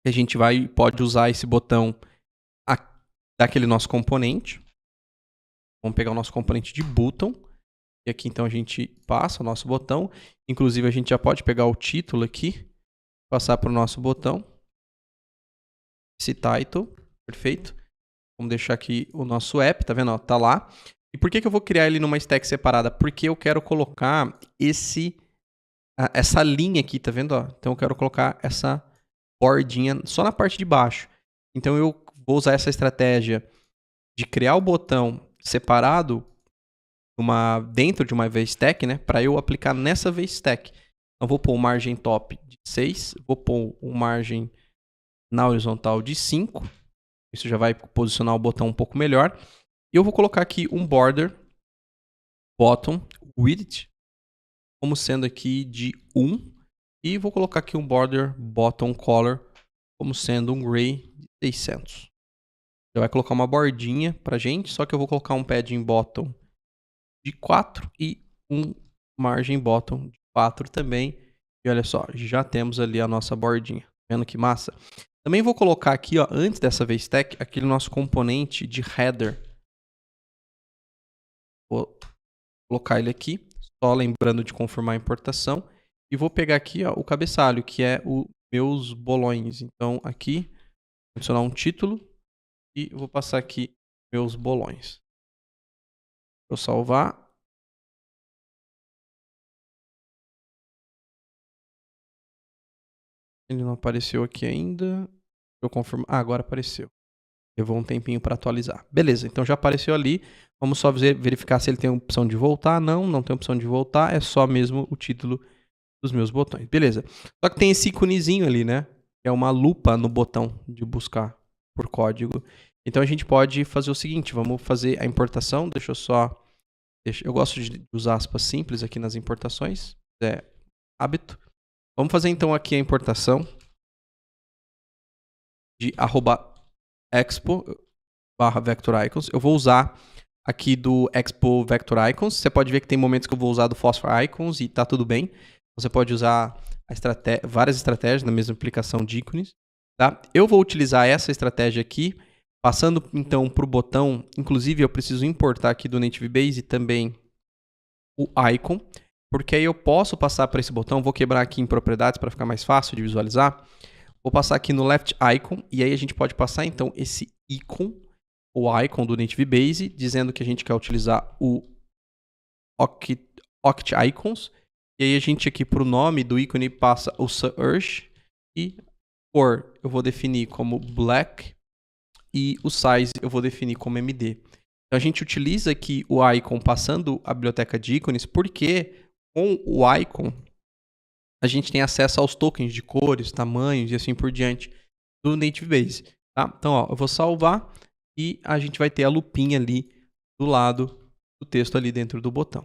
que a gente pode usar esse botão daquele nosso componente. Vamos pegar o nosso componente de button. E aqui, então, a gente passa o nosso botão. Inclusive, a gente já pode pegar o título aqui, passar para o nosso botão. Esse title, perfeito. Vamos deixar aqui o nosso app, tá vendo? Ó, tá lá. E por que eu vou criar ele numa stack separada? Porque eu quero colocar essa linha aqui, tá vendo? Ó? Então eu quero colocar essa bordinha só na parte de baixo. Então eu vou usar essa estratégia de criar o botão separado dentro de uma VStack, né? Para eu aplicar nessa VStack. Então vou pôr o margem top de 6, vou pôr o margem na horizontal de 5. Isso já vai posicionar o botão um pouco melhor. E eu vou colocar aqui um border bottom width como sendo aqui de 1. E vou colocar aqui um border bottom color como sendo um gray de 600. Já vai colocar uma bordinha pra gente, só que eu vou colocar um padding bottom de 4 e um margem bottom de 4 também. E olha só, já temos ali a nossa bordinha. Vendo que massa? Também vou colocar aqui, ó, antes dessa VStack, aquele nosso componente de header. Vou colocar ele aqui, só lembrando de confirmar a importação. E vou pegar aqui, ó, o cabeçalho, que é o meus bolões. Então, aqui, adicionar um título e vou passar aqui meus bolões. Vou salvar. Ele não apareceu aqui ainda. Eu confirmo. Ah, agora apareceu. Levou um tempinho para atualizar. Beleza, então já apareceu ali. Vamos só verificar se ele tem opção de voltar. Não, não tem opção de voltar. É só mesmo o título dos meus botões. Beleza. Só que tem esse íconezinho ali, né? É uma lupa no botão de buscar por código. Então a gente pode fazer o seguinte. Vamos fazer a importação. Deixa eu só... Eu gosto de usar aspas simples aqui nas importações. É hábito. Vamos fazer então aqui a importação de @expo/vectoricons. Eu vou usar aqui do expo vector icons. Você pode ver que tem momentos que eu vou usar do phosphor icons e tá tudo bem. Você pode usar várias estratégias na mesma aplicação de ícones. Tá? Eu vou utilizar essa estratégia aqui, passando então para o botão. Inclusive eu preciso importar aqui do Native Base também o icon, porque aí eu posso passar para esse botão. Vou quebrar aqui em propriedades para ficar mais fácil de visualizar. Vou passar aqui no left icon e aí a gente pode passar então esse ícone, o icon do Native Base, dizendo que a gente quer utilizar o Oct Icons. E aí a gente aqui para o nome do ícone passa o Surge e cor eu vou definir como black e o size eu vou definir como MD. Então a gente utiliza aqui o icon passando a biblioteca de ícones porque com o icon a gente tem acesso aos tokens de cores, tamanhos e assim por diante do Native Base. Tá? Então ó, eu vou salvar e a gente vai ter a lupinha ali do lado do texto ali dentro do botão.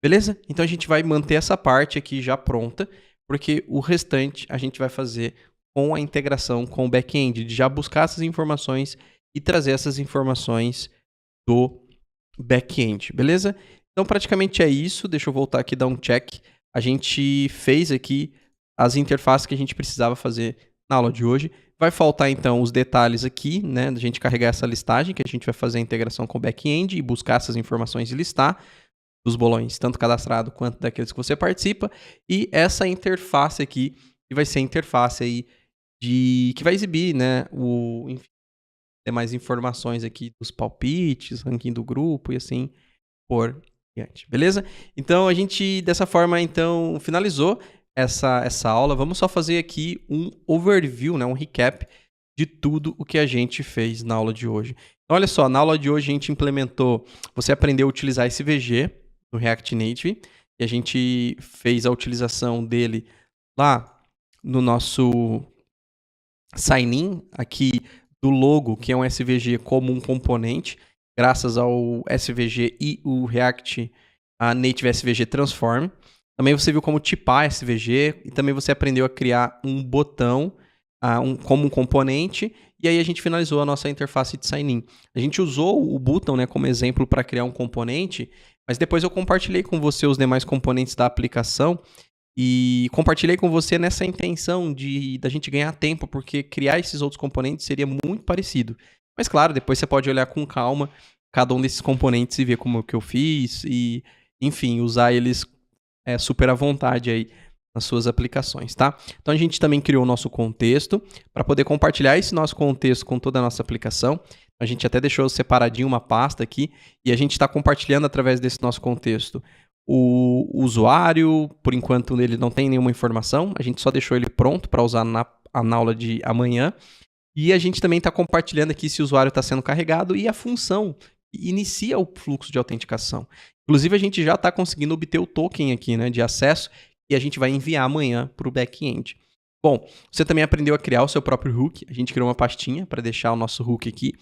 Beleza? Então a gente vai manter essa parte aqui já pronta, porque o restante a gente vai fazer com a integração com o back-end, de já buscar essas informações e trazer essas informações do back-end, beleza? Então praticamente é isso. Deixa eu voltar aqui e dar um check. A gente fez aqui as interfaces que a gente precisava fazer na aula de hoje. Vai faltar então os detalhes aqui, né? Da gente carregar essa listagem, que a gente vai fazer a integração com o back-end e buscar essas informações e listar dos bolões, tanto cadastrado quanto daqueles que você participa. E essa interface aqui, que vai ser a interface aí que vai exibir, né? Enfim, demais informações aqui dos palpites, ranking do grupo e assim por diante, beleza? Então a gente dessa forma então finalizou. essa aula, vamos só fazer aqui um overview, né, um recap de tudo o que a gente fez na aula de hoje. Então, olha só, na aula de hoje a gente implementou, você aprendeu a utilizar SVG no React Native, e a gente fez a utilização dele lá no nosso sign-in aqui do logo, que é um SVG como um componente, graças ao SVG e o React Native SVG Transform. Também você viu como tipar SVG e também você aprendeu a criar um botão como um componente, e aí a gente finalizou a nossa interface de sign-in. A gente usou o button, né, como exemplo para criar um componente, mas depois eu compartilhei com você os demais componentes da aplicação e compartilhei com você nessa intenção da gente ganhar tempo, porque criar esses outros componentes seria muito parecido. Mas claro, depois você pode olhar com calma cada um desses componentes e ver como que eu fiz e, enfim, usar eles super à vontade aí nas suas aplicações, tá? Então a gente também criou o nosso contexto para poder compartilhar esse nosso contexto com toda a nossa aplicação. A gente até deixou separadinho uma pasta aqui e a gente está compartilhando através desse nosso contexto o usuário. Por enquanto ele não tem nenhuma informação, a gente só deixou ele pronto para usar na aula de amanhã. E a gente também está compartilhando aqui se o usuário está sendo carregado e a função que inicia o fluxo de autenticação. Inclusive a gente já está conseguindo obter o token aqui, né, de acesso, e a gente vai enviar amanhã para o back-end. Bom, você também aprendeu a criar o seu próprio hook. A gente criou uma pastinha para deixar o nosso hook aqui,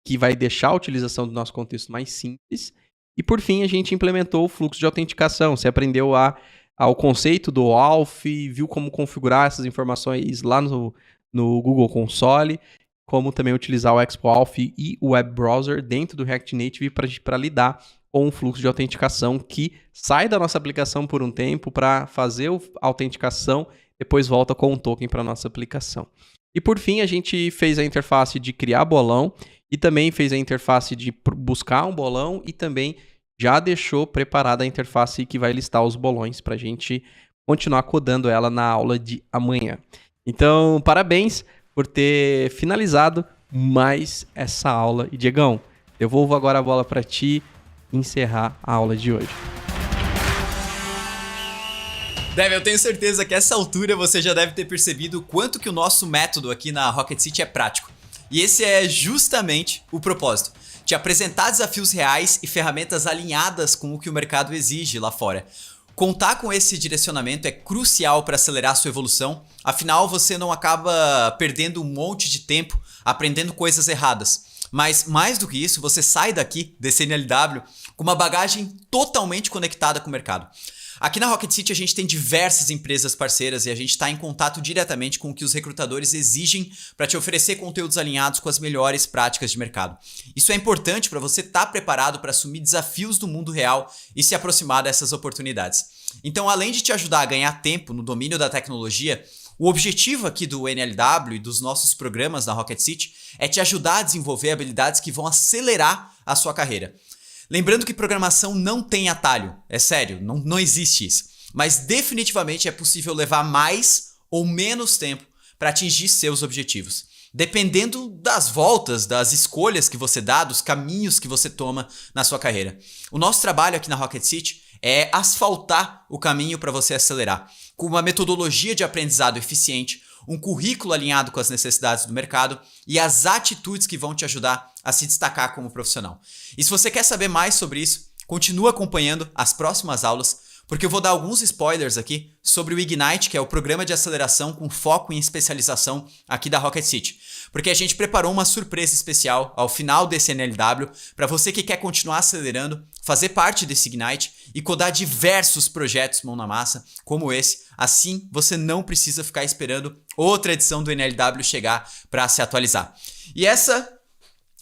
que vai deixar a utilização do nosso contexto mais simples. E por fim, a gente implementou o fluxo de autenticação. Você aprendeu ao conceito do auth, viu como configurar essas informações lá no Google Console, como também utilizar o Expo Auth e o Web Browser dentro do React Native para lidar com um fluxo de autenticação que sai da nossa aplicação por um tempo para fazer a autenticação, depois volta com um token para a nossa aplicação. E por fim, a gente fez a interface de criar bolão e também fez a interface de buscar um bolão e também já deixou preparada a interface que vai listar os bolões para a gente continuar codando ela na aula de amanhã. Então, parabéns por ter finalizado mais essa aula. E, Diegão, devolvo agora a bola para ti encerrar a aula de hoje. Dev, eu tenho certeza que a essa altura você já deve ter percebido o quanto que o nosso método aqui na Rocket City é prático. E esse é justamente o propósito, te apresentar desafios reais e ferramentas alinhadas com o que o mercado exige lá fora. Contar com esse direcionamento é crucial para acelerar sua evolução, afinal você não acaba perdendo um monte de tempo aprendendo coisas erradas. Mas mais do que isso, você sai daqui, desse NLW, com uma bagagem totalmente conectada com o mercado. Aqui na Rocket City a gente tem diversas empresas parceiras e a gente está em contato diretamente com o que os recrutadores exigem para te oferecer conteúdos alinhados com as melhores práticas de mercado. Isso é importante para você estar preparado para assumir desafios do mundo real e se aproximar dessas oportunidades. Então, além de te ajudar a ganhar tempo no domínio da tecnologia, o objetivo aqui do NLW e dos nossos programas na Rocket City é te ajudar a desenvolver habilidades que vão acelerar a sua carreira. Lembrando que programação não tem atalho, é sério, não existe isso. Mas definitivamente é possível levar mais ou menos tempo para atingir seus objetivos. Dependendo das voltas, das escolhas que você dá, dos caminhos que você toma na sua carreira. O nosso trabalho aqui na Rocket City é asfaltar o caminho para você acelerar, com uma metodologia de aprendizado eficiente, um currículo alinhado com as necessidades do mercado e as atitudes que vão te ajudar a se destacar como profissional. E se você quer saber mais sobre isso, continua acompanhando as próximas aulas, porque eu vou dar alguns spoilers aqui sobre o Ignite, que é o programa de aceleração com foco em especialização aqui da Rocket City. Porque a gente preparou uma surpresa especial ao final desse NLW para você que quer continuar acelerando, fazer parte desse Ignite e codar diversos projetos mão na massa como esse. Assim, você não precisa ficar esperando outra edição do NLW chegar para se atualizar. E essa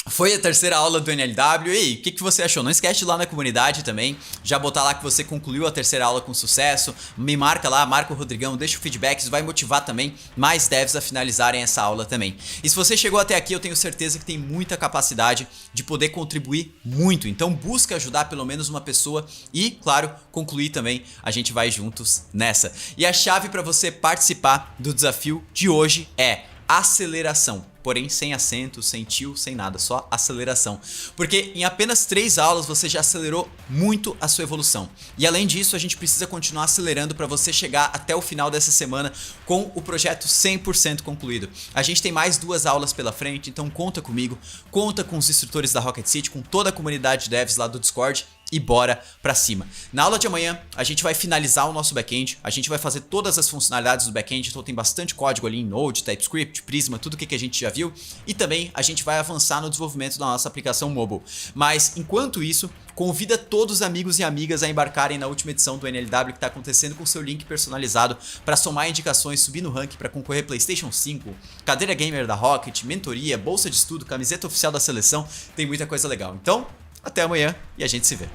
foi a terceira aula do NLW. E o que você achou? Não esquece de ir lá na comunidade também, já botar lá que você concluiu a terceira aula com sucesso. Me marca lá, marca o Rodrigão, deixa o feedback, isso vai motivar também mais devs a finalizarem essa aula também. E se você chegou até aqui, eu tenho certeza que tem muita capacidade de poder contribuir muito. Então busca ajudar pelo menos uma pessoa e, claro, concluir também. A gente vai juntos nessa. E a chave para você participar do desafio de hoje é aceleração. porém sem acento, sem tio, sem nada, só aceleração. Porque em apenas 3 aulas você já acelerou muito a sua evolução. E além disso, a gente precisa continuar acelerando para você chegar até o final dessa semana com o projeto 100% concluído. A gente tem mais 2 aulas pela frente, então conta comigo, conta com os instrutores da Rocket City, com toda a comunidade de devs lá do Discord. E bora pra cima. Na aula de amanhã, a gente vai finalizar o nosso back-end, a gente vai fazer todas as funcionalidades do back-end, então tem bastante código ali em Node, TypeScript, Prisma, tudo que a gente já viu. E também a gente vai avançar no desenvolvimento da nossa aplicação mobile. Mas, enquanto isso, convida todos os amigos e amigas a embarcarem na última edição do NLW que está acontecendo com seu link personalizado para somar indicações, subir no ranking para concorrer PlayStation 5, cadeira gamer da Rocket, mentoria, bolsa de estudo, camiseta oficial da seleção, tem muita coisa legal. Então, até amanhã e a gente se vê.